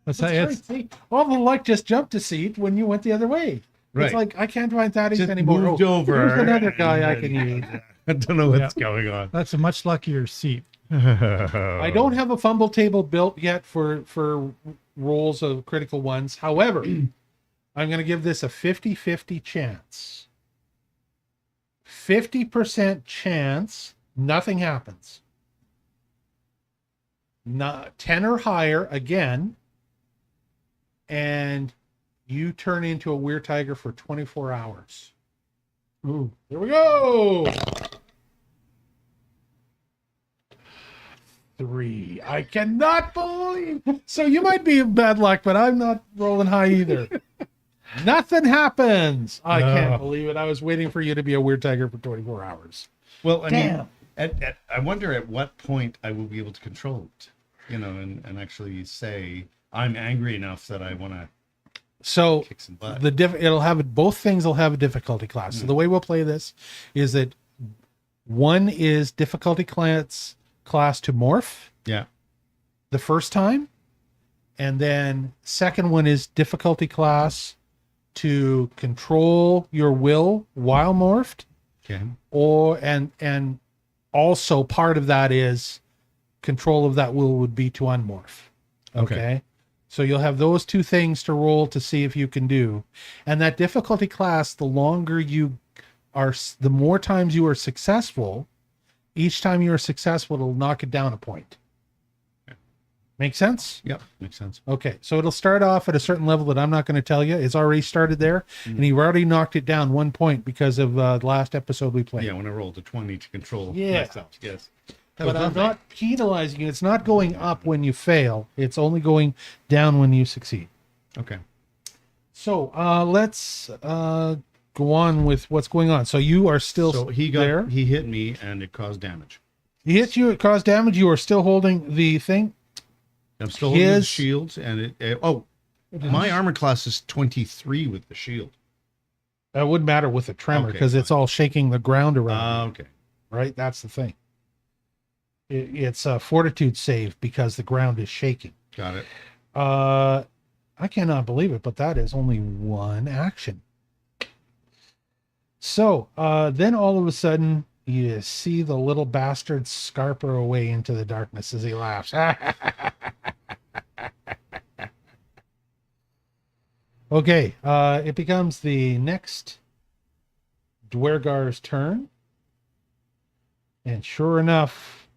That's That's how right, it's, see? All the luck just jumped a seat when you went the other way. Right. It's like, I can't find that Just anymore. moved over. Here's another guy I can use. I don't know what's going on. that's a much luckier seat. I don't have a fumble table built yet for rolls of critical ones. However, I'm going to give this a 50-50 chance. 50% chance nothing happens. Not 10 or higher again, and you turn into a weird tiger for 24 hours. Ooh, here we go. 3. I cannot believe. So you might be in bad luck, but I'm not rolling high either. Nothing happens. I can't believe it. I was waiting for you to be a weird tiger for 24 hours. Well, I Damn. mean, I wonder at what point I will be able to control it, and actually say, I'm angry enough that I want to So kick some butt. it'll have both things will have a difficulty class. So the way we'll play this is that one is difficulty class to morph Yeah. the first time, and then second one is difficulty class to control your will while morphed, Okay. and also part of that is control of that will would be to unmorph. Okay. So you'll have those two things to roll to see if you can do. And that difficulty class, the longer you are, the more times you are successful, each time you are successful, it'll knock it down a point. Make sense? Yep. Makes sense. Okay. So it'll start off at a certain level that I'm not going to tell you. It's already started there. And he already knocked it down 1 point because of the last episode we played. Yeah, when I rolled a 20 to control Yeah. myself. Yes. But I'm not penalizing you. It's not going up when you fail. It's only going down when you succeed. Okay. So let's go on with what's going on. So you are still So there. he hit me and it caused damage. He hit you, it caused damage. You are still holding the thing. I'm still holding the His- shields and my armor class is 23 with the shield. That wouldn't matter with a tremor Okay, because it's all shaking the ground around. you, Okay. right? That's the thing. It's a fortitude save because the ground is shaking. Got it. I cannot believe it, but that is only one action. So then all of a sudden you see the little bastard scarper away into the darkness as he laughs. Okay, it becomes the next Duergar's turn. And sure enough,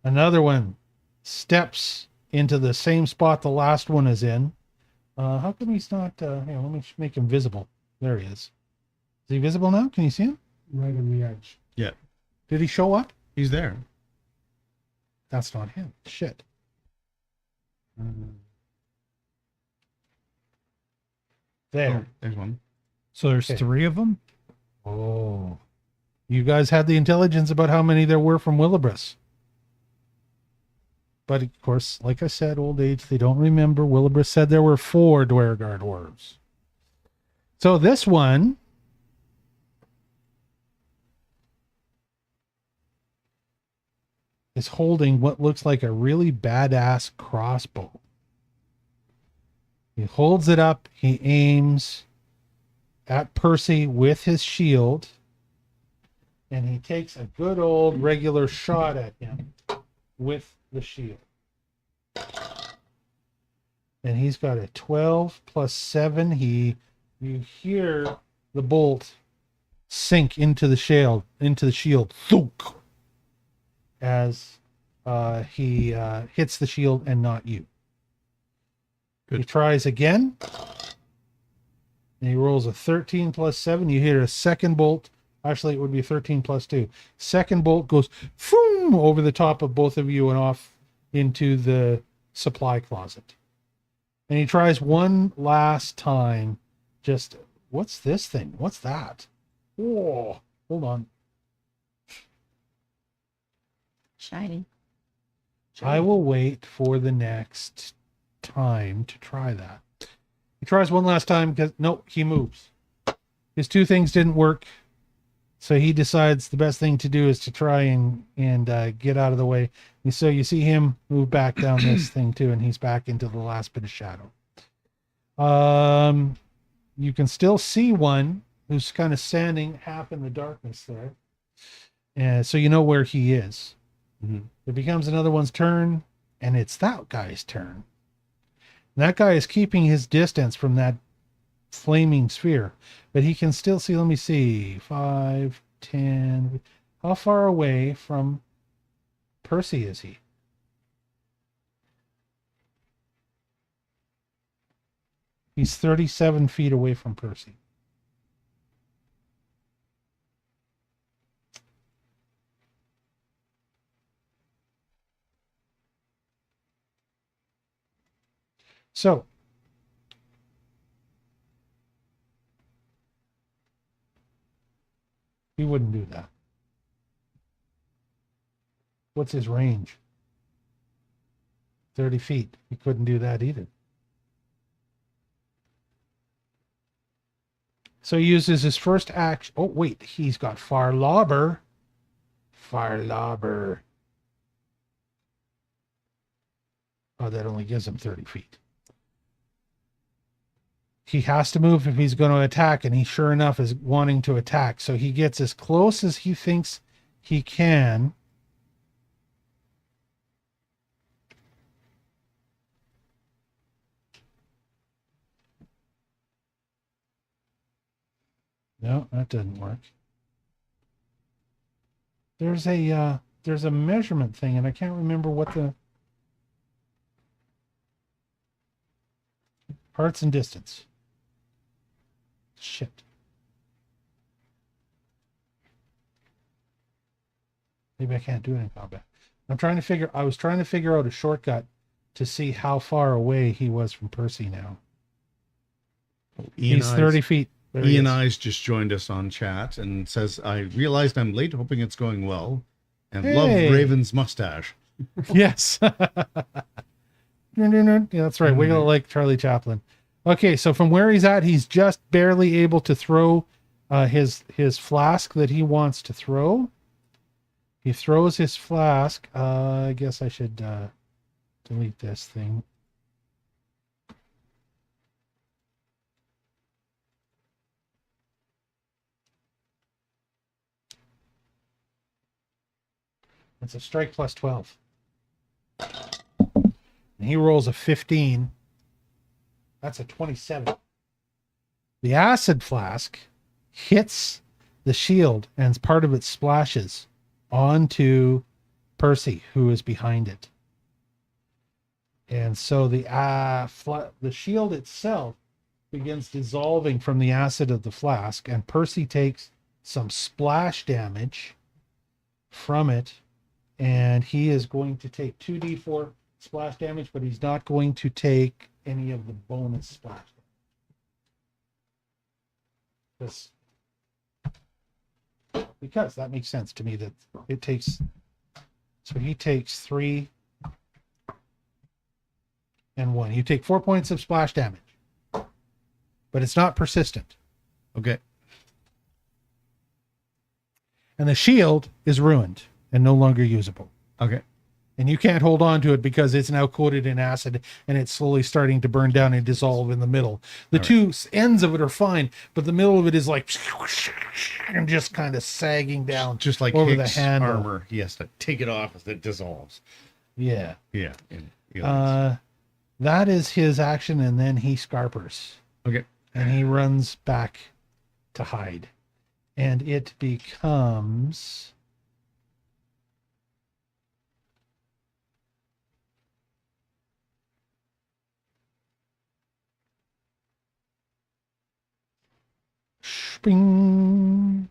another one steps into the same spot the last one is in. How come he's not, here, let me make him visible. There he is. Is he visible now? Can you see him? Right on the edge. Yeah. Did he show up? He's there. That's not him. Shit. There. Oh, there's one. So there's Okay. 3 of them. Oh. You guys had the intelligence about how many there were from Willibris. But of course, like I said, old age, they don't remember. Willibris said there were 4 Duergar dwarves. So this one is holding what looks like a really badass crossbow. He holds it up, he aims at Percy with his shield, and he takes a good old regular shot at him with the shield. And he's got a 12 plus 7. You hear the bolt sink into the shield, thunk, as he hits the shield and not you. Good. He tries again. And he rolls a 13 plus 7. You hear a second bolt. Actually, it would be 13 plus 2. Second bolt goes boom over the top of both of you and off into the supply closet. And he tries one last time. Just, what's this thing? What's that? Whoa, hold on. Shiny. I will wait for the next time to try that. He tries one last time because, no, he moves. His 2 things didn't work. So he decides the best thing to do is to try and get out of the way. And so you see him move back down this thing too, and he's back into the last bit of shadow. You can still see one who's kind of standing half in the darkness there. And so you know where he is. Mhm. It becomes another one's turn, and it's that guy's turn. And that guy is keeping his distance from that flaming sphere, but he can still see. Let me see, 5, 10. How far away from Percy is he? He's 37 feet away from Percy. So he wouldn't do that. What's his range? 30 feet. He couldn't do that either. So he uses his first action. Oh, wait. He's got Far Lobber. Far Lobber. Oh, that only gives him 30 feet. He has to move if he's going to attack, and he sure enough is wanting to attack. So he gets as close as he thinks he can. No, that doesn't work. There's a measurement thing, and I can't remember what the parts and distance. Shit. Maybe I can't do it in combat. I was trying to figure out a shortcut to see how far away he was from Percy now. He's 30 feet. There he Ian is. Eyes just joined us on chat and says, I realized I'm late, hoping it's going well, and Hey. love Raven's mustache. Yes. Yeah, that's right. Wiggle it like Charlie Chaplin. Okay, so from where he's at, he's just barely able to throw his flask that he wants to throw. He throws his flask. I guess I should delete this thing. It's a strike plus 12. And he rolls a 15. That's a 27. The acid flask hits the shield and part of it splashes onto Percy, who is behind it. And so the shield itself begins dissolving from the acid of the flask, and Percy takes some splash damage from it, and he is going to take 2d4 splash damage, but he's not going to take any of the bonus splash damage. Because that makes sense to me that it takes, so he takes 3 and 1. You take 4 points of splash damage, but it's not persistent. Okay. And the shield is ruined and no longer usable. Okay. And you can't hold on to it because it's now coated in acid and it's slowly starting to burn down and dissolve in the middle. The two ends of it are fine, but the middle of it is like and just kind of sagging down, Just like over Hicks' the handle. armor. He has to take it off as it dissolves. Yeah. Yeah. That is his action, and then he scarpers. Okay. And he runs back to hide. And it becomes Bing.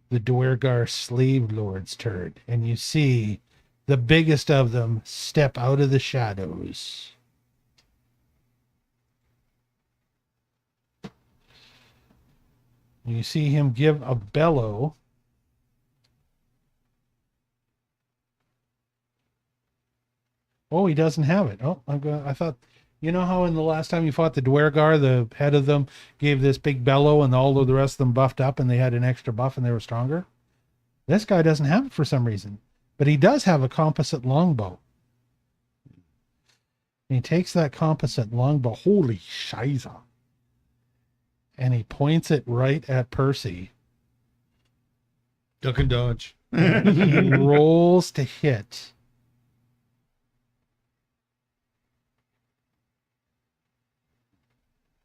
The Duergar slave lord's turn, and you see the biggest of them step out of the shadows. You see him give a bellow. Oh, he doesn't have it. Oh, I thought, you know how in the last time you fought the Duergar, the head of them gave this big bellow and all of the rest of them buffed up and they had an extra buff and they were stronger? This guy doesn't have it for some reason, but he does have a composite longbow. And he takes that composite longbow, holy shiza, and he points it right at Percy. Duck and dodge. He rolls to hit.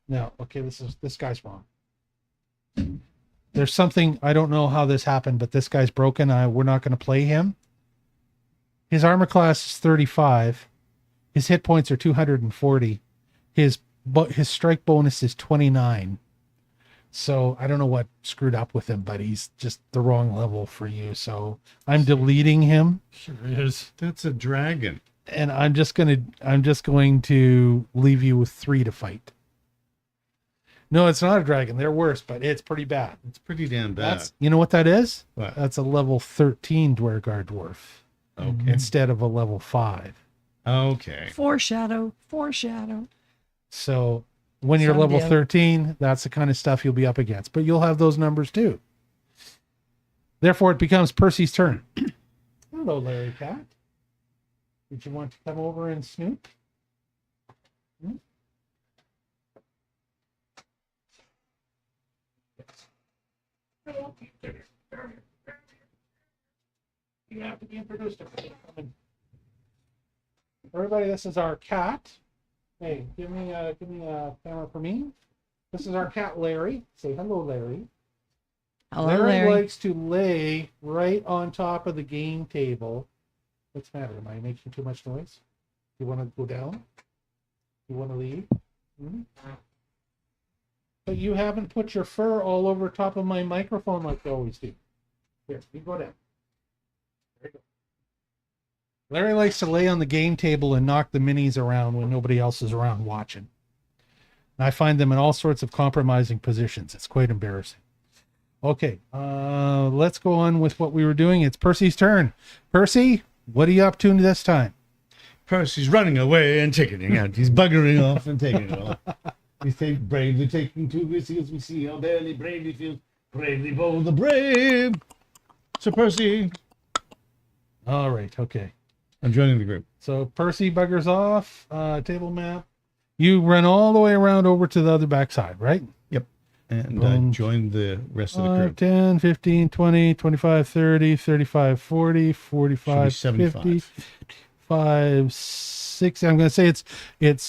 No, okay, this guy's wrong. There's something, I don't know how this happened, but this guy's broken. We're not going to play him. His armor class is 35. His hit points are 240. His strike bonus is 29. So I don't know what screwed up with him, but he's just the wrong level for you. So I'm deleting him. Sure is. That's a dragon. And I'm just going to leave you with 3 to fight. No, it's not a dragon. They're worse, but it's pretty bad. It's pretty damn bad. You know what that is? What? That's a level 13 Duergar dwarf Okay. instead of a level 5. Okay. Foreshadow. So when you're level Someday. 13, that's the kind of stuff you'll be up against, but you'll have those numbers too. Therefore, it becomes Percy's turn. Hello, Larry Cat. Did you want to come over and snoop? Hmm? You have to be introduced to me. Everybody, this is our cat. Hey, give me a camera for me. This is our cat, Larry. Say hello, Larry. Hello, Larry Larry. likes to lay right on top of the game table. What's the matter? Am I making too much noise? You want to go down? You want to leave? Hmm? But you haven't put your fur all over top of my microphone like you always do. Here, you go down. There you go. Larry likes to lay on the game table and knock the minis around when nobody else is around watching. And I find them in all sorts of compromising positions. It's quite embarrassing. Okay, let's go on with what we were doing. It's Percy's turn. Percy, what are you up to this time? Percy's running away and taking it out. He's buggering off. And taking it all. We think bravely taking 2 whiskey as we see how barely bravely feels. Bravely bold the brave. So Percy, All right, okay. I'm joining the group. So Percy buggers off, table map. You run all the way around over to the other backside, right? And Boom. join the rest of the 5, group. 10, 15, 20, 25, 30, 35, 40, 45, Should be 50, 75. 5, 60. I'm going to say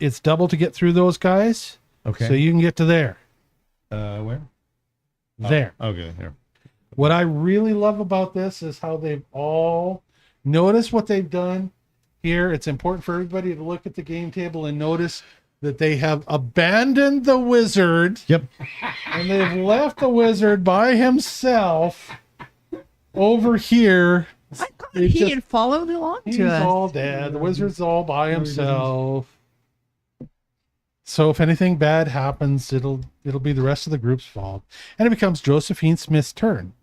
it's double to get through those guys. Okay. So you can get to there. Where? There. Okay, there. What I really love about this is how they've all notice what they've done here. It's important for everybody to look at the game table and notice that they have abandoned the wizard. Yep. And they've left the wizard by himself over here. I thought They he just- had followed along He's to us. all dead. The wizard's all by himself. So if anything bad happens, it'll be the rest of the group's fault. And it becomes Josephine Smith's turn.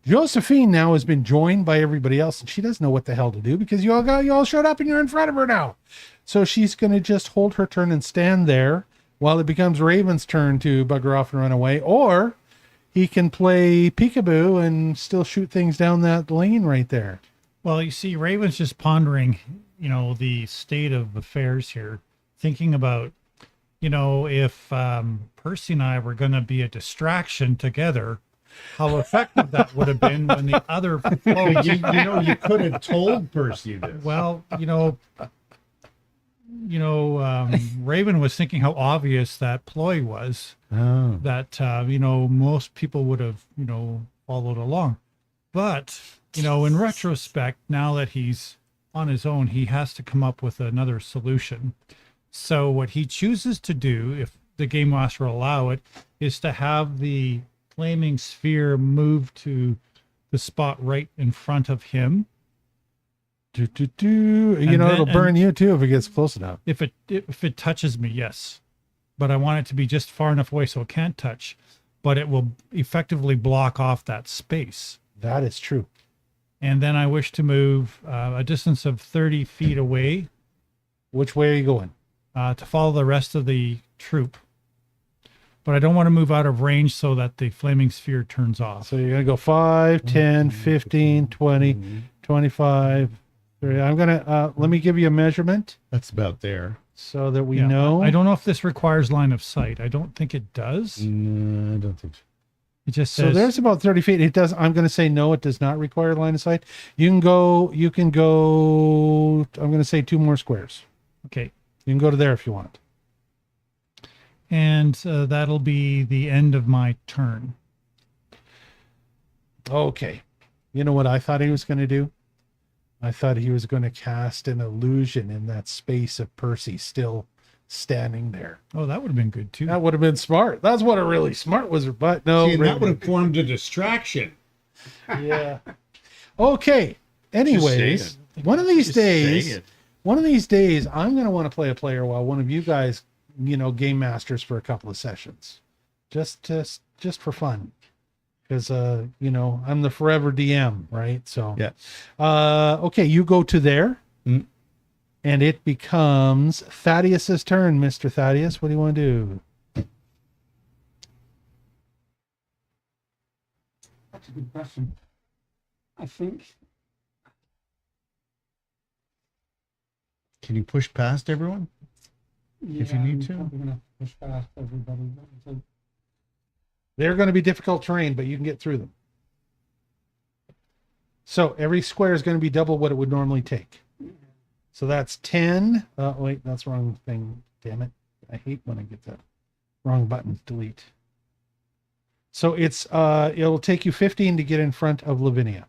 Josephine now has been joined by everybody else, and she doesn't know what the hell to do because you all showed up and you're in front of her now. So she's going to just hold her turn and stand there while it becomes Raven's turn to bugger off and run away. Or he can play peekaboo and still shoot things down that lane right there. Well, you see, Raven's just pondering, the state of affairs here, thinking about, if Percy and I were going to be a distraction together, how effective that would have been when the other folks. You could have told Percy this. Well, Raven was thinking how obvious that ploy was. Oh. That most people would have followed along, but in retrospect, now that he's on his own, he has to come up with another solution. So what he chooses to do, if the game master will allow it, is to have the flaming sphere move to the spot right in front of him. You And know, then- it'll burn you too if it gets close enough. If it touches me, yes, but I want it to be just far enough away so it can't touch, but it will effectively block off that space. That is true. And then I wish to move a distance of 30 feet away Which way are you going? to follow the rest of the troop. But I don't want to move out of range so that the flaming sphere turns off. So you're going to go 5, 10, 15, 20, 25, 30. I'm going to, let me give you a measurement That's about there. so that we Yeah, know. I don't know if this requires line of sight. I don't think it does. No, I don't think so. It just So says there's about 30 feet. It does. I'm going to say no, it does not require line of sight. You can go, I'm going to say 2 more squares. okay. You can go to there if you want. And that'll be the end of my turn. Okay. You know what I thought he was going to do? I thought he was going to cast an illusion in that space of Percy still standing there. Oh, that would have been good too. That would have been smart. That's what a really smart wizard. But no, See, and that Raven- would have formed a distraction. yeah. Okay. Anyways, Just say one of these Just say days, it. I'm going to want to play a player while one of you guys, game masters for a couple of sessions, just for fun, because I'm the forever DM, right? So Yeah. Okay, you go to there, Mm. and it becomes Thaddeus's turn. Mr. Thaddeus, what do you want to do? That's a good question. I think Can you push past everyone? If you need I'm to. probably gonna push past everybody. So They're going to be difficult terrain, but you can get through them. So every square is going to be double what it would normally take. So that's 10. Wait, that's the wrong thing. Damn it. I hate when I get that wrong button. Delete. So it'll take you 15 to get in front of Lavinia.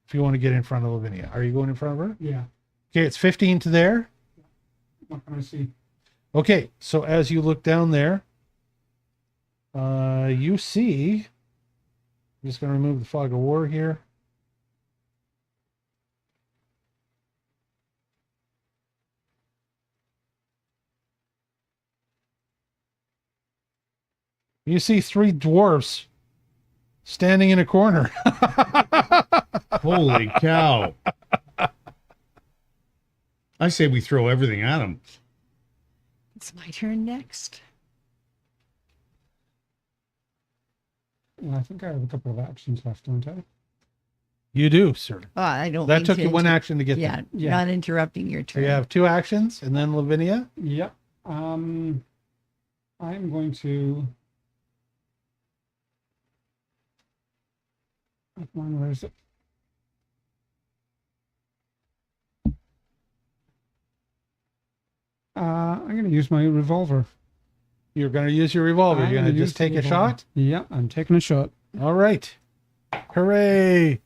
If you want to get in front of Lavinia. Are you going in front of her? yeah, Okay, it's 15 to there. what can I see? Okay, so as you look down there, you see, I'm just going to remove the fog of war here. You see 3 dwarves standing in a corner. Holy cow. I say we throw everything at them. It's my turn next. I think I have a couple of actions left, don't I? You do, sir. I don't. That mean took to you 1 inter- action to get Yeah, there. Yeah. not interrupting your So turn. you have 2 actions, and then Lavinia. Yep. I'm going to. Come on, where is it? I'm going to use my revolver. You're going to use your revolver. I'm You're going to gonna just use the take a revolver. shot. Yeah, I'm taking a shot. All right. Hooray.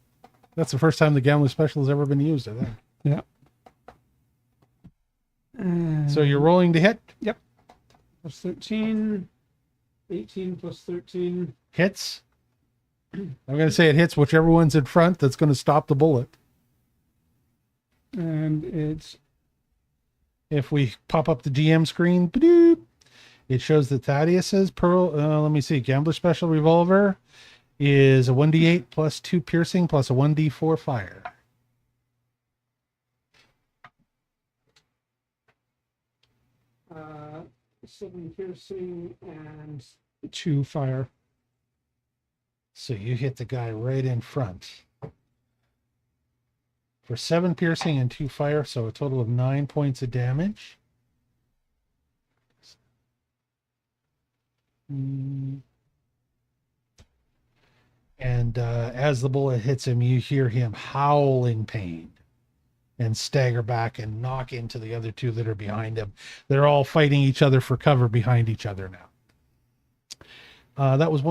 That's the first time the gambling special has ever been used, I think. Yeah. So you're rolling to hit. Plus 13. 18 plus 13. Hits. I'm going to say it hits whichever one's in front that's going to stop the bullet. And it's If we pop up the GM screen, ba-doop, it shows that Thaddeus's pearl. Let me see. Gambler special revolver is a 1d8 plus 2 piercing plus a 1d4 fire. uh, 7 piercing and 2 fire. So you hit the guy right in front for 7 piercing and 2 fire, so a total of 9 points of damage. And as the bullet hits him, you hear him howling pain and stagger back and knock into the other 2 that are behind him. They're all fighting each other for cover behind each other now. That was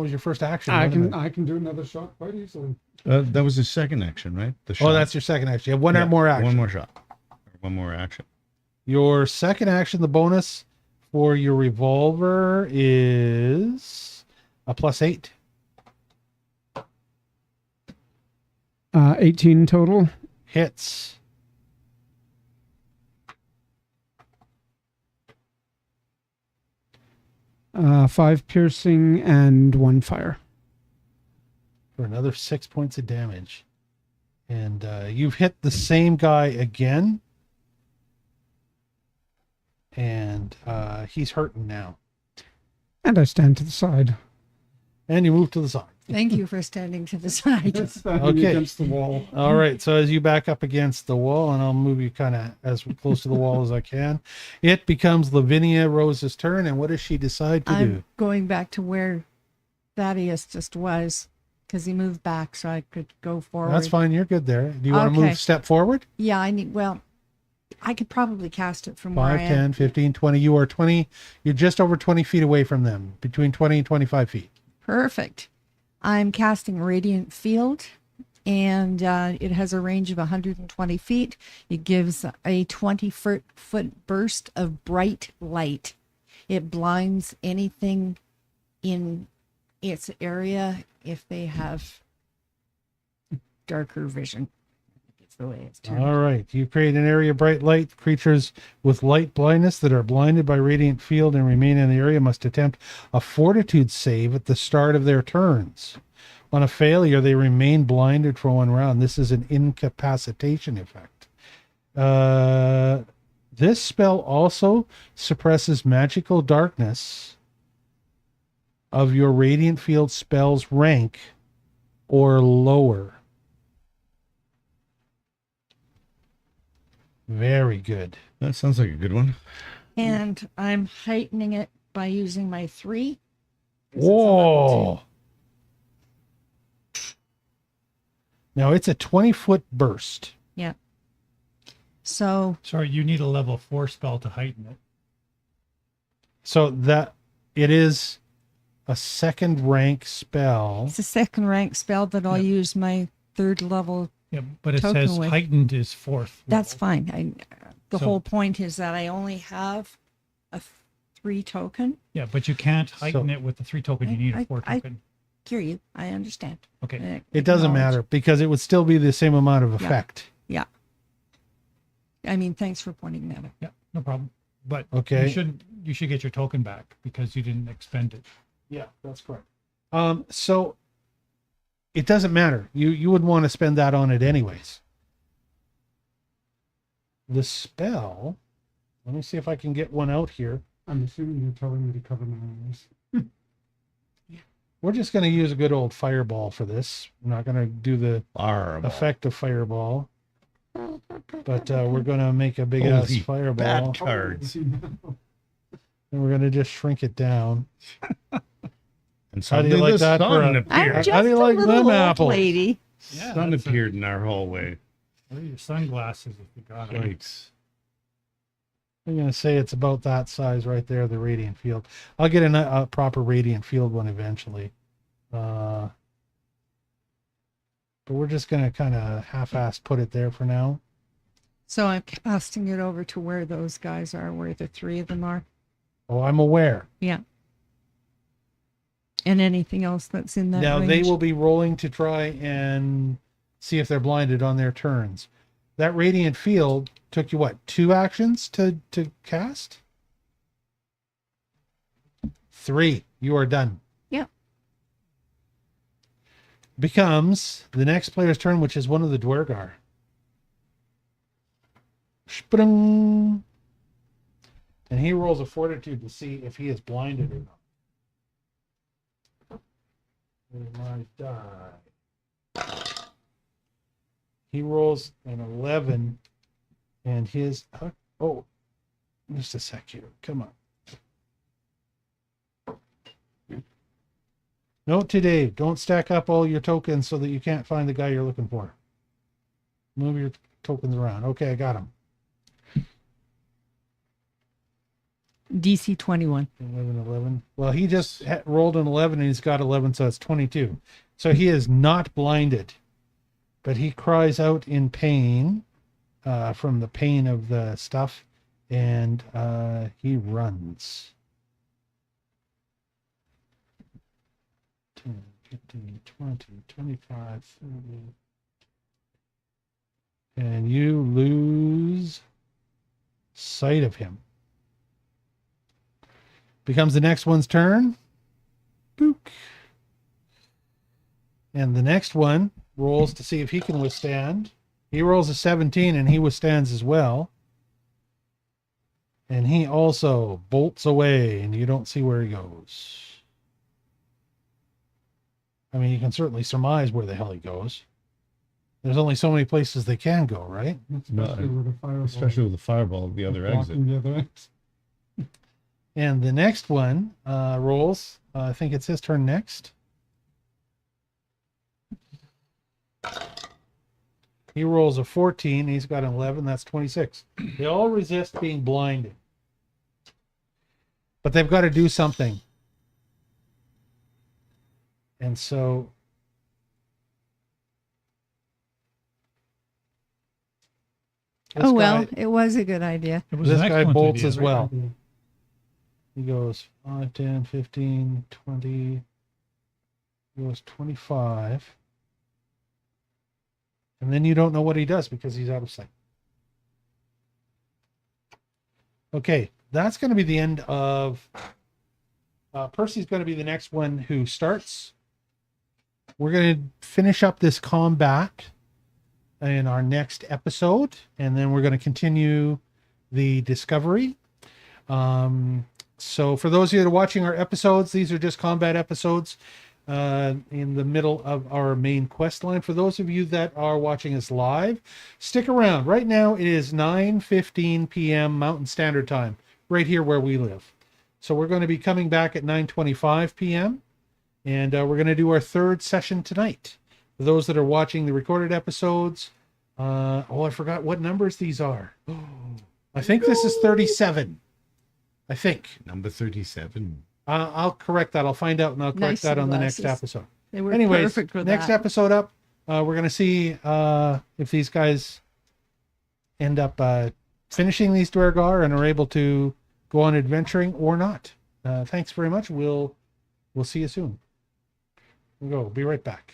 your first action. wasn't it? I can do another shot quite easily. That was his second action, right? The Oh, that's your second action. You have one more action. One more shot. Or one more action. Your second action, the bonus for your revolver is a +8. 18 total. Hits. Uh, 5 piercing and 1 fire. For another 6 points of damage. And you've hit the same guy again. And he's hurting now. And I stand to the side. And you move to the side. Thank you for standing to the side. Standing Okay. against the wall. All right. So as you back up against the wall, and I'll move you kind of as close to the wall as I can, it becomes Lavinia Rose's turn. And what does she decide to do? I'm going back to where Thaddeus just was because he moved back so I could go forward. That's fine. You're good there. Do you want to Okay. move step forward? Yeah, I could probably cast it from where 5, I 10, am. 15, 20. You are 20. You're just over 20 feet away from them, between 20 and 25 feet. Perfect. I'm casting Radiant Field, and it has a range of 120 feet. It gives a 20-foot burst of bright light. It blinds anything in its area if they have darker vision. It's the way it's termed. All right. You create an area of bright light. Creatures with light blindness that are blinded by radiant field and remain in the area must attempt a fortitude save at the start of their turns. On a failure, they remain blinded for 1 round. This is an incapacitation effect. This spell also suppresses magical darkness of your radiant field spell's rank or lower. Very good. That sounds like a good one. And I'm heightening it by using my 3. 'cause it's a level Whoa. Now it's a 20-foot burst. 2. Yeah. So Sorry, you need a level 4 spell to heighten it. So that it is a second rank spell. it's a second rank spell that I'll Yeah. use my 3rd level. Yeah, but it Token says with- heightened is 4th. That's level. fine. The So- whole point is that I only have a 3 token. Yeah, but you can't heighten it with the 3 token. You need I- a 4 I- token. Hear you. I understand. Okay. It doesn't Acknowledge. matter because it would still be the same amount of effect. Yeah. I mean, thanks for pointing that out. Yeah, no problem. But Okay. you should get your token back because you didn't expend it. Yeah, that's correct. So it doesn't matter. You wouldn't want to spend that on it anyways. The spell. Let me see if I can get one out here. I'm assuming you're telling me to cover my eyes. We're just going to use a good old fireball for this. I'm not going to do the Fireball. effect of fireball, but we're going to make a big ass Holy fireball, bad cards. and we're going to just shrink it down. And How do suddenly you like the that for sun a- I'm appeared. just How do you a like little them old apples? lady. Yeah, Sun that's appeared in our hallway. What are your sunglasses if you got them? Right. I'm going to say it's about that size right there, the radiant field. I'll get a proper radiant field one eventually. But we're just going to kind of half-ass put it there for now. So I'm casting it over to where those guys are, where the three of them are. Oh, I'm aware. Yeah. And anything else that's in that Now range. they will be rolling to try and see if they're blinded on their turns. That radiant field took you what, 2 actions to cast? 3. You are done. Yep. Becomes the next player's turn, which is one of the Duergar. Sprung. And he rolls a fortitude to see if he is blinded or not. He might die. He rolls an 11, and his just a sec here. Come on. Note to Dave: don't stack up all your tokens so that you can't find the guy you're looking for. Move your tokens around. Okay, I got him. DC 21. 11. Well, he just rolled an 11 and he's got 11, so it's 22. So he is not blinded, but he cries out in pain from the pain of the stuff, and he runs. 10, 15, 20, 25, 30. And you lose sight of him. Becomes the next one's turn. Book. And the next one rolls to see if he can withstand. He rolls a 17 and he withstands as well. And he also bolts away and you don't see where he goes. I mean, you can certainly surmise where the hell he goes. There's only so many places they can go, right? Especially with a fireball. Especially with the fireball at the other exit. blocking the other exit. And the next one rolls. I think it's his turn next. He rolls a 14. He's got an 11. That's 26. They all resist being blinded. But they've got to do something. And so... this Well, guy- it was a good idea. It was this an guy excellent bolts idea, as right? well. He goes 5, 10, 15, 20. He goes 25. And then you don't know what he does because he's out of sight. Okay, that's going to be the end of... Percy's going to be the next one who starts. We're going to finish up this combat in our next episode, and then we're going to continue the discovery. So for those of you that are watching our episodes, these are just combat episodes in the middle of our main quest line. For those of you that are watching us live, stick around. Right now it is 9:15 p.m. Mountain Standard Time, right here where we live. So we're going to be coming back at 9:25 p.m. and we're going to do our third session tonight. For those that are watching the recorded episodes, I forgot what numbers these are. I think this is 37. I think. Number 37. I'll correct that. I'll find out and I'll correct Nice that on the next sunglasses. episode. They were Anyways, perfect for next that. episode up, we're going to see if these guys end up finishing these Duergar and are able to go on adventuring or not. Thanks very much. We'll see you soon. We'll go. Be right back.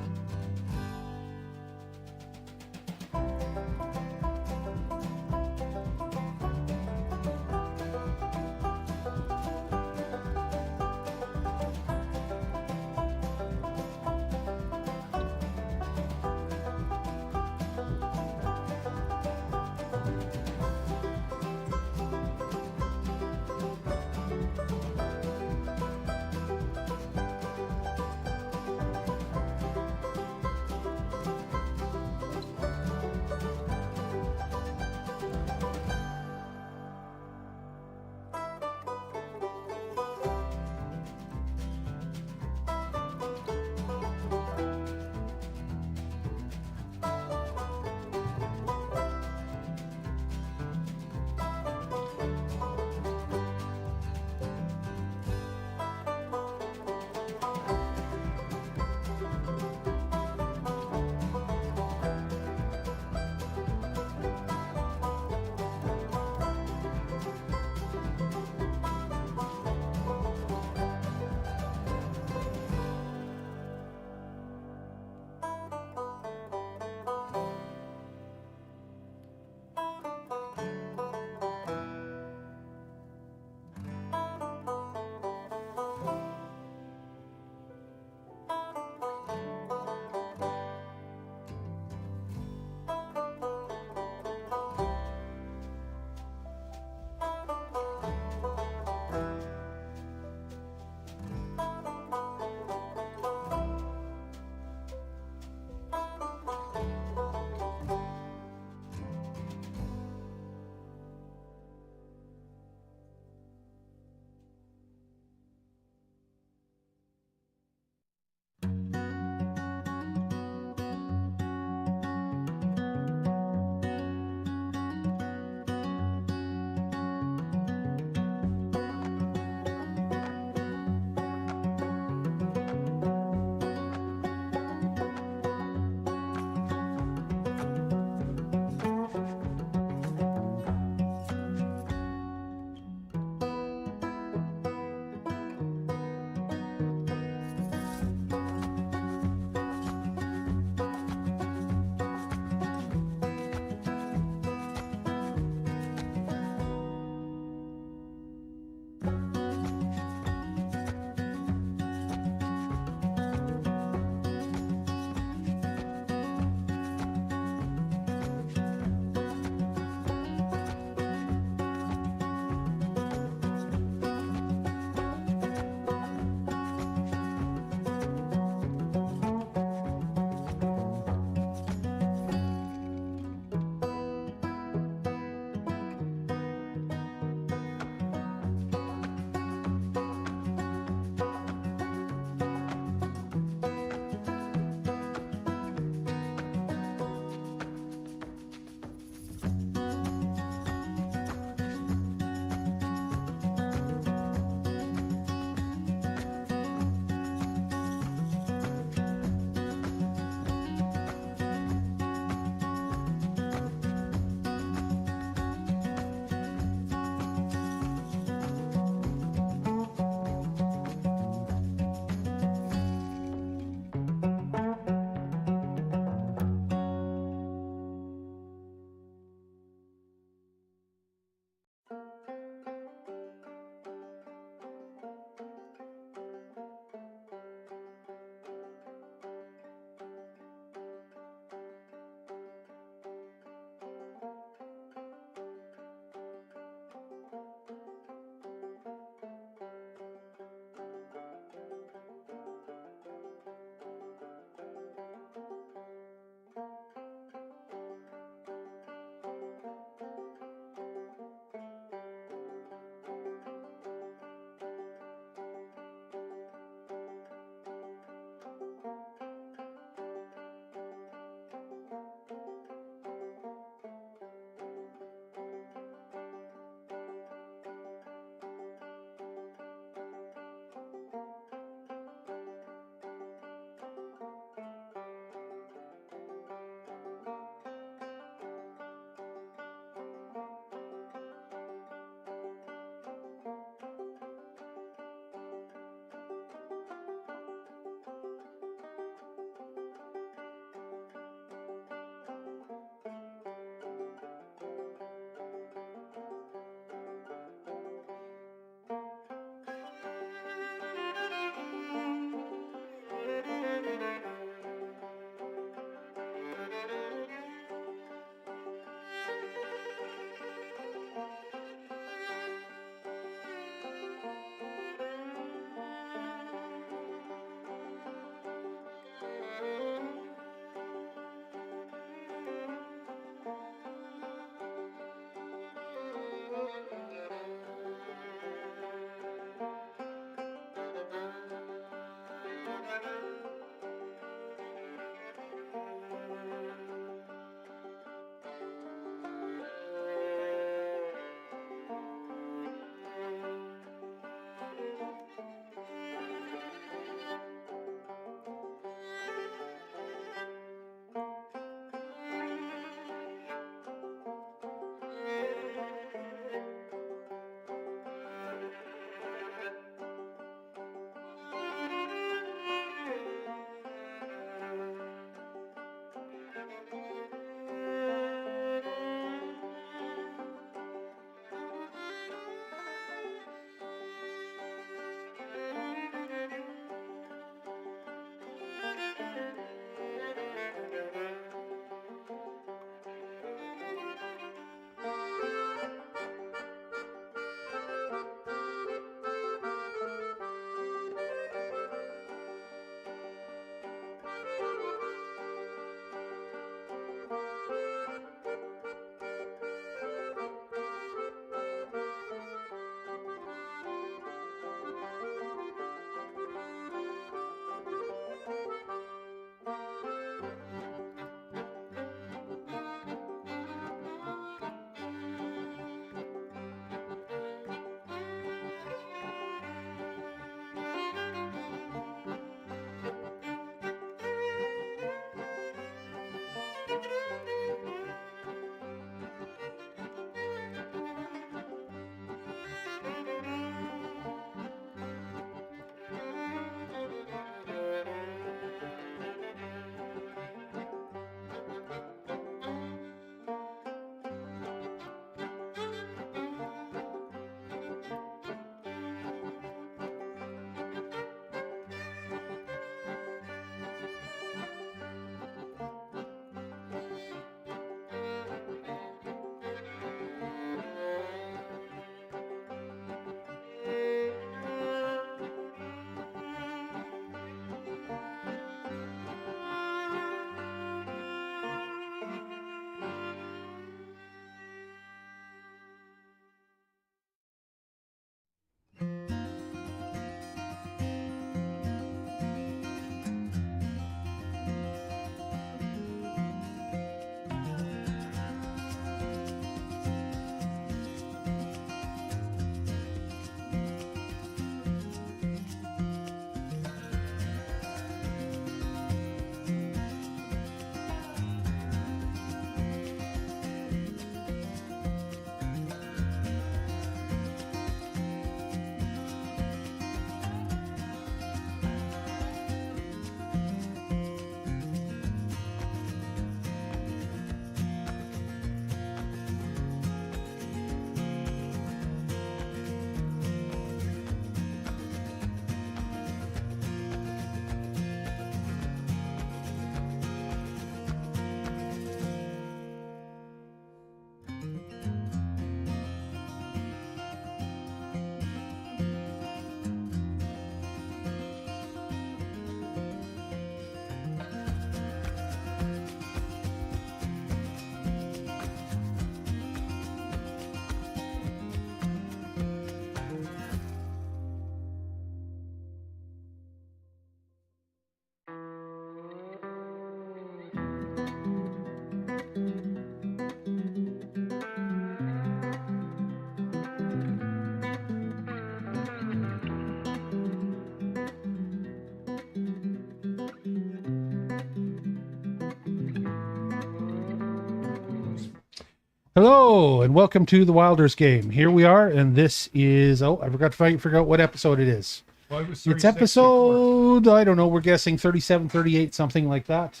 Hello and welcome to the Wylders game. Here we are, and this is I forgot to figure out what episode it is. Well, it was It's 36 episode, I don't know, we're guessing 37, 38, something like that.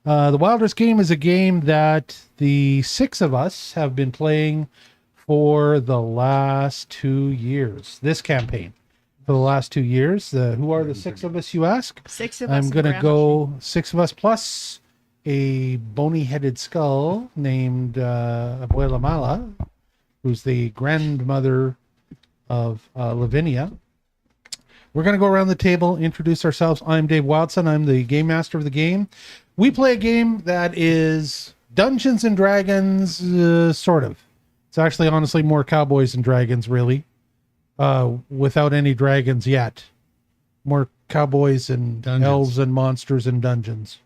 The Wylders game is a game that the six of us have been playing for the last 2 years. This campaign for the last 2 years. Who are the six of us, you ask? Six of us. I'm and going to Grandma. go six of us plus a bony-headed skull named Abuela Mala, who's the grandmother of Lavinia. We're going to go around the table, introduce ourselves. I'm Dave Wildson. I'm the game master of the game. We play a game that is Dungeons and Dragons, sort of. It's actually, honestly, more Cowboys and Dragons, really, without any dragons yet. More cowboys and Dungeons. elves and monsters and dungeons.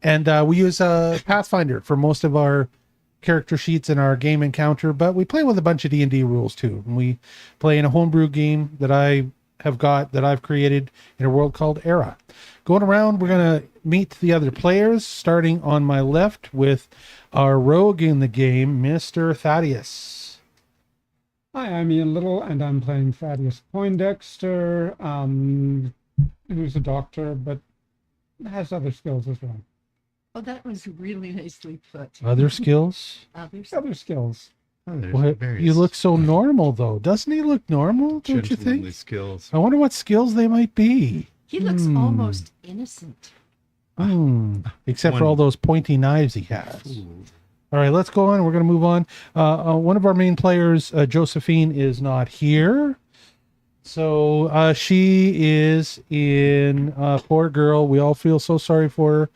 And we use Pathfinder for most of our character sheets in our game encounter, but we play with a bunch of D&D rules too. And we play in a homebrew game that I've created in a world called Era. Going around, we're going to meet the other players, starting on my left with our rogue in the game, Mr. Thaddeus. Hi, I'm Ian Little, and I'm playing Thaddeus Poindexter, who's a doctor, but has other skills as well. Oh, that was really nicely put. Other skills? Others. Other skills. Oh, there's What? various You look so normal, though. Doesn't he look normal, don't you gentlemanly think? skills. I wonder what skills they might be. He looks almost innocent. Except for all those pointy knives he has. Ooh. All right, let's go on. We're going to move on. One of our main players, Josephine, is not here. So she is in, poor girl. We all feel so sorry for her.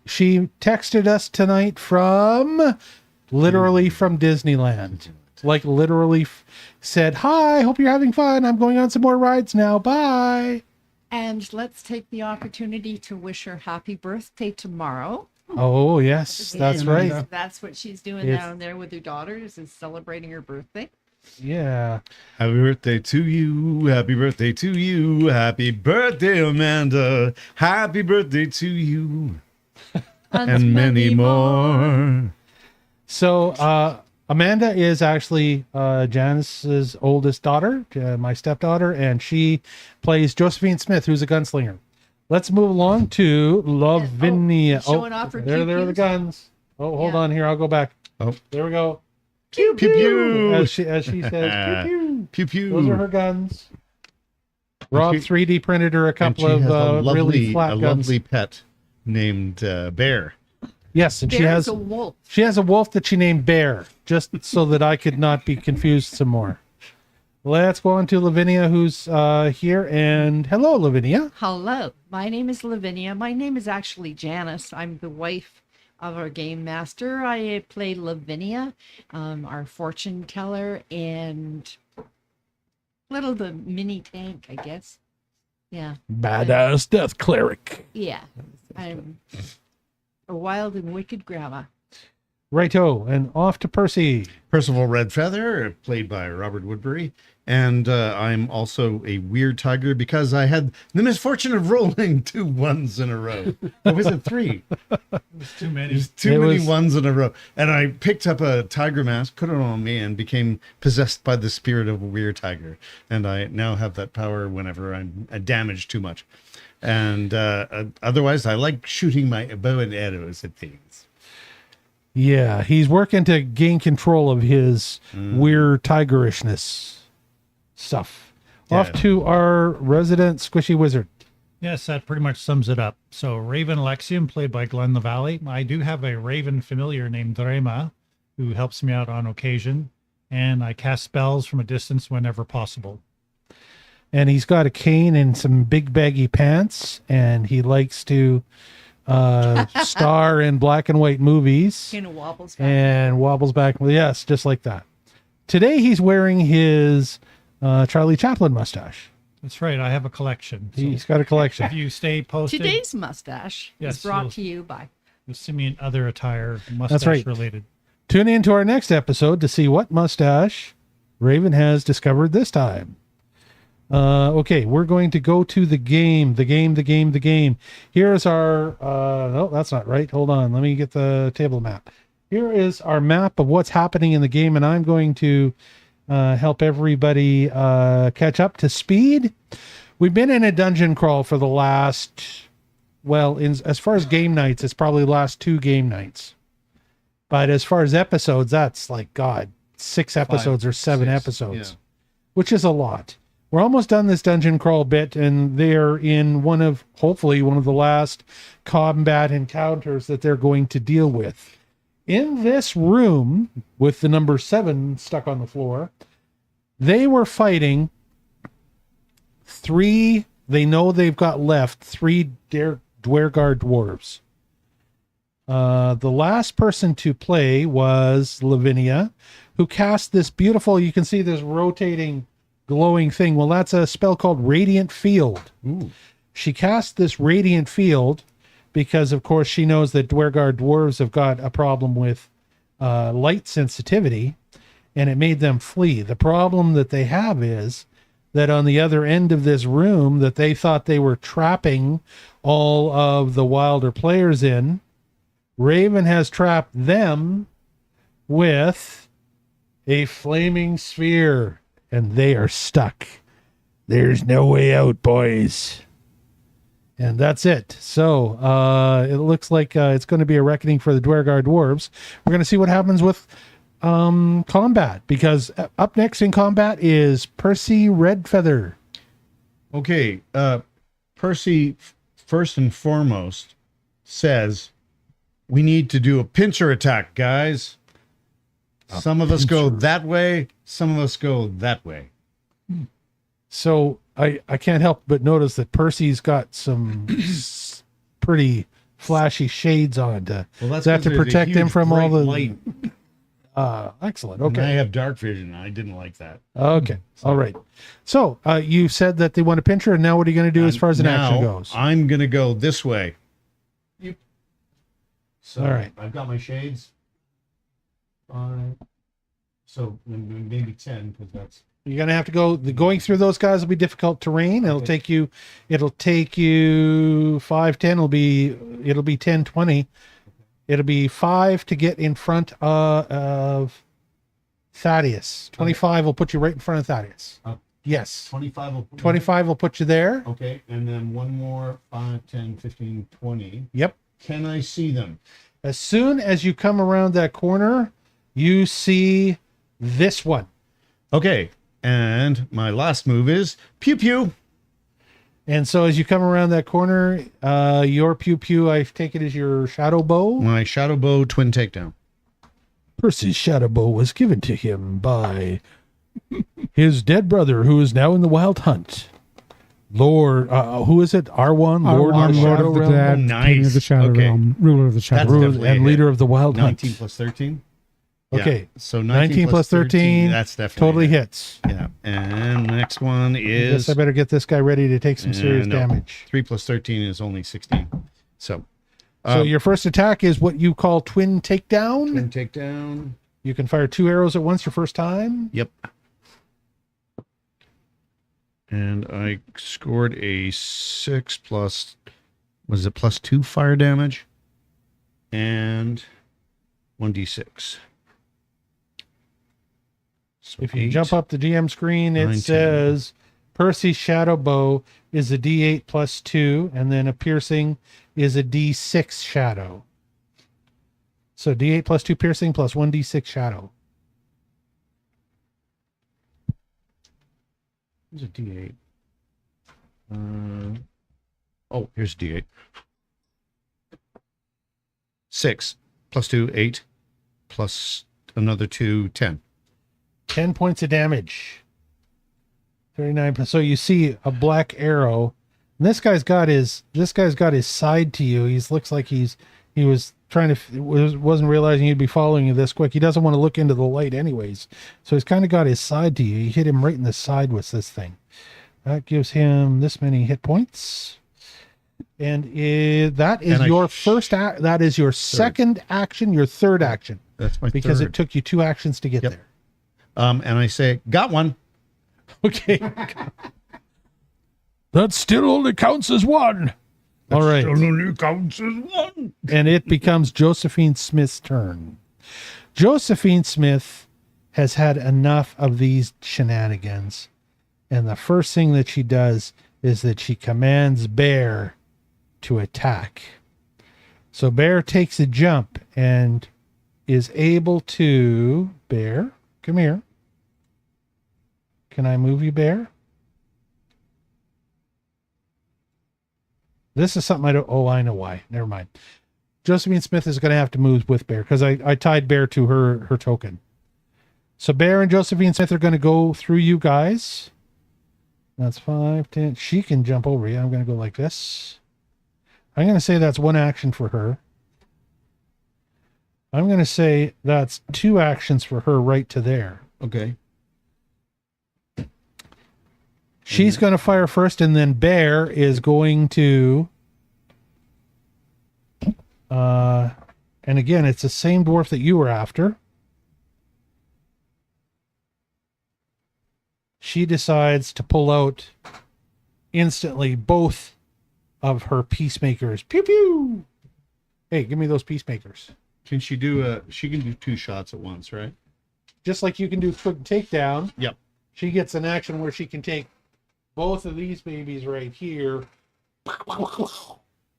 She texted us tonight literally from Disneyland. Like literally said, hi, hope you're having fun. I'm going on some more rides now. Bye. And let's take the opportunity to wish her happy birthday tomorrow. Oh, yes, that's Yes, right. That's what she's doing It's- down there with her daughters, is celebrating her birthday. Yeah. Happy birthday to you. Happy birthday to you. Happy birthday, Amanda. Happy birthday to you. And many more. So Amanda is actually Janice's oldest daughter, my stepdaughter, and she plays Josephine Smith, who's a gunslinger. Let's move along to Lavinia. showing off her there are the pew-pews. guns. Oh, hold Yeah. on here. I'll go back. Oh. There we go. Pew pew. As she says, pew pew. Pew pew. Those are her guns. Rob 3D printed her a And couple she of has a really flat guns. lovely pet named Bear. Yes, and There's a wolf. she has a wolf that she named Bear, just so that I could not be confused some more. Let's go on to Lavinia, who's here. And hello, Lavinia. Hello, my name is Lavinia. My name is actually Janice. I'm the wife of our game master. I play Lavinia, our fortune teller, and little the mini tank, I guess. Yeah, Badass death cleric. yeah. I'm a wild and wicked grandma. Righto, and off to Percy. Percival Redfeather, played by Robert Woodbury. And I'm also a weird tiger because I had the misfortune of rolling 2 ones in a row. Or was it 3? There's too many. There's too many ones in a row. And I picked up a tiger mask, put it on me, and became possessed by the spirit of a weird tiger. And I now have that power whenever I'm damaged too much. And otherwise, I like shooting my bow and arrows at things. Yeah, he's working to gain control of his weird tigerishness stuff. Yeah. Off to our resident squishy wizard. Yes, that pretty much sums it up. So Raven Alexium, played by Glenn the Valley. I do have a Raven familiar named Drema, who helps me out on occasion, and I cast spells from a distance whenever possible. And he's got a cane and some big baggy pants, and he likes to star in black and white movies Kind of wobbles back. and wobbles back. Yes, just like that. Today he's wearing his Charlie Chaplin mustache. That's right. I have a collection. So He's got a collection. if you stay posted, Today's mustache Yes, is brought you'll- to you by. you'll see me in other attire, mustache right. related. Tune in to our next episode to see what mustache Raven has discovered this time. Okay, we're going to go to the game. Here's our, no, that's not right. Hold on. Let me get the table map. here is our map of what's happening in the game, and I'm going to help everybody catch up to speed. We've been in a dungeon crawl for the last, well, as far as game nights, it's probably the last 2 game nights. But as far as episodes, that's like, God, 6 episodes or 7 episodes, yeah. which is a lot. We're almost done this dungeon crawl bit, and they're in hopefully one of the last combat encounters that they're going to deal with. In this room, with the number 7 stuck on the floor, they were fighting 3, they know they've got left 3 Duergar dwarves. The last person to play was Lavinia, who cast this beautiful, you can see this rotating glowing thing. Well, that's a spell called Radiant Field. Ooh. She cast this Radiant Field because, of course, she knows that Duergar dwarves have got a problem with light sensitivity, and it made them flee. The problem that they have is that on the other end of this room that they thought they were trapping all of the Wilder players in, Raven has trapped them with a flaming sphere, and they are stuck. There's no way out, boys. And that's it. So it looks like it's going to be a reckoning for the Duergar dwarves. We're going to see what happens with combat, because up next in combat is Percy Redfeather. Okay, Percy, first and foremost, says we need to do a pincher attack, guys. Some of us go that way, some of us go that way. So I can't help but notice that Percy's got some pretty flashy shades on. Is that to protect him from all the light? Excellent. And I Okay. have dark vision. I didn't like that. Okay. All right. So you said that they want a pincher, and now what are you going to do as far as an action goes? I'm going to go this way. So All right. I've got my shades. All right. So maybe 10, because that's You're going to have to go. Going through those guys will be difficult terrain. It'll take you 5, 10. It'll be 10, 20. It'll be 5 to get in front of Thaddeus. 25 will put you right in front of Thaddeus. Yes. 25. 25 will put you there. Okay. And then one more, 5, 10, 15, 20. Yep. Can I see them? As soon as you come around that corner, you see this one. Okay. And my last move is pew pew. And so as you come around that corner, your pew pew, I take it as your shadow bow. My shadow bow twin takedown. Percy's shadow bow was given to him by his dead brother, who is now in the Wild Hunt. Lord, who is it? R1, Lord, Lord of the Shadow of the Realm, Dead, Nice. King of the Shadow Okay. Realm, ruler of the Shadow That's Realm. definitely a and hit. leader of the Wild Hunt. 19 plus 13. Okay. Yeah. So 19 plus 13. That's definitely Totally a hit. hits. Yeah. And the next one I is guess I better get this guy ready to take some serious no. damage. 3 plus 13 is only 16. So So your first attack is what you call twin takedown. twin takedown. You can fire 2 arrows at once your first time. Yep. And I scored a 6 plus, was it plus 2 fire damage? And 1d6. So If you 8. jump up the GM screen, it 9, 10. says Percy's shadow bow is a D8 plus 2, and then a piercing is a D6 shadow. So D8 plus 2 piercing plus 1d6 shadow. Here's a D8. Oh, here's a D8. 6 plus 2, 8 plus another 2, 10. 10 points of damage. 39. So you see a black arrow. And this guy's got his side to you. He looks like he was trying to wasn't realizing he'd be following you this quick. He doesn't want to look into the light anyways. So he's kind of got his side to you. You hit him right in the side with this thing. That gives him this many hit points. And that is your first act. That is your second action, your third action. That's my Because third. it took you 2 actions to get Yep. there. And I say, got one. Okay. That still only counts as 1. All right. Only counts as 1. And it becomes Josephine Smith's turn. Josephine Smith has had enough of these shenanigans. And the first thing that she does is that she commands Bear to attack. So Bear takes a jump and is able to... Bear, come here. Can I move you, Bear? This is something I don't... Oh, I know why. Never mind. Josephine Smith is going to have to move with Bear because I tied Bear to her token. So Bear and Josephine Smith are going to go through you guys. That's 5, 10. She can jump over you. I'm going to go like this. I'm going to say that's 1 action for her. I'm going to say that's 2 actions for her right to there. Okay. She's going to fire first, and then Bear is going to... and again, it's the same dwarf that you were after. She decides to pull out instantly both of her peacemakers. Pew pew! Hey, give me those peacemakers. Can she do she can do 2 shots at once, right? Just like you can do quick takedown. Yep. She gets an action where she can take both of these babies right here.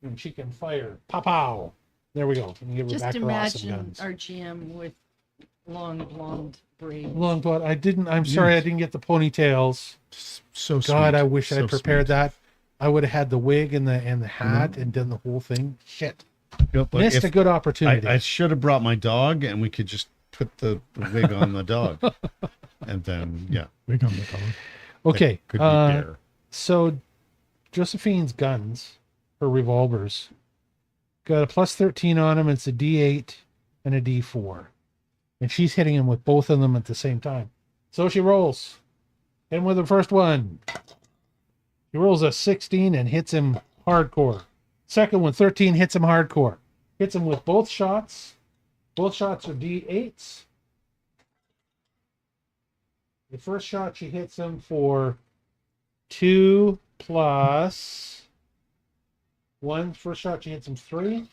And she can fire. Pow pow. There we go. And give her Just back her awesome imagine guns. our GM with long blonde braids. Long blood. I didn't get the ponytails. So sweet. God, I wish So I'd prepared sweet. that. I would have had the wig and the hat and done the whole thing. Shit. Yep, but Missed if- a good opportunity. I should have brought my dog, and we could just put the wig on the dog, and then We got the dog. Okay. could be Bear. So Josephine's guns, her revolvers, got a plus 13 on them. It's a D8 and a D4. And she's hitting him with both of them at the same time. So she rolls. Hit him with the first one. He rolls a 16 and hits him hardcore. Second one, 13, hits him hardcore. Hits him with both shots. Both shots are D8s. The first shot, she hits him for 2 plus 1. First shot, she hits him 3.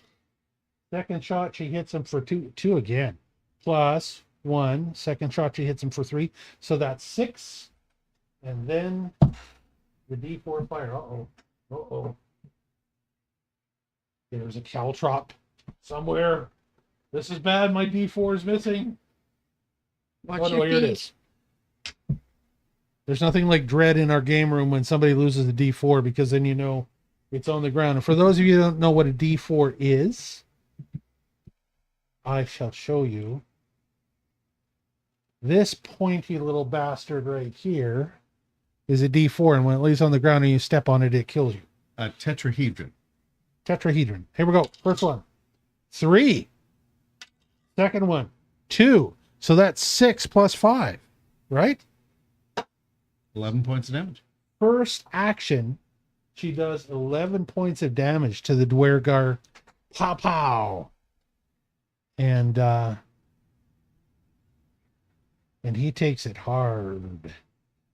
Second shot, she hits him for 2 again. Plus 1. Second shot, she hits him for 3. So that's 6. And then the D4 fire. Uh-oh. Uh-oh. There's a caltrop somewhere. This is bad. My D4 is missing. Watch Oh, no, your here it feet. is. There's nothing like dread in our game room when somebody loses a D4 because then you know it's on the ground. And for those of you who don't know what a D4 is, I shall show you. This pointy little bastard right here is a D4, and when it lays on the ground and you step on it, it kills you. A tetrahedron. Tetrahedron. Here we go. First one. 3. Second one. 2. So that's 6 plus 5, right? 11 points of damage. First action, she does 11 points of damage to the Duergar. Pow pow. And he takes it hard.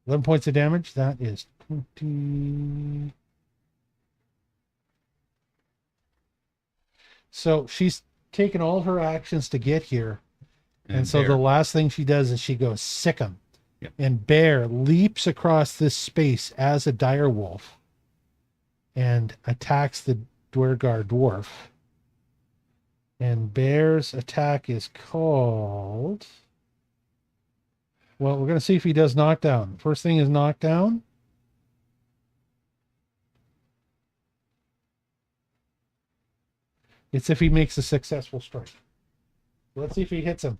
11 points of damage. That is 20. So she's taken all her actions to get here. And so Bear. the last thing she does is she goes sick 'em. Yep. And Bear leaps across this space as a direwolf and attacks the Duergar dwarf. And Bear's attack is called... Well, we're going to see if he does knockdown. First thing is knockdown. It's if he makes a successful strike. Let's see if he hits him.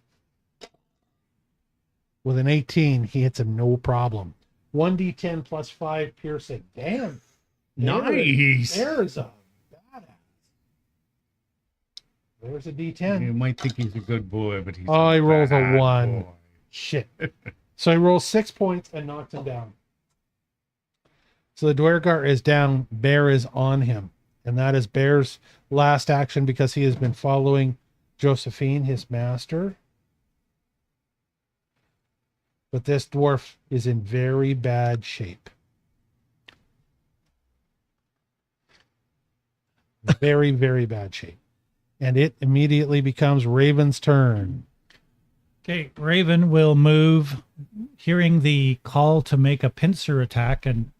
With an 18, he hits him no problem. 1d10 plus 5 piercing. Damn. Nice. There's a badass. There's a d10. You might think he's a good boy, but he's Oh, he rolls a bad 1. boy. Shit. So he rolls 6 points and knocks him down. So the Duergar is down. Bear is on him. And that is Bear's last action because he has been following Josephine, his master. But this dwarf is in very bad shape. Very, very bad shape. And it immediately becomes Raven's turn. Okay, Raven will move, hearing the call to make a pincer attack and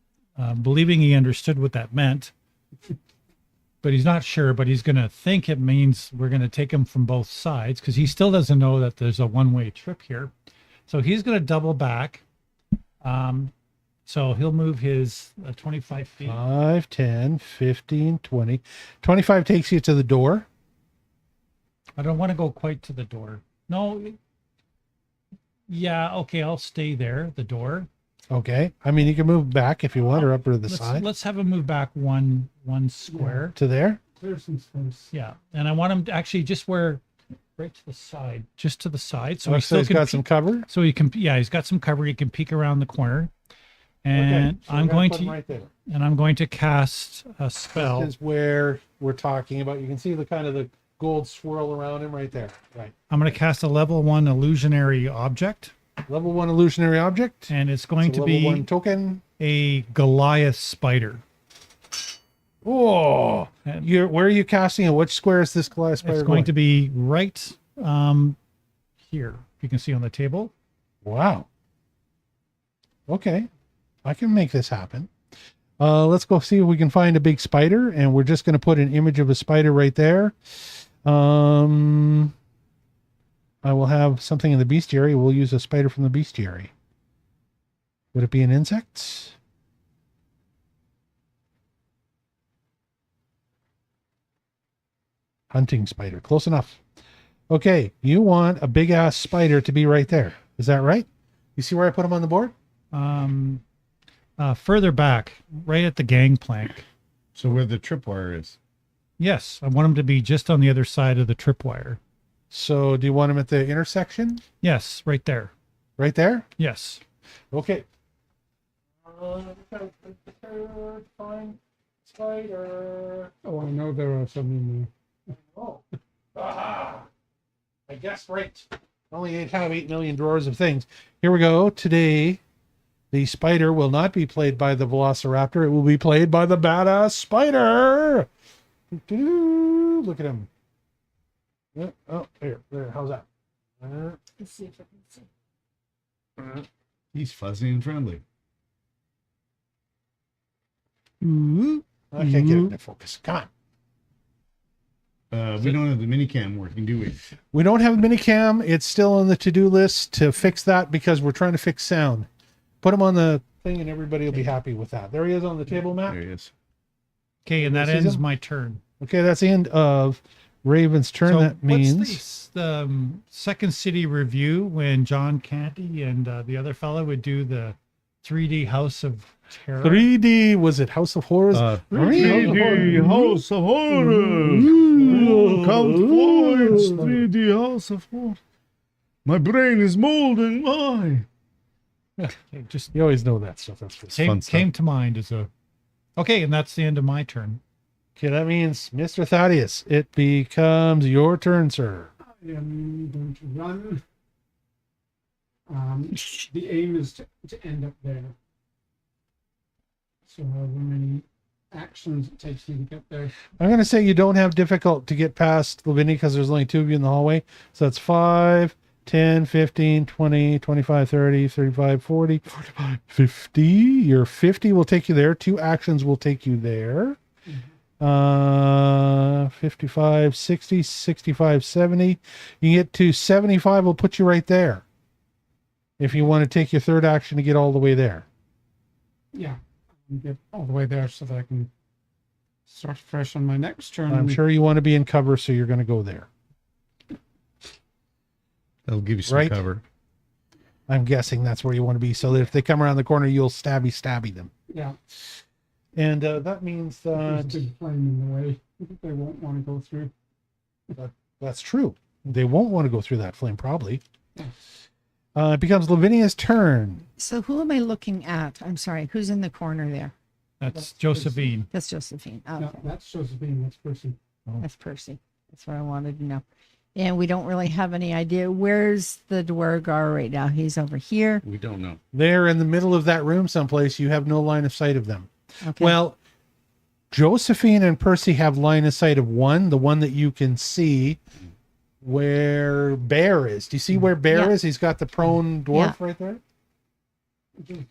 believing he understood what that meant. But he's not sure, but he's going to think it means we're going to take him from both sides because he still doesn't know that there's a one-way trip here. So he's going to double back. So he'll move his 25 feet. 5, 10, 15, 20. 25 takes you to the door. I don't want to go quite to the door. No. Yeah, okay, I'll stay there, the door. Okay. I mean, you can move back if you want, or up to the side. Let's have him move back one square. To there? Clear some space. Yeah, and I want him to actually just where right to the side, just to the side. So So he still he's can got some cover. So he can, yeah, he's got some cover. He can peek around the corner. And Okay, so I'm we're gonna going put to him right there. and I'm going to cast a spell. This is where we're talking about. You can see the kind of the gold swirl around him right there. Right. I'm going to cast a level 1 illusionary object, Level 1 illusionary object. and it's going It's a to level be 1 token. a Goliath spider. Oh, And where are you casting it? Which square is this Goliath spider? it's going to be right here. You can see on the table. Wow. Okay, I can make this happen. Let's go see if we can find a big spider, and we're just going to put an image of a spider right there. I will have something in the bestiary. We'll use a spider from the bestiary. Would it be an insect? Hunting spider. Close enough. Okay, you want a big ass spider to be right there. Is that right? You see where I put him on the board? Further back, right at the gangplank. So where the tripwire is. Yes, I want him to be just on the other side of the tripwire. So do you want him at the intersection? Yes, right there. Right there? Yes. Okay. Fine. Spider. Oh, I know there are some in there. Oh. Aha. I guessed right. Only have 8 million drawers of things. Here we go. Today, the spider will not be played by the velociraptor. It will be played by the badass spider. Doo-doo. Look at him. Oh, here. There. How's that? Let's see if I can see. He's fuzzy and friendly. I can't get it into focus. Come on. We don't have the minicam working, do we? We don't have a minicam. It's still on the to-do list to fix that because we're trying to fix sound. Put him on the thing and everybody will be happy with that. There he is on the table map. There he is. Okay, and that This is ends him? my turn. Okay, that's the end of Raven's turn. So That means what's the second city review when John Canty and the other fellow would do the 3D House of Terror? 3D, was it House of Horrors? 3D House of Horrors. Come forward, 3D House of Horrors. My brain is molding. My. Okay, just You always know that stuff. That's good. fun stuff. came to mind as a. Okay, and that's the end of my turn. Okay, that means Mr. Thaddeus, it becomes your turn, sir. I am going to run. The aim is to end up there. So however many actions it takes me to get there. I'm going to say you don't have difficult to get past Lavinia because there's only 2 of you in the hallway. So that's 5, 10, 15, 20, 25, 30, 35, 40, 45, 50. Your 50 will take you there. 2 actions will take you there. 55, 60, 65, 70. You get to 75 will put you right there. If you want to take your 3rd action to get all the way there. Yeah. And get all the way there so that I can start fresh on my next turn. I'm sure you want to be in cover, so you're going to go there. That'll give you some Right. cover. I'm guessing that's where you want to be, so that if they come around the corner, you'll stabby them. Yeah. And that means There's a that big flame in the way. They won't want to go through. that's true. They won't want to go through that flame, probably. It becomes Lavinia's turn. So who am I looking at? I'm sorry. Who's in the corner there? That's Josephine. That's Josephine. Oh, No, okay. that's Josephine. That's Percy. That's Percy. That's what I wanted to know. And we don't really have any idea. Where's the Duergar right now? He's over here. We don't know. They're in the middle of that room someplace. You have no line of sight of them. Okay. Well, Josephine and Percy have line of sight of one, the one that you can see. where Bear is. Do you see where Bear Yeah. is? He's got the prone dwarf Yeah. right there.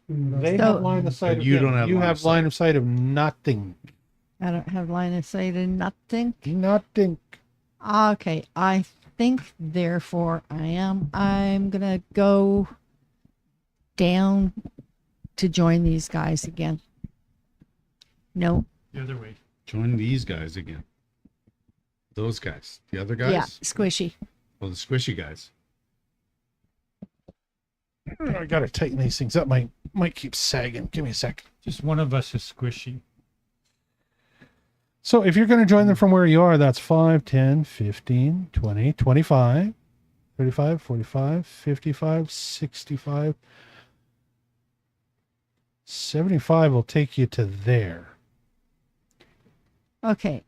They So- have line of sight. But Of you him. don't have You line have of line sight. of sight of nothing. I don't have line of sight and nothing. Nothing. Okay, I think therefore I'm gonna go down to join these guys again. No. The other way. Join these guys again. Those guys. The other guys? Yeah, squishy. Well, the squishy guys. I gotta tighten these things up. My mic keeps sagging. Give me a sec. Just one of us is squishy. So if you're going to join them from where you are, that's 5, 10, 15, 20, 25, 35, 45, 55, 65, 75 will take you to there. Okay.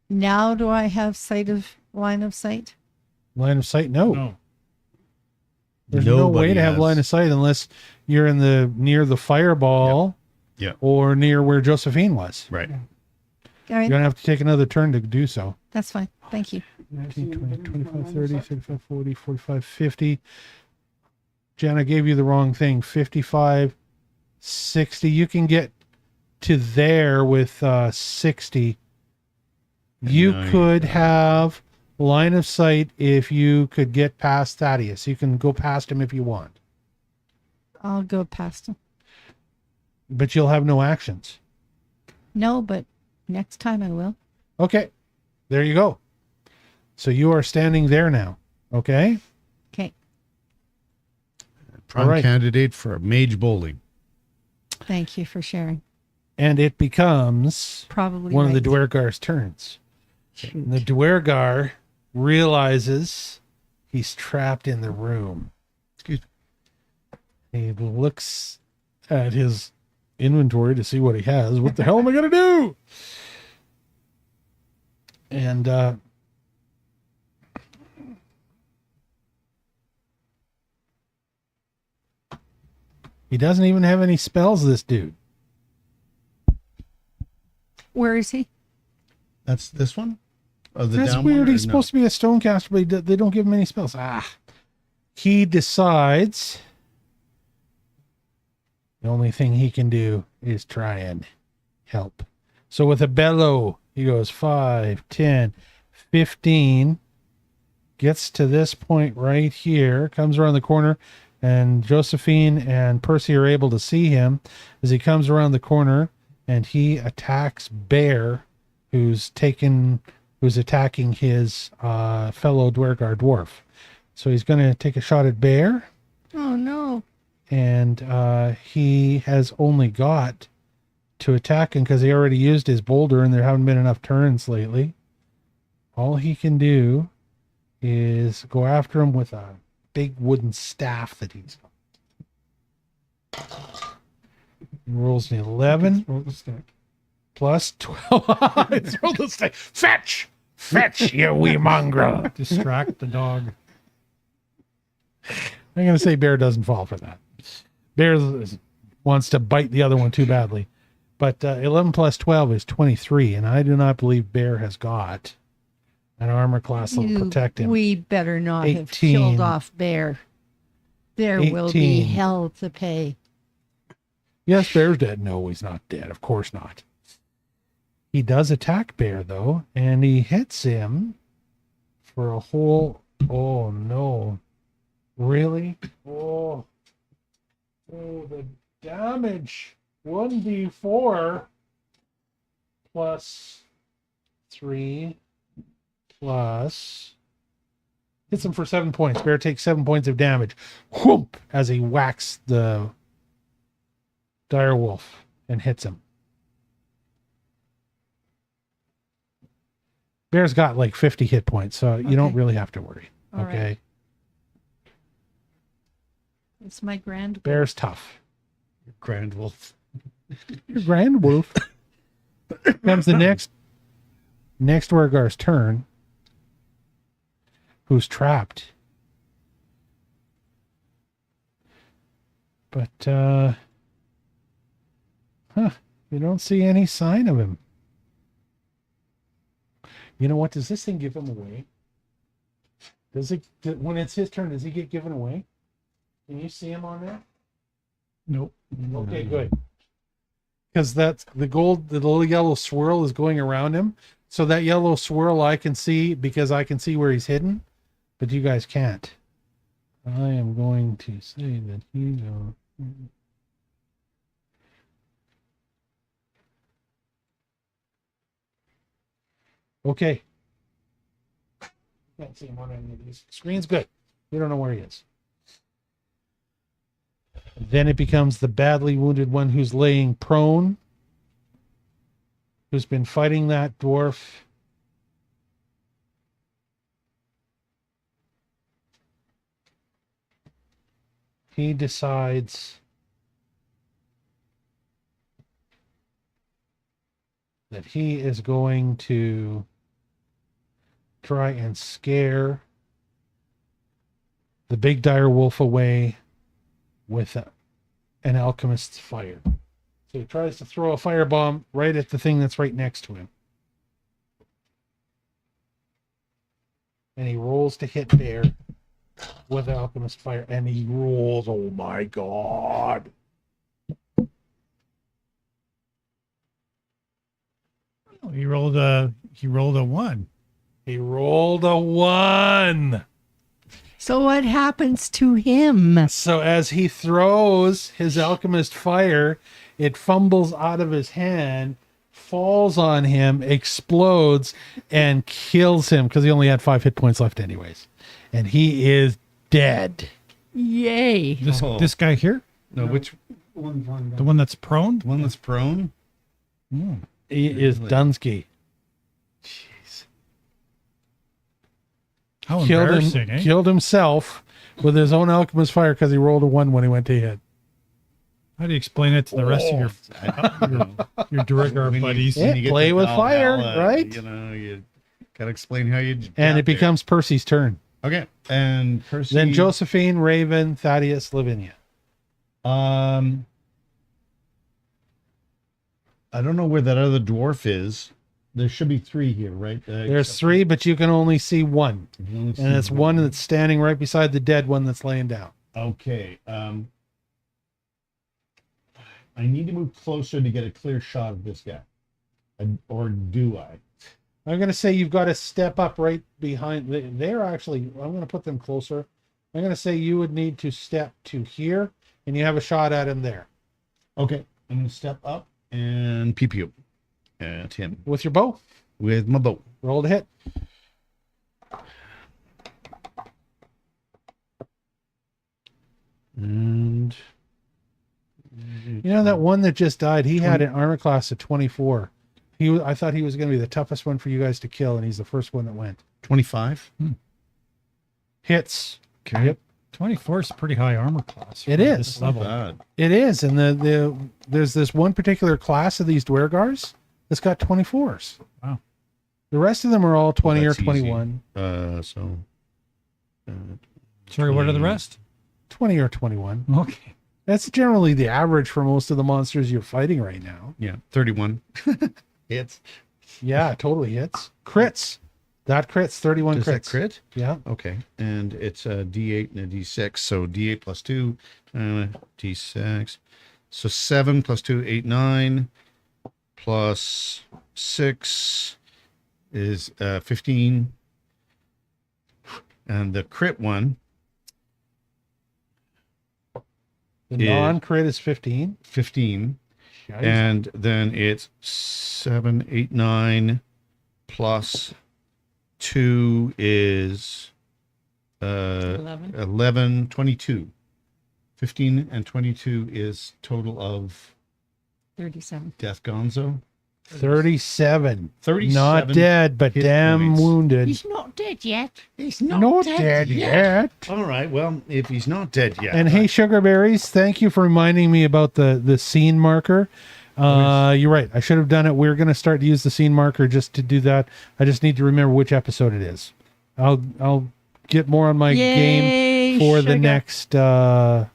Now do I have line of sight? Line of sight? No. No. There's no way Nobody to have has. line of sight unless you're in the near the fireball Yeah. or near where Josephine was. Right. All right, You're going to have to take another turn to do so. that's fine. Thank you. 15, 20, 25, 30, 35, 40, 45, 50. Jen, I gave you the wrong thing. 55, 60. You can get to there with 60. You now you could got- have line of sight if you could get past Thaddeus. You can go past him if you want, I'll go past them. but you'll have no actions. No, but next time I will. Okay, there you go. So you are standing there now. Okay. Okay. Prime right. candidate for mage bowling. Thank you for sharing. And it becomes Probably one of the right. Duergar's turns. The Duergar realizes he's trapped in the room. Excuse me. He looks at his inventory to see what he has. What the hell am I going to do? And he doesn't even have any spells, this dude. Where is he? That's this one? Oh, the That's down weird. one, or He's no? supposed to be a stonecaster, but they don't give him any spells. He decides the only thing he can do is try and help. So with a bellow, he goes 5, 10, 15, gets to this point right here, comes around the corner, and Josephine and Percy are able to see him as he comes around the corner, and he attacks Bear, who's attacking his fellow Duergar dwarf. So he's going to take a shot at Bear, Oh no. and he has only got to attack him because he already used his boulder and there haven't been enough turns lately. All he can do is go after him with a big wooden staff that he's got. He rolls an 11 Roll the stick. plus 12. Throw the stick. Fetch! Fetch, you wee mongrel. Distract the dog. I'm going to say Bear doesn't fall for that. Bear wants to bite the other one too badly. But 11 plus 12 is 23, and I do not believe Bear has got an armor class that will protect him. We better not have 18. killed off Bear. There will be 18. hell to pay. Yes, Bear's dead. No, he's not dead. Of course not. He does attack Bear, though, and he hits him for a whole... Oh, no. Really? Oh, the damage. 1d4 plus 3 plus... Hits him for 7 points. Bear takes 7 points of damage. Whoop! As he whacks the direwolf and hits him. Bear's got like 50 hit points, so you don't Okay. really have to worry. All right. Okay. It's my grand. Bear's tough. Grand Wolf. Your grand wolf. Comes the next Duergar's turn. Who's trapped. But you don't see any sign of him. You know what? Does this thing give him away? when it's his turn, does he get given away? Can you see him on there? Nope. Okay, good. Because that's the little yellow swirl is going around him. So that yellow swirl I can see because I can see where he's hidden, but you guys can't. I am going to say that he's okay. Can't see him on any of these. Screen's good. We don't know where he is. Then it becomes the badly wounded one who's laying prone, who's been fighting that dwarf. He decides that he is going to try and scare the big dire wolf away with an alchemist's fire. So he tries to throw a firebomb right at the thing that's right next to him. And he rolls to hit there with alchemist fire, and he rolls. Oh my god! He rolled a 1. He rolled a 1. So what happens to him? So as he throws his alchemist fire, it fumbles out of his hand, falls on him, explodes, and kills him because he only had 5 hit points left anyways. And he is dead. Yay. This guy here? No, which The one that's prone? the one that's prone? He is Dunsky. Jeez. How embarrassing, eh? Killed himself with his own alchemist fire because he rolled a 1 when he went to hit. How do you explain it to the rest of your Duergar buddies? Yeah, You get play to with fire, Valhalla, right? You know, you gotta explain how you. And got it becomes Percy's turn. there. Okay, and Percy. Then Josephine, Raven, Thaddeus, Lavinia. I don't know where that other dwarf is. There should be 3 here, right? There's 3, but you can only see 1. You can only see And it's one that's standing right beside the dead one that's laying down. Okay. I need to move closer to get a clear shot of this guy. Or do I? I'm going to say you've got to step up right behind. They're actually, I'm going to put them closer. I'm going to say you would need to step to here, and you have a shot at him there. Okay. I'm going to step up. and pew pew at him With your bow. with my bow. Roll to hit. And You know that one that just died? He had an armor class of 24. I thought he was going to be the toughest one for you guys to kill, and he's the first one that went. 25. Hits. Okay. Yep. 24 is pretty high armor class. It for is. this level. Bad. It is, and there's this one particular class of these Duergars that's got 24s. Wow. The rest of them are all 20 or That's easy. 21. So Sorry, what are the rest? 20 or 21. Okay. That's generally the average for most of the monsters you're fighting right now. yeah, 31 hits. Yeah, totally hits. Crits. That crits, 31 Does crits. that crit? Yeah. Okay, and it's a D8 and a D6. So D8 plus 2, D6. So 7 plus 2, 8, 9, plus 6 is 15. And the crit one, The Yeah. non-crit is 15. 15. Shite. And then it's 7, 8, 9, plus 2 is 11. 11, 22. 15 and 22 is total of 37. Death Gonzo. 37. 37 Not dead, but hit damn points. wounded. He's not dead yet. He's Not dead yet. All right, well, if he's not dead yet. And hey, Sugarberries, thank you for reminding me about the scene marker. You're right. I should have done it. We're going to start to use the scene marker just to do that. I just need to remember which episode it is. I'll get more on my game Yay, for sugar.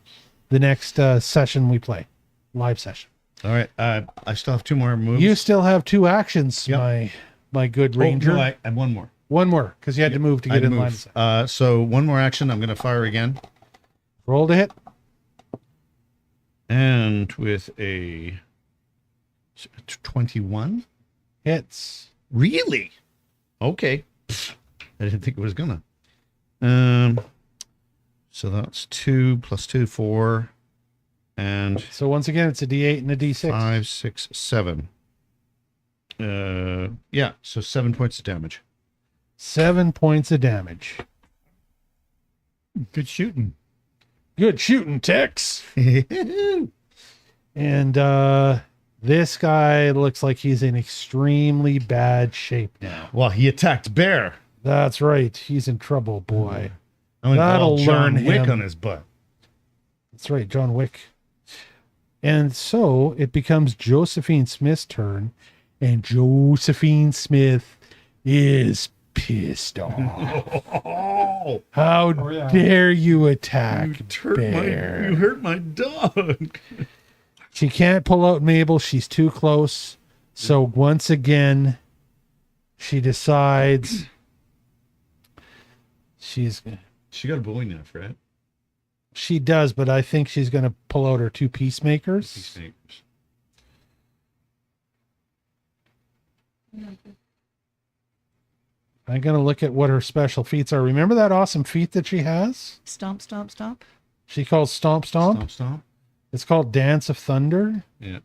the next session we play, live session. All right, I still have 2 more moves. You still have 2 actions, Yep. my good ranger. Oh, no, I have 1 more. One more, because you had to move to get in line of sight. So one more action. I'm going to fire again. Roll to hit. And with a 21? Hits. Really? Okay. I didn't think it was gonna. So that's 2 plus 2, 4. And So once again, it's a D8 and a D6. 5, 6, 7. Yeah, so 7 points of damage. 7 points of damage. Good shooting. Good shooting, Tex. And this guy looks like he's in extremely bad shape now. Well, he attacked Bear. That's right. He's in trouble, boy. I'm gonna That'll call John learn Wick him. on his butt. That's right, John Wick. And so it becomes Josephine Smith's turn, and Josephine Smith is pissed off. Oh, How yeah. dare you attack Bear? you hurt my dog. She can't pull out Mabel. She's too close. So once again, she decides She got a bowie knife, right? she does, but I think she's going to pull out her 2 peacemakers. Peacemakers. I'm going to look at what her special feats are. Remember that awesome feat that she has? Stomp, stomp, stomp. She calls Stomp Stomp. Stomp, stomp. It's called Dance of Thunder. Yeah.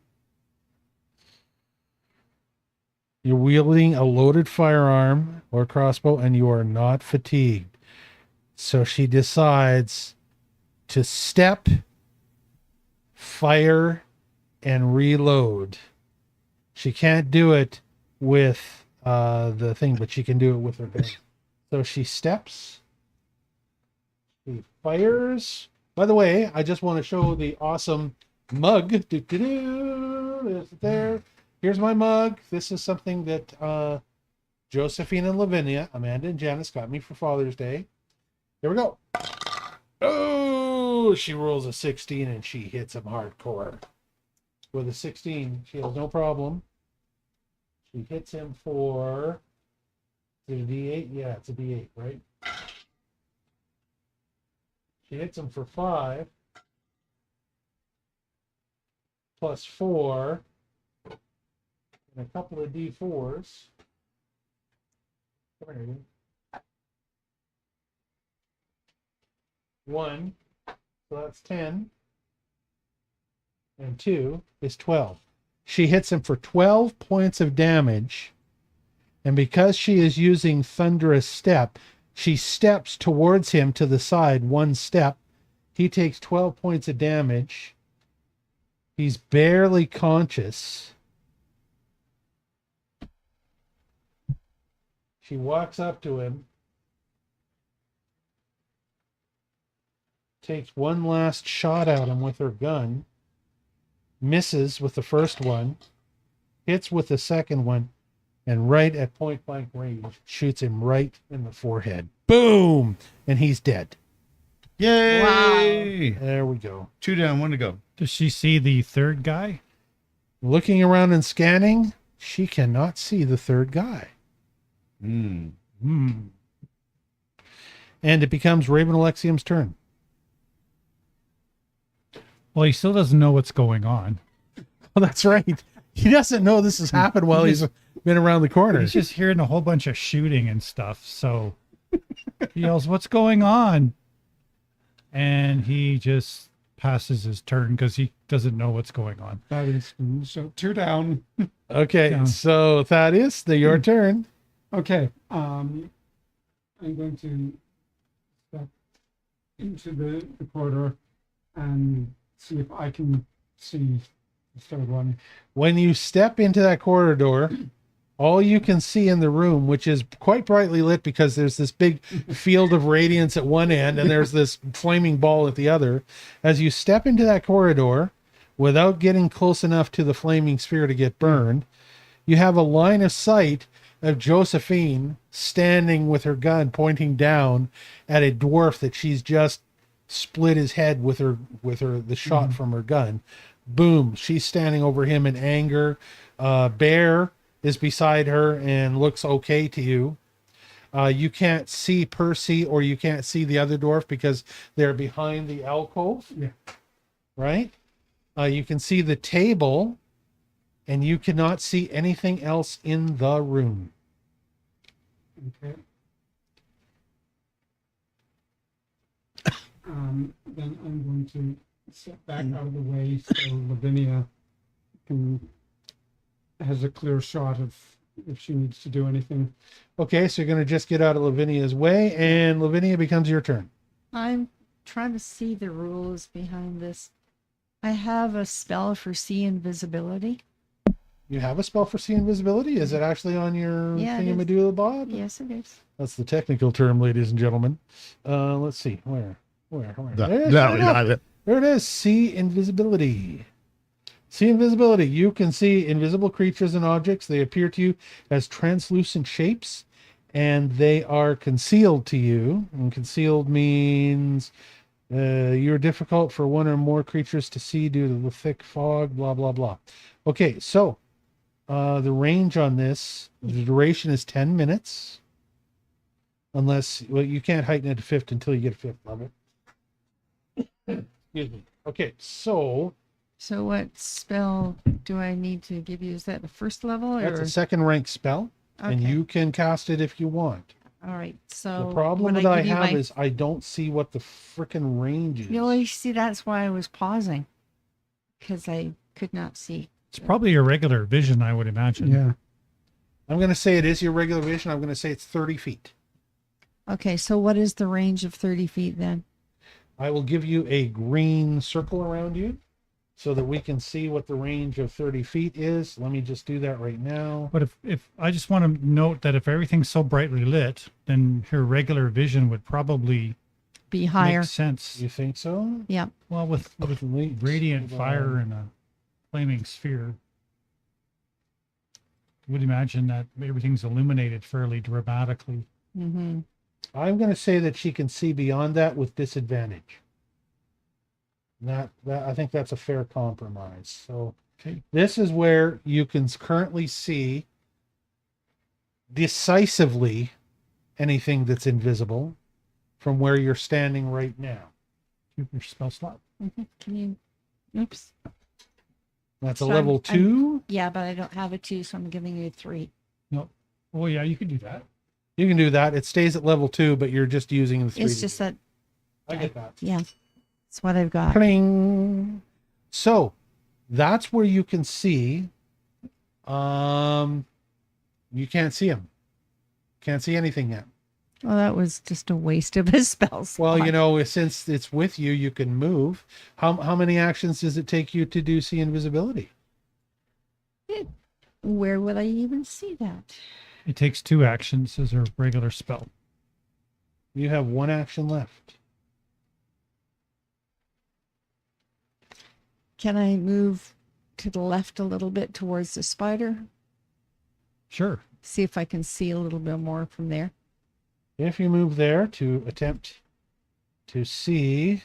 You're wielding a loaded firearm or crossbow, and you are not fatigued. So she decides to step, fire, and reload. She can't do it with the thing, but she can do it with her gun. So she steps, she fires. By the way, I just want to show the awesome mug. There's it there. Here's my mug. This is something that Josephine and Lavinia, Amanda and Janice got me for Father's Day. Here we go. Oh, she rolls a 16 and she hits him hardcore. With a 16, she has no problem. She hits him for, is it a D8? Yeah, it's a D8, right? She hits him for 5 plus 4 and a couple of D4s. Come here, dude. 1, so that's 10, and 2 is 12. She hits him for 12 points of damage, and because she is using Thunderous Step, she steps towards him to the side 1 step. He takes 12 points of damage. He's barely conscious. She walks up to him, takes one last shot at him with her gun, misses with the first one, hits with the second one, and right at point blank range, shoots him right in the forehead. Boom! And he's dead. Yay! There we go. 2 down, 1 to go. Does she see the third guy? Looking around and scanning, she cannot see the third guy. Mm. And it becomes Raven Alexium's turn. Well, he still doesn't know what's going on. Oh, that's right. He doesn't know this has happened while he's been around the corner. He's just hearing a whole bunch of shooting and stuff. So he yells, "What's going on?" And he just passes his turn because he doesn't know what's going on. That is so 2 down. Okay, Yeah. so Thaddeus, your turn. Okay. I'm going to step into the corridor and see if I can see the third one. When you step into that corridor, all you can see in the room, which is quite brightly lit because there's this big field of radiance at one end and there's this flaming ball at the other. As you step into that corridor, without getting close enough to the flaming sphere to get burned, you have a line of sight of Josephine standing with her gun pointing down at a dwarf that she's just split his head with the shot from her gun. Boom, she's standing over him in anger. Bear is beside her and looks okay to you. You can't see Percy or you can't see the other dwarf because they're behind the alcove. Yeah. Right? You can see the table, and you cannot see anything else in the room. Okay. Then I'm going to step back out of the way so Lavinia has a clear shot of if she needs to do anything. Okay, so you're going to just get out of Lavinia's way, and Lavinia becomes your turn. I'm trying to see the rules behind this. I have a spell for see invisibility. You have a spell for see invisibility? Is it actually on your Yeah, it is. thingamadoodle-bob? Yes, it is. That's the technical term, ladies and gentlemen. Let's see. Where? There it is. See invisibility. See invisibility. You can see invisible creatures and objects. They appear to you as translucent shapes, and they are concealed to you. And concealed means you're difficult for one or more creatures to see due to the thick fog, blah, blah, blah. Okay, so the range on this, the duration is 10 minutes. Unless, well, you can't heighten it to 5th until you get a 5th level. Excuse me. Okay, so So what spell do I need to give you? Is that the first level? that's or? a second rank spell, and Okay. you can cast it if you want. All right. So The problem when that I give you have my- is I don't see what the frickin' range is. You see, that's why I was pausing, because I could not see. It's probably your regular vision, I would imagine. Yeah. I'm going to say it is your regular vision. I'm going to say it's 30 feet. Okay, so what is the range of 30 feet then? I will give you a green circle around you so that we can see what the range of 30 feet is. Let me just do that right now. But if I just want to note that if everything's so brightly lit, then her regular vision would probably Be higher. make sense. You think so? Yeah. Well, with radiant fire and a flaming sphere, I would imagine that everything's illuminated fairly dramatically. Mm-hmm. I'm going to say that she can see beyond that with disadvantage. That I think that's a fair compromise. So Okay. this is where you can currently see decisively anything that's invisible from where you're standing right now. Keep your spell slot. Mm-hmm. Can you? Oops. That's a So level I'm- 2. Yeah, but I don't have a 2, so I'm giving you a 3. No. Oh yeah, you could do that. You can do that. It stays at level 2, but you're just using the 3. It's just that, I get that. yeah, it's what I've got. Pling. So that's where you can see. You can't see him. Can't see anything yet. Well, that was just a waste of a spell slot. Well, you know, since it's with you, you can move. How many actions does it take you to do see invisibility? Where would I even see that? It takes 2 actions as a regular spell. You have 1 action left. Can I move to the left a little bit towards the spider? Sure. See if I can see a little bit more from there. If you move there to attempt to see,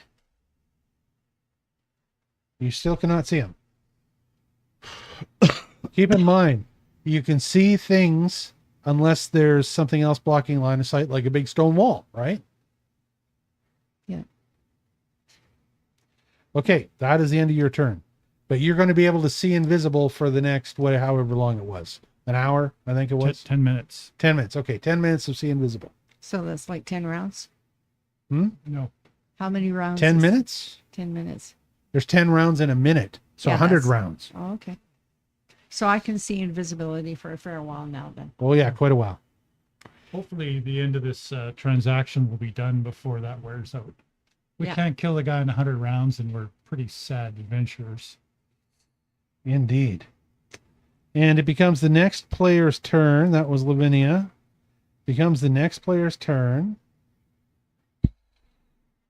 you still cannot see him. Keep in mind, you can see things unless there's something else blocking line of sight, like a big stone wall, right? Yeah. Okay, that is the end of your turn. But you're going to be able to see invisible for the next, however long it was. An hour, I think it was. 10 minutes. 10 minutes. Okay, 10 minutes of see invisible. So that's like 10 rounds. No. How many rounds? 10 is- minutes? 10 minutes. There's 10 rounds in a minute. So Yeah, 100 that's- rounds. Oh, okay. So I can see invisibility for a fair while now then. Oh, yeah, quite a while. Hopefully the end of this transaction will be done before that wears out. We Yeah. can't kill the guy in 100 rounds, and we're pretty sad adventurers. Indeed. And it becomes the next player's turn. That was Lavinia. Becomes the next player's turn.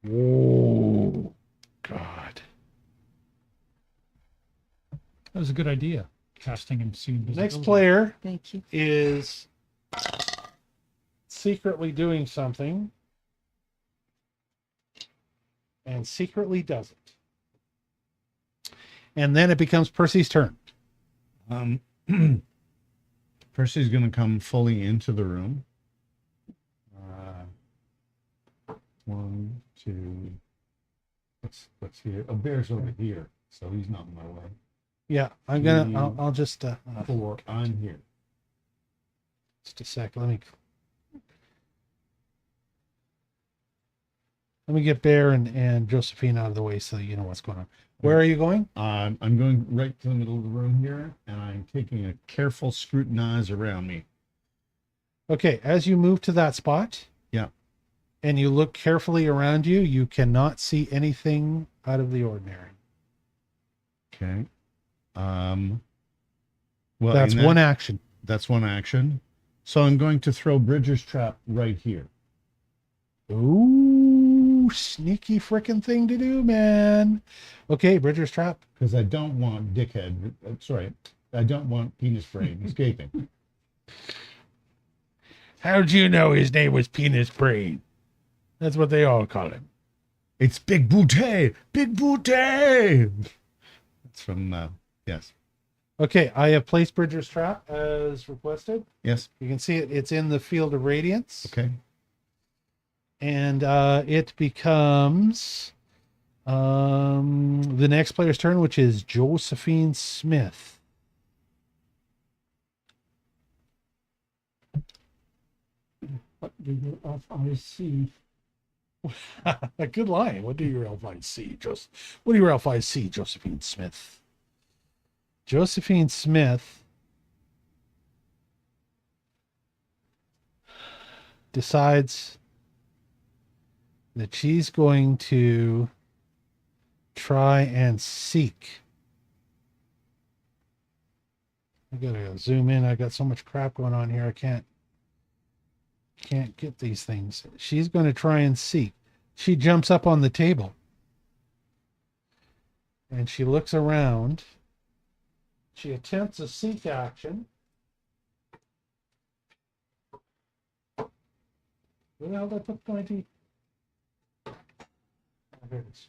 Oh, God. That was a good idea, casting and seeing The next visibility. player Thank you. is secretly doing something and secretly does it. And then it becomes Percy's turn. Percy's going to come fully into the room 1, 2. Let's see. A bear's over here, so he's not in my way. Yeah, I'm gonna. I'll just. 4. I'm here. Just a sec. Let me get Bear and Josephine out of the way so you know what's going on. Where are you going? I'm going right to the middle of the room here, and I'm taking a careful scrutinize around me. Okay, as you move to that spot. Yeah. And you look carefully around you, you cannot see anything out of the ordinary. Okay. Well, That's one action. That's one action. So I'm going to throw Bridger's trap right here. Ooh, sneaky frickin' thing to do, man. Okay, Bridger's trap. Because I don't want dickhead. Sorry, I don't want penis brain escaping. How'd you know his name was Penis Brain? That's what they all call him. It's Big Booty! Big Booty! It's from, yes. Okay, I have placed Bridger's trap as requested. Yes. You can see it. It's in the field of radiance. Okay. And it becomes the next player's turn, which is Josephine Smith. What do your elf eyes see? A good line. What do your elf eyes see, What do your elf eyes see, Josephine Smith? Josephine Smith decides that she's going to try and seek. I gotta zoom in. I got so much crap going on here. I can't get these things. She's going to try and seek. She jumps up on the table and she looks around. She attempts a seek action. Where the hell did I put my D? Oh, there it is.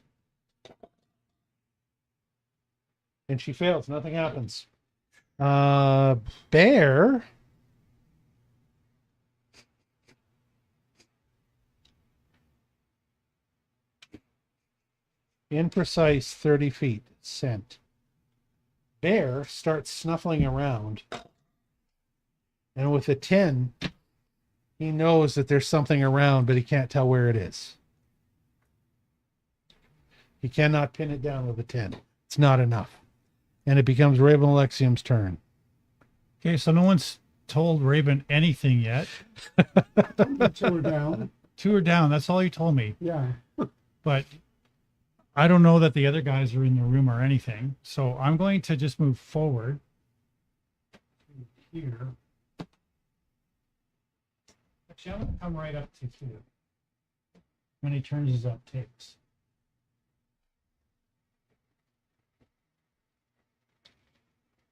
And she fails. Nothing happens. Bear. Imprecise 30 feet. Scent. Bear starts snuffling around. And with a 10, he knows that there's something around, but he can't tell where it is. He cannot pin it down with a 10. It's not enough. And it becomes Raven Alexium's turn. Okay, so no one's told Raven anything yet. 2 are down. 2 are down. That's all you told me. Yeah. But I don't know that the other guys are in the room or anything. So I'm going to just move forward here. Actually, I'm going to come right up to here. How many turns does that take?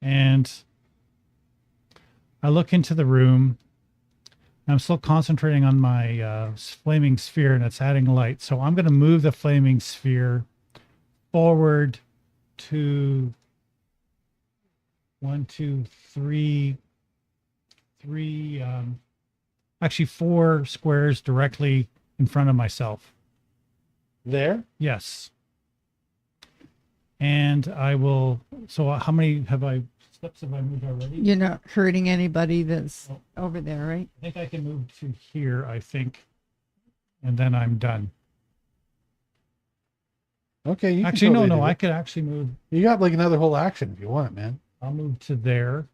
And I look into the room. I'm still concentrating on my flaming sphere, and it's adding light. So I'm going to move the flaming sphere forward to 1, 2, 3, actually 4 squares directly in front of myself. There? Yes. And I will, so how many steps have I moved already? You're not hurting anybody that's over there, right? I think I can move to here, I think. And then I'm done. Okay. You can Actually, totally no, do I it. could actually move. You got like another whole action if you want, man. I'll move to there.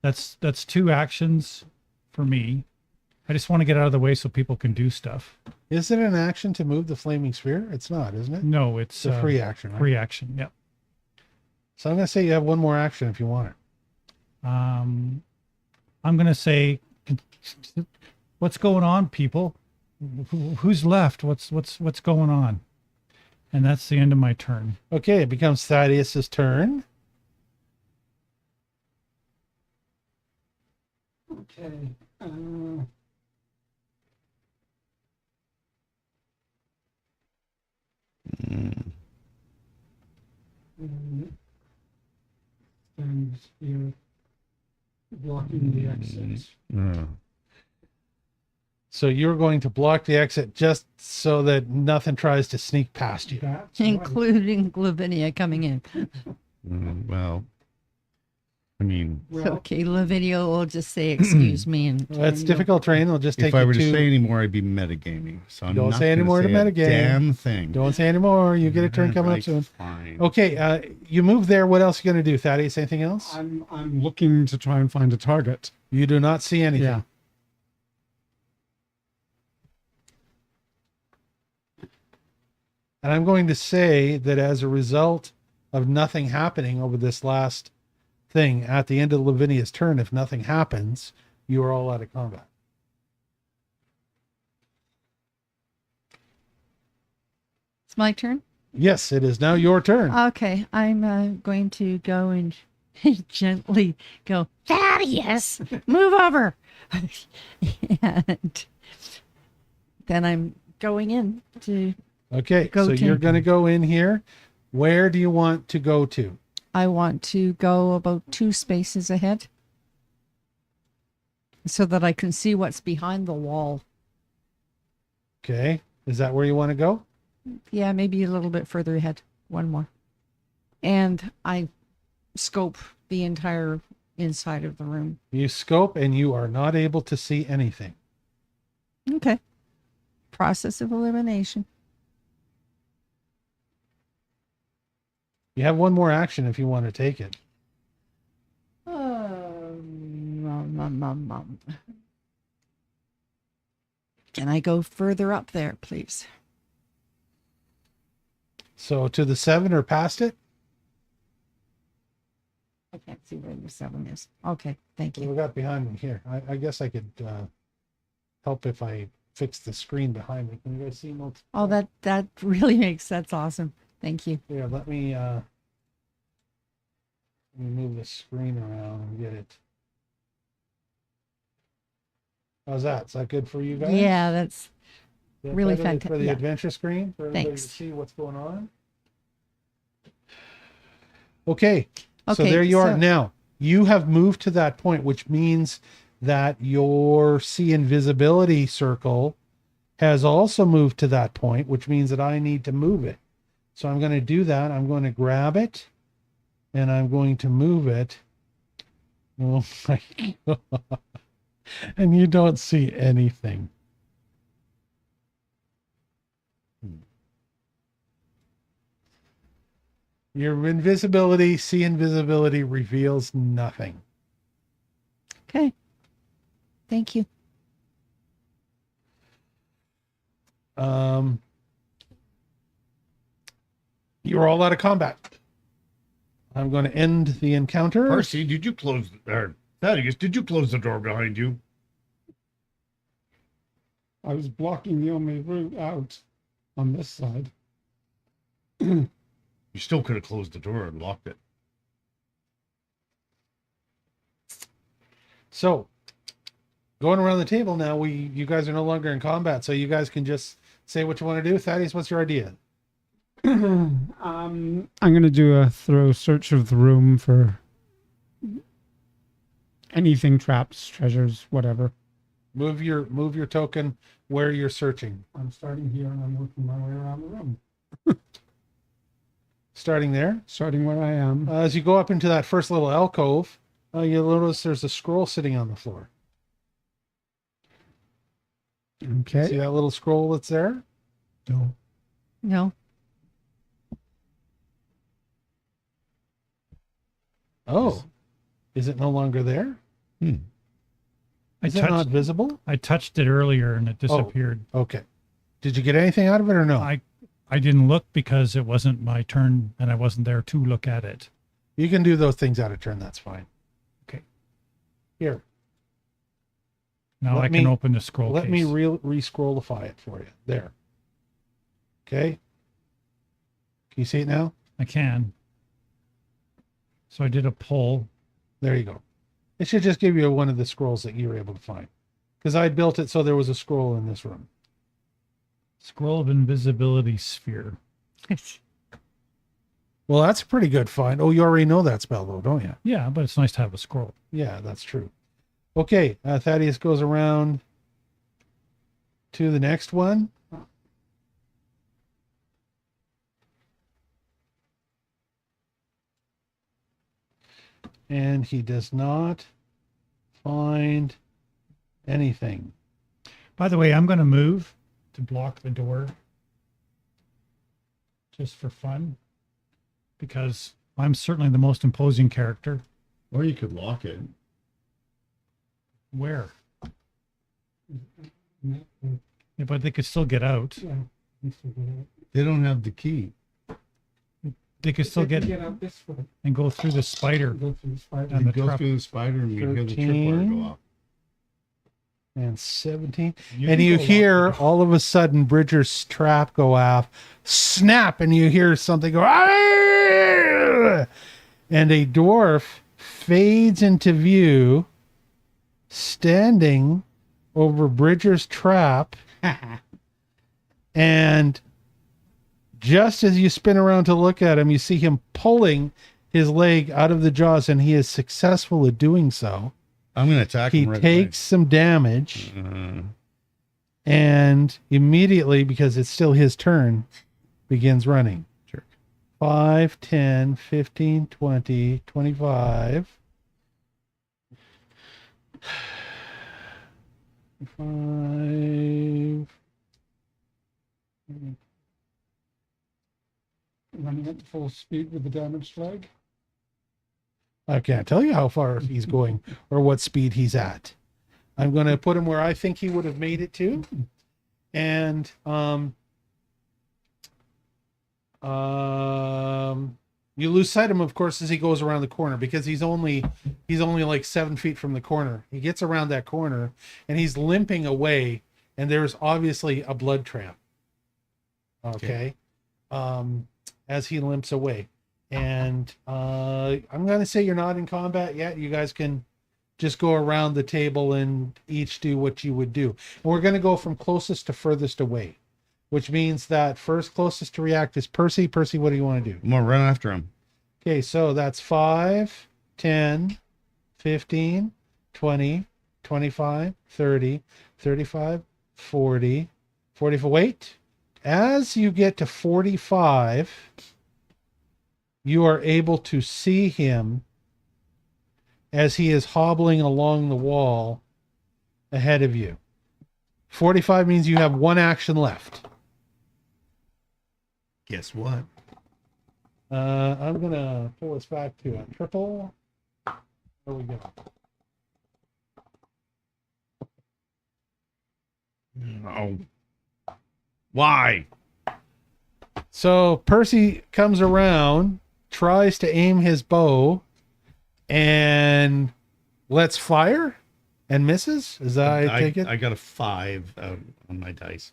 That's 2 actions for me. I just want to get out of the way so people can do stuff. Is it an action to move the flaming sphere? It's not, isn't it? No, it's It's a free action, right? free action. Yep. So I'm going to say you have one more action if you want it. I'm going to say, what's going on, people? Who's left? What's going on? And that's the end of my turn. Okay, it becomes Thaddeus's turn. Okay. Stands here blocking the exits. So you're going to block the exit just so that nothing tries to sneak past you. That's right. Including Lavinia coming in. Well, I mean, Well, Okay, Lavinia will just say, excuse me. And That's difficult terrain. It'll just take if I you were to to... say any more, I'd be metagaming. So I'm Don't not say any gonna more to say a metagame. Damn thing. Don't say anymore. You get a turn coming up Right, soon. Fine. Okay, you move there. What else are you going to do, Thaddeus? Anything else? I'm looking to try and find a target. You do not see anything. Yeah. And I'm going to say that as a result of nothing happening over this last thing, at the end of Lavinia's turn, if nothing happens, you are all out of combat. it's my turn. Yes, it is now your turn. Okay, I'm going to go and gently go, Thaddeus, move over. And then I'm going in to, Okay, Go so to. you're going to go in here. Where do you want to go to? I want to go about 2 spaces ahead so that I can see what's behind the wall. Okay, is that where you want to go? Yeah, maybe a little bit further ahead. One more. And I scope the entire inside of the room. You scope and you are not able to see anything. Okay. Process of elimination. You have one more action if you want to take it. Can I go further up there, please? So to the 7 or past it? I can't see where the 7 is. Okay, thank What you. we got behind me here? I guess I could help if I fix the screen behind me. Can you guys see most? Oh, that really makes that's awesome. Thank you. Yeah, let me move the screen around and get it. How's that? Is that good for you guys? Yeah, that's Is that really better for fantastic. the Yeah. adventure screen for everybody Thanks. to see what's going on. Okay. So Okay, there you are. so- Now you have moved to that point, which means that your see invisibility circle has also moved to that point, which means that I need to move it. So I'm going to do that. I'm going to grab it and I'm going to move it. Oh my God. And you don't see anything. Your invisibility, see invisibility reveals nothing. okay. Thank you. You're all out of combat. I'm going to end the encounter. Percy, did you close, or Thaddeus, did you close the door behind you? I was blocking the only route out on this side. You still could have closed the door and locked it. So, going around the table now, you guys are no longer in combat, so you guys can just say what you want to do. Thaddeus, what's your idea? I'm going to do a thorough search of the room for anything, traps, treasures, whatever. Move your token where you're searching. I'm starting here and I'm working my way around the room. Starting there. Starting where I am. As you go up into that first little alcove, you'll notice there's a scroll sitting on the floor. Okay. See that little scroll that's there? No. No. Oh, is it no longer there? Is it not visible? I touched it earlier and it disappeared. Okay. Did you get anything out of it or no? I didn't look because it wasn't my turn and I wasn't there to look at it. You can do those things out of turn. That's fine. Okay. Here, Now Let I can me- open the scroll let case. me re-scrollify it for you. There. Okay. Can you see it now? I can. So I did a pull. There you go. It should just give you one of the scrolls that you were able to find. Because I built it so there was a scroll in this room. Scroll of invisibility sphere. Well, that's a pretty good find. Oh, you already know that spell though, don't you? Yeah, but it's nice to have a scroll. Yeah, that's true. Okay, Thaddeus goes around to the next one. And he does not find anything. By the way, I'm going to move to block the door just for fun because I'm certainly the most imposing character. Or you could lock it. Where? Yeah, but they could still get out. They don't have the key. They could still get out this way. and go through the spider. Go through the spider. And You the go trap. through the spider and you hear the 13. tripwire go off. And 17. You And can you go hear lock all of a sudden Bridger's trap go off, snap, and you hear something go, "Ah!" And a dwarf fades into view, standing over Bridger's trap. And just as you spin around to look at him, you see him pulling his leg out of the jaws, and he is successful at doing so. I'm going to attack He him right takes some damage, away. and immediately, because it's still his turn, begins running. Jerk. 5, 10, 15, 20, 25. 5. Running at full speed with the damaged leg. I can't tell you how far he's going or what speed he's at. I'm going to put him where I think he would have made it to. And you lose sight of him, of course, as he goes around the corner, because he's only like 7 feet from the corner. He gets around that corner and he's limping away, and there's obviously a blood trail. Okay. As he limps away. And I'm going to say you're not in combat yet. You guys can just go around the table and each do what you would do. And we're going to go from closest to furthest away, which means that first closest to react is Percy. Percy, what do you want to do? I'm going to run after him. Okay, so that's 5, 10, 15, 20, 25, 30, 35, 40, 44. Wait. As you get to 45, you are able to see him as he is hobbling along the wall ahead of you. 45 means you have one action left. Guess what? I'm going to pull us back to a triple. There we go. No. Why? So Percy comes around, tries to aim his bow, and lets fire and misses. Is that I take it? I got a 5 out on my dice.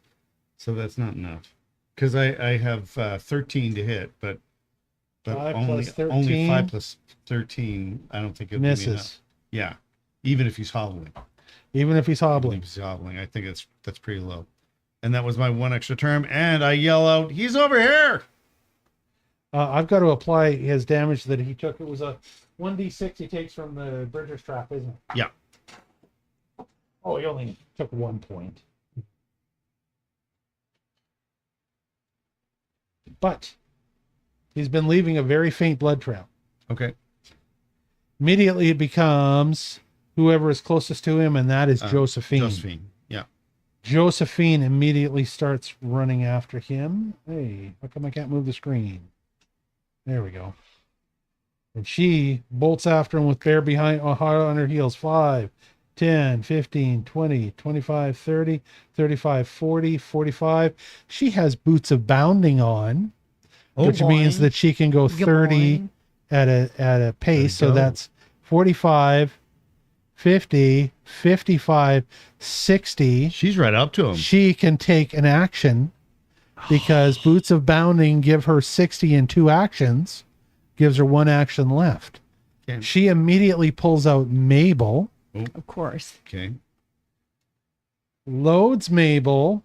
So that's not enough. Because I have 13 to hit, but 5 only, plus 13. only 5 plus 13, I don't think it'll be enough. Misses. Yeah. Even if he's hobbling. Even if he's Even hobbling. if he's hobbling. I think that's pretty low. And that was my one extra term. And I yell out, "He's over here!" I've got to apply his damage that he took. It was a 1d6 he takes from the Bridger's trap, isn't it? Yeah. Oh, he only took 1 point. But he's been leaving a very faint blood trail. Okay. Immediately it becomes whoever is closest to him, and that is Josephine. Josephine. Yeah. Josephine immediately starts running after him. Hey, how come I can't move the screen? There we go. And she bolts after him with bear behind, hard on her heels. 5, 10, 15, 20, 25, 30, 35, 40, 45. She has boots of bounding on, which means that she can go 30 at a pace. So that's 45, 50, 55, 60. She's right up to him. She can take an action because boots of bounding give her 60 in 2 actions, gives her 1 action left. Okay. She immediately pulls out Mabel, Of course. Okay. loads Mabel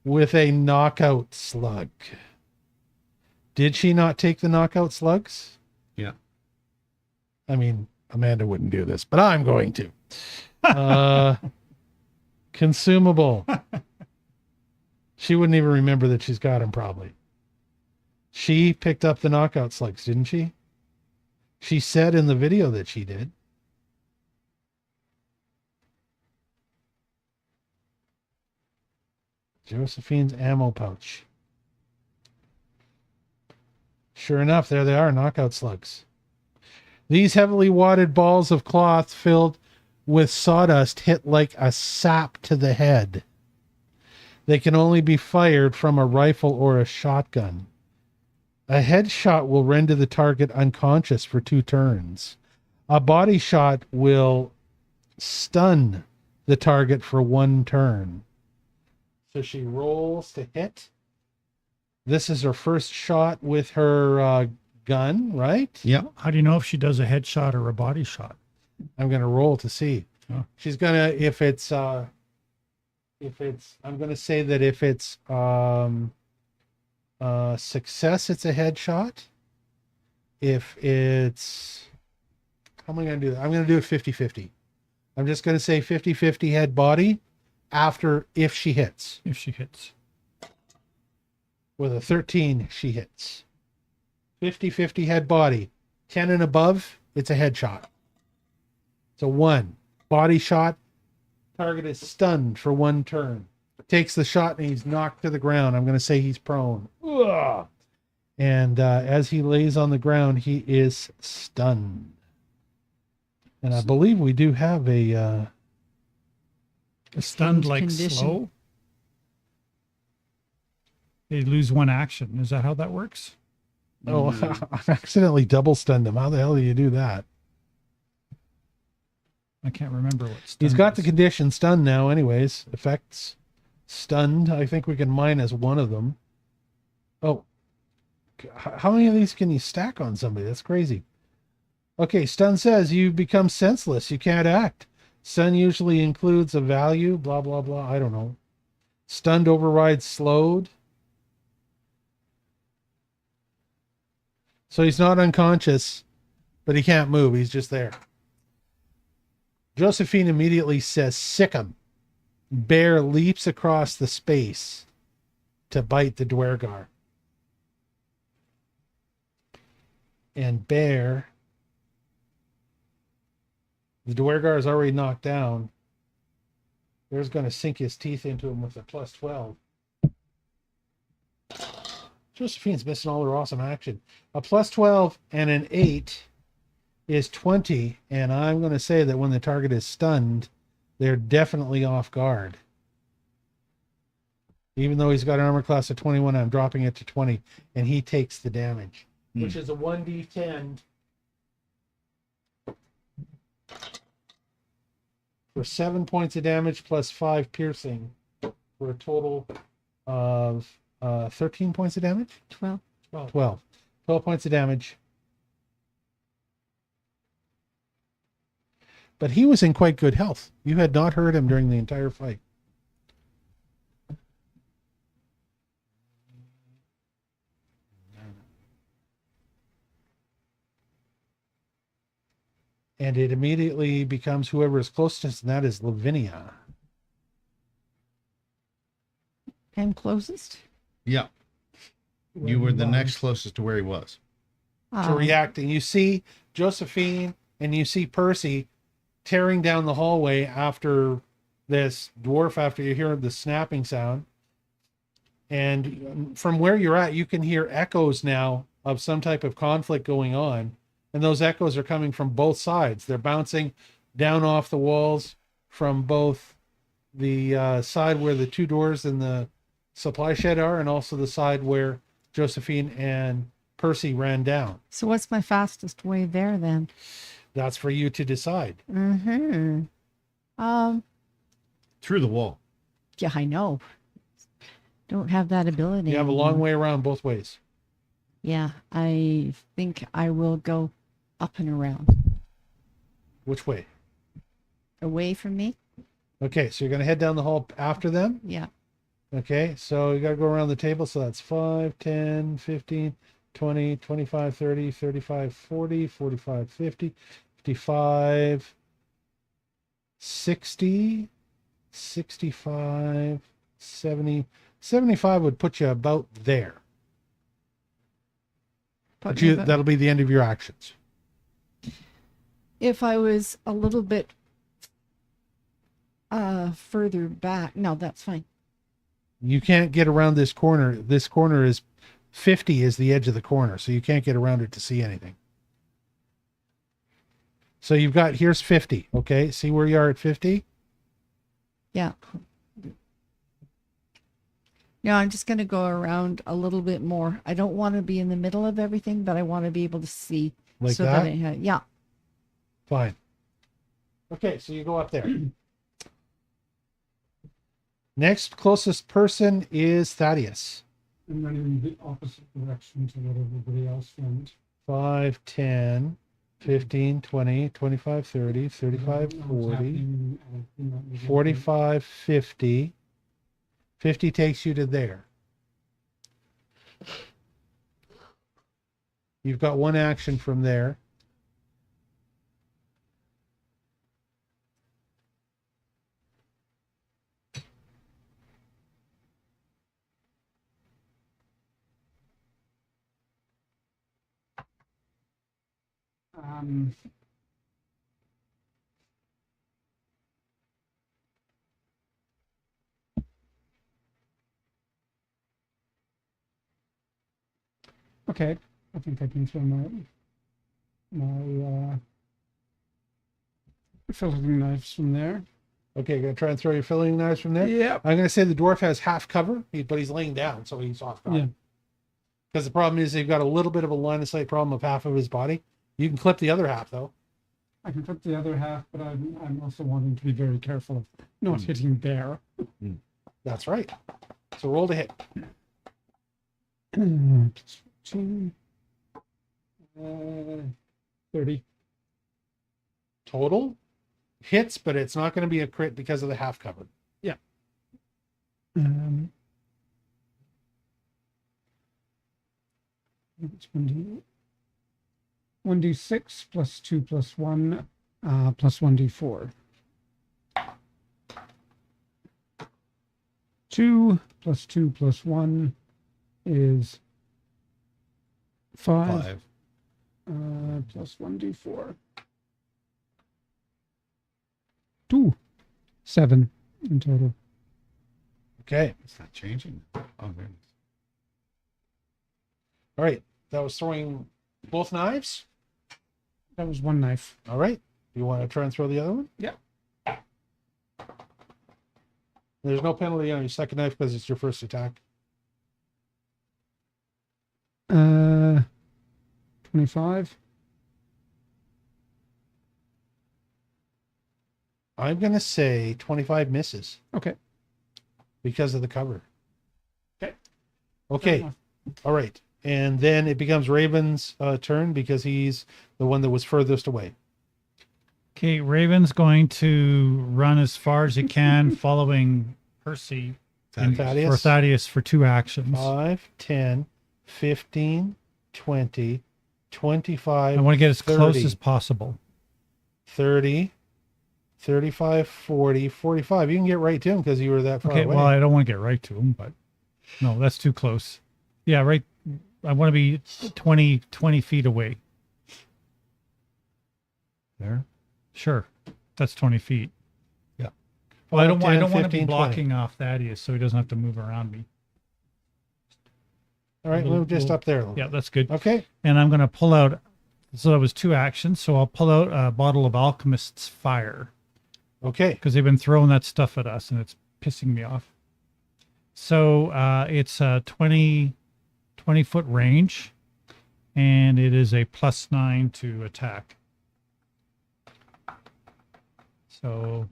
with a knockout slug. Did she not take the knockout slugs? Yeah. I mean, Amanda wouldn't do this, but I'm going to. Consumable. She wouldn't even remember that she's got him, probably. She picked up the knockout slugs, didn't she? She said in the video that she did. Josephine's ammo pouch. Sure enough, there they are, knockout slugs. These heavily wadded balls of cloth filled with sawdust hit like a sap to the head. They can only be fired from a rifle or a shotgun. A headshot will render the target unconscious for 2 turns. A body shot will stun the target for 1 turn. So she rolls to hit. This is her first shot with her gun, right? Yeah. How do you know if she does a headshot or a body shot? I'm going to roll to see. Oh. She's going to, if it's, I'm going to say that if it's success, it's a headshot. If it's, how am I going to do that? I'm going to do it 50-50. I'm just going to say 50-50 head body after if she hits. If she hits. With a 13, she hits. 50-50 head body. 10 and above, it's a headshot. So 1. Body shot. Target is stunned for 1 turn. Takes the shot and he's knocked to the ground. I'm going to say he's prone. Ugh. And as he lays on the ground, he is stunned. And I believe we do have a Stunned like condition. slow. They lose 1 action. Is that how that works? oh, I accidentally double stunned him. How the hell do you do that? I can't remember what stunned He's got the is. condition stunned now anyways. Effects stunned. I think we can minus 1 of them. Oh, how many of these can you stack on somebody? That's crazy. Okay, stun says you become senseless. You can't act. Stun usually includes a value, blah, blah, blah. I don't know. Stunned overrides slowed. So he's not unconscious, but he can't move. He's just there. Josephine immediately says, sick him. Bear leaps across the space to bite the Duergar. And Bear, the Duergar is already knocked down. Bear's going to sink his teeth into him with a +12. Josephine's missing all her awesome action. A +12 and an 8 is 20, and I'm going to say that when the target is stunned, they're definitely off guard. Even though he's got an armor class of 21, I'm dropping it to 20, and he takes the damage, which is a 1d10 for 7 points of damage plus 5 piercing for a total of 13 points of damage? 12. 12 points of damage. But he was in quite good health. You had not hurt him during the entire fight. And it immediately becomes whoever is closest, and that is Lavinia. And closest. Yeah. You were the next closest to where he was. To react. And you see Josephine and you see Percy tearing down the hallway after this dwarf, after you hear the snapping sound. And from where you're at, you can hear echoes now of some type of conflict going on. And those echoes are coming from both sides. They're bouncing down off the walls from both the side where the 2 doors in the supply shed are, and also the side where Josephine and Percy ran down. So what's my fastest way there then? That's for you to decide. Mm-hmm. Through the wall. Yeah, I know. Don't have that ability. You have a long way around both ways. Yeah, I think I will go up and around. Which way? Away from me? Okay, so you're going to head down the hall after them. Yeah. Okay, so you got to go around the table. So that's 5, 10, 15, 20, 25, 30, 35, 40, 45, 50, 55, 60, 65, 70, 75 would put you about there. Put But me you, about- that'll be the end of your actions. If I was a little bit further back, no, that's fine. You can't get around this corner. This corner is 50 is the edge of the corner, so you can't get around it to see anything. So you've got, here's 50, okay? See where you are at 50? Yeah. No, I'm just going to go around a little bit more. I don't want to be in the middle of everything, but I want to be able to see. Like so that? Yeah. Fine. Okay, so you go up there. Next closest person is Thaddeus. I'm running the opposite direction to what everybody else went. 5, 10, 15, 20, 25, 30, 35, I don't know what's 40, happening, you know, 45, 50. 50 takes you to there. You've got one action from there. Um, okay, I think I can throw my filling knives from there. Okay, you're going to try and throw your filling knives from there? Yep. I'm going to say the dwarf has half cover, but he's laying down, so he's off guard. Yeah. Because the problem is they've got a little bit of a line of sight problem of half of his body. You can clip the other half, though. I can flip the other half, but I'm also wanting to be very careful of not hitting there. That's right. So roll to hit. Plus 14, 30. Total hits, but it's not going to be a crit because of the half cover. It's 1d6 plus 2 plus 1 plus 1d4. 2 plus 2 plus 1 is 5. 5. Plus 1d4. 2. 7 in total. Okay. It's not changing. Oh, there it is. All right. That was throwing both knives. That was one knife. All right. You want to try and throw the other one? Yeah. There's no penalty on your second knife because it's your first attack. 25. I'm going to say 25 misses Okay. because of the cover. Okay. Okay. All right. And then it becomes Raven's turn because he's the one that was furthest away. Okay, Raven's going to run as far as he can, following Percy And for Thaddeus. Thaddeus for 2 actions. 5, 10, 15, 20, 25, I want to get as close 30. as possible. 30, 35, 40, 45. You can get right to him because you were that far Okay, away. well, I don't want to get right to him, but no, that's too close. Yeah, right. I want to be 20 feet away. There. Sure. That's 20 feet. Yeah. Well, I don't 10, want to 15, be blocking off Thaddeus so he doesn't have to move around me. All right, move just up there a little Yeah, bit. that's good. Okay. And I'm going to pull out, so that was 2 actions, so I'll pull out a bottle of Alchemist's Fire Okay. because they've been throwing that stuff at us and it's pissing me off. So it's a 20-foot range, and it is a +9 to attack. So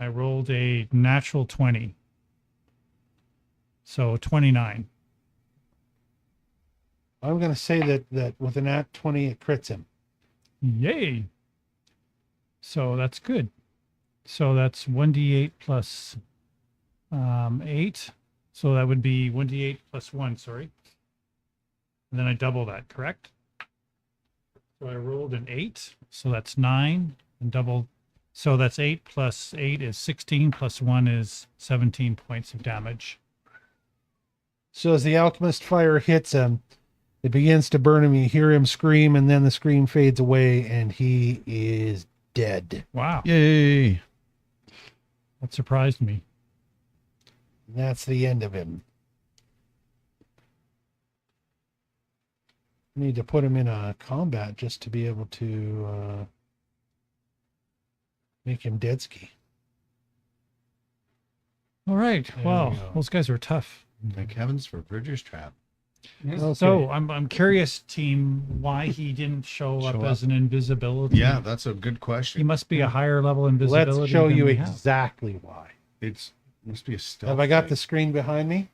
I rolled a natural 20. So 29. I'm going to say that with an at 20, it crits him. Yay. So that's good. So that's 1d8 plus 8. So that would be 1d8 plus 1, sorry. And then I double that, correct? So I rolled an 8. So that's 9. And double So that's 8 plus 8 is 16 plus 1 is 17 points of damage. So as the alchemist fire hits him, it begins to burn him. You hear him scream, and then the scream fades away, and he is dead. Wow. Yay. That surprised me. And that's the end of him. Need to put him in a combat just to be able to make him dead ski. All right. There Wow. we go. Those guys were tough. Thank heavens for Bridger's Trap. So I'm curious, team, why he didn't show up as an invisibility. Yeah, that's a good He question. must be a higher level invisibility. Let's show than you we have. exactly why. It's must be a stealth. Have I got thing. the screen behind me?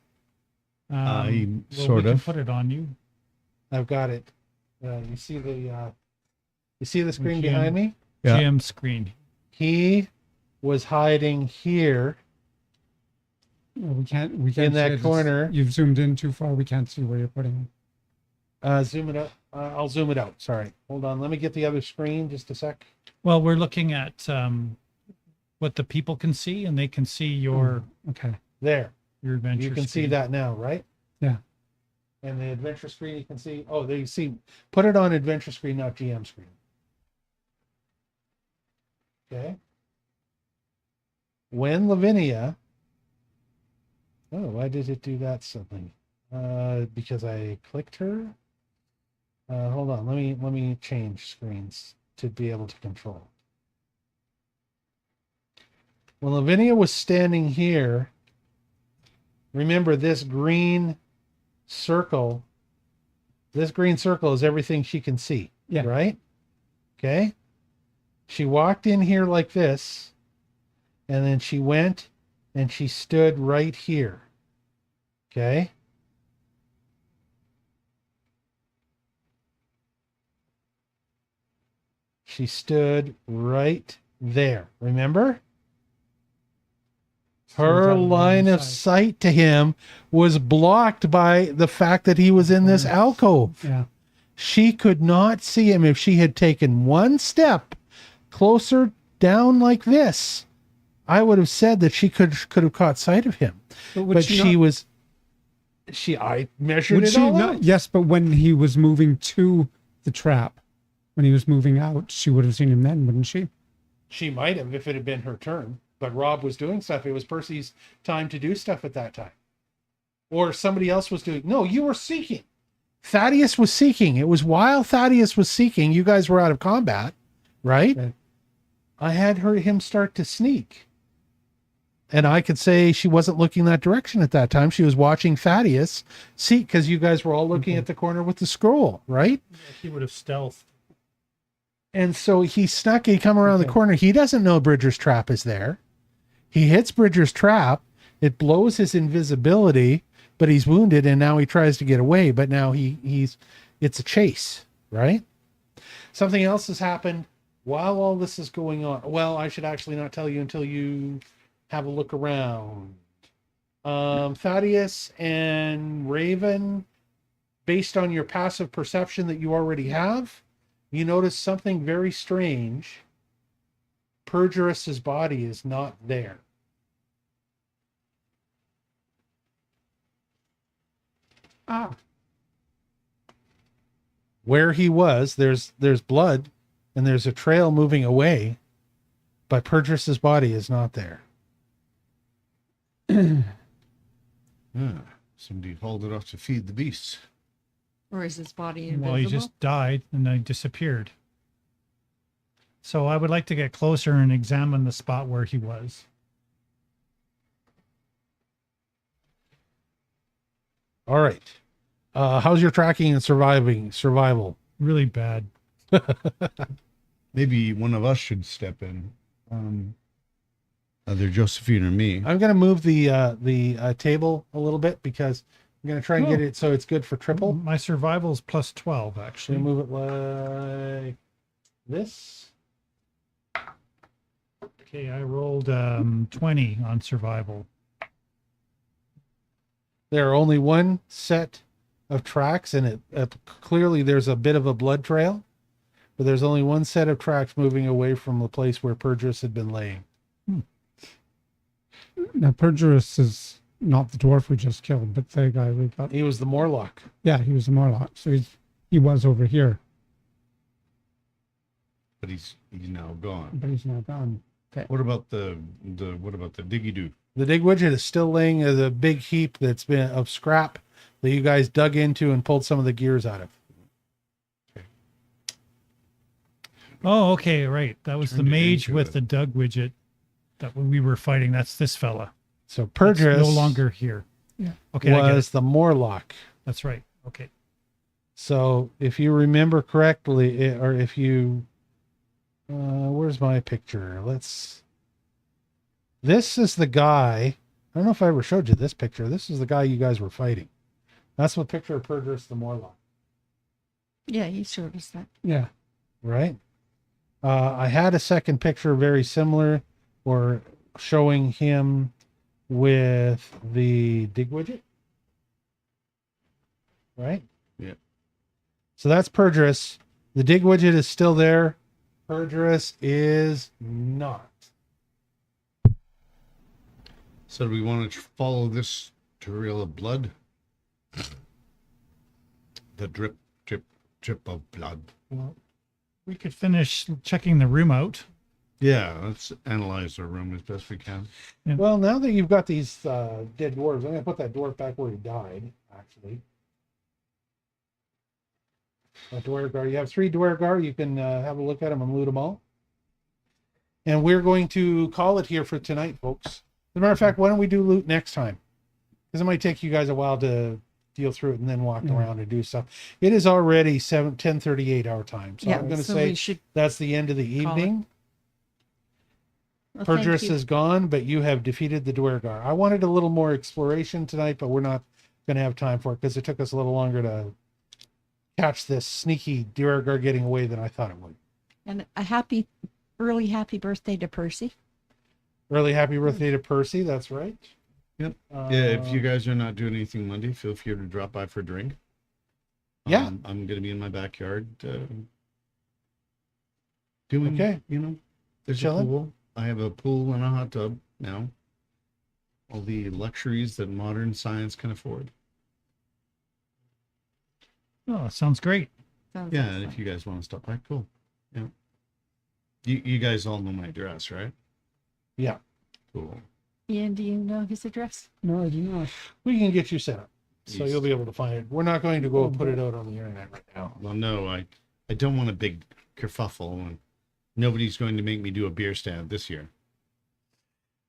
Well, sort we can of. put it on you. I've got it. You see the screen GM. behind me? Yeah. GM screen. He was hiding here. Well, we can't In see that it. It's- corner. You've zoomed in too far. We can't see where you're putting it. Zoom it up. I'll zoom it out. Sorry. Hold on. Let me get the other screen just a sec. Well, we're looking at what the people can see, and they can see your Okay. There. adventure. You can see screen. that now, right? Yeah. And the adventure screen you can see. Oh, there you see. Put it on adventure screen, not GM screen. Okay. When Lavinia. Oh, why did it do that suddenly? Because I clicked her. Hold on. Let me change screens to be able to control. When Lavinia was standing here, remember this green circle. This green circle is everything she can see. Yeah. Right? Okay. She walked in here like this, and then she went and she stood right here. Okay. She stood right there. Remember? Her line of sight to him was blocked by the fact that he was in this alcove. Yeah. She could not see him. If she had taken one step closer down like this, I would have said that she could have caught sight of him. would But I measured Would it she all not? out. Yes, but when he was moving to the trap, when he was moving out, she would have seen him then, wouldn't she? She might have if it had been her turn. But Rob was doing stuff. It was Percy's time to do stuff at that time. Or somebody else was doing. No, you were seeking. Thaddeus was seeking. It was while Thaddeus was seeking, you guys were out of combat, right? Right. I had him start to sneak. And I could say she wasn't looking that direction at that time. She was watching Thaddeus seek because you guys were all looking at the corner with the scroll, right? He would have stealthed. And so he snuck, he come around the corner. He doesn't know Bridger's trap is there. He hits Bridger's trap. It blows his invisibility, but he's wounded, and now he tries to get away. But now it's a chase, right? Something else has happened while all this is going on. Well, I should actually not tell you until you have a look around. Thaddeus and Raven, based on your passive perception that you already have, you notice something very strange. Perjurus's body is not there. Ah. Where he was, there's blood and there's a trail moving away, but Perjurus's body is not there. Somebody hauled it off to feed the beasts. Or is his body invisible? Well, he just died and then disappeared. So I would like to get closer and examine the spot where he was. All right. How's your tracking and survival? Really bad. Maybe one of us should step in. Either Josephine or me. I'm going to move the table a little bit because I'm going to try and get it so it's good for triple. My survival's plus 12, Should actually. we move it like this? Okay, I rolled 20 on survival. There are only one set of tracks, and it clearly there's a bit of a blood trail, but there's only one set of tracks moving away from the place where Perdrus had been laying. Now, Perdrus is not the dwarf we just killed, but the guy we got. He was the Morlock. Yeah, he was a Morlock. So he was over here, But he's now gone. but he's now gone. What about the diggy doo? The dig widget is still laying as a big heap that's been of scrap that you guys dug into and pulled some of the gears out of. Oh, okay, right. That was the Turned it mage into with a- the Dug widget that we were fighting. That's this fella. So That's Perdrus no longer here. Yeah. Okay, I get was it. the Morlock. That's right. Okay. So if you remember correctly, or if you, where's my picture? This is the guy. I don't know if I ever showed you this picture. This is the guy you guys were fighting. That's what picture of Perdrus the Morlock, Yeah, you showed us that. Yeah. right? I had a second picture very similar, or showing him with the dig widget, right? Yeah. So that's Perdrus. The dig widget is still there. Perdrus is not. So do we want to follow this trail of blood? The drip, drip, drip of blood. Well, we could finish checking the room out. Yeah, let's analyze our room as best we can. Well, now that you've got these dead dwarves, I'm going to put that dwarf back where he died, actually. Duergar. You have 3 Duergar. You can have a look at them and loot them all. And we're going to call it here for tonight, folks. As a matter of fact, why don't we do loot next time? Because it might take you guys a while to deal through it and then walk around and do stuff. It is already 10:38 our time. So Yeah, I'm going to so say we should that's the end of the call it. evening. Well, thank Perdrus you. is gone, but you have defeated the Duergar. I wanted a little more exploration tonight, but we're not going to have time for it because it took us a little longer to catch this sneaky Duergar getting away than I thought it would. And a early happy birthday to Percy. Early happy birthday to Percy. That's right. Yep. Yeah, if you guys are not doing anything Monday, feel free to drop by for a drink. Yeah. I'm going to be in my backyard doing, Okay. there's Chilling. a pool. I have a pool and a hot tub now. All the luxuries that modern science can afford. Oh, that sounds great. Sounds Yeah, awesome. and if you guys want to stop by, cool. Yeah. You guys all know my address, right? Yeah. Cool. Ian, do you know his address? No, I do not. We can get you set up. So Yes. you'll be able to find it. We're not going to go put it out on the internet right now. Well, no, I don't want a big kerfuffle, and nobody's going to make me do a beer stand this year.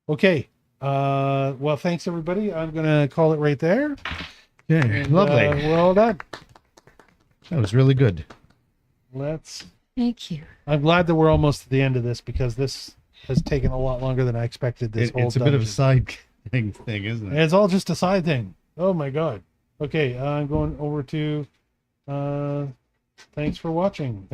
Okay. Well, thanks everybody. I'm going to call it right there. Yeah, And, we're all done. That was really good. Thank you. I'm glad that we're almost at the end of this because this has taken a lot longer than I expected. This whole It's a bit of a dungeon. side thing, isn't And it? it's all just a side thing. Oh my god. Okay, I'm going over to thanks for watching.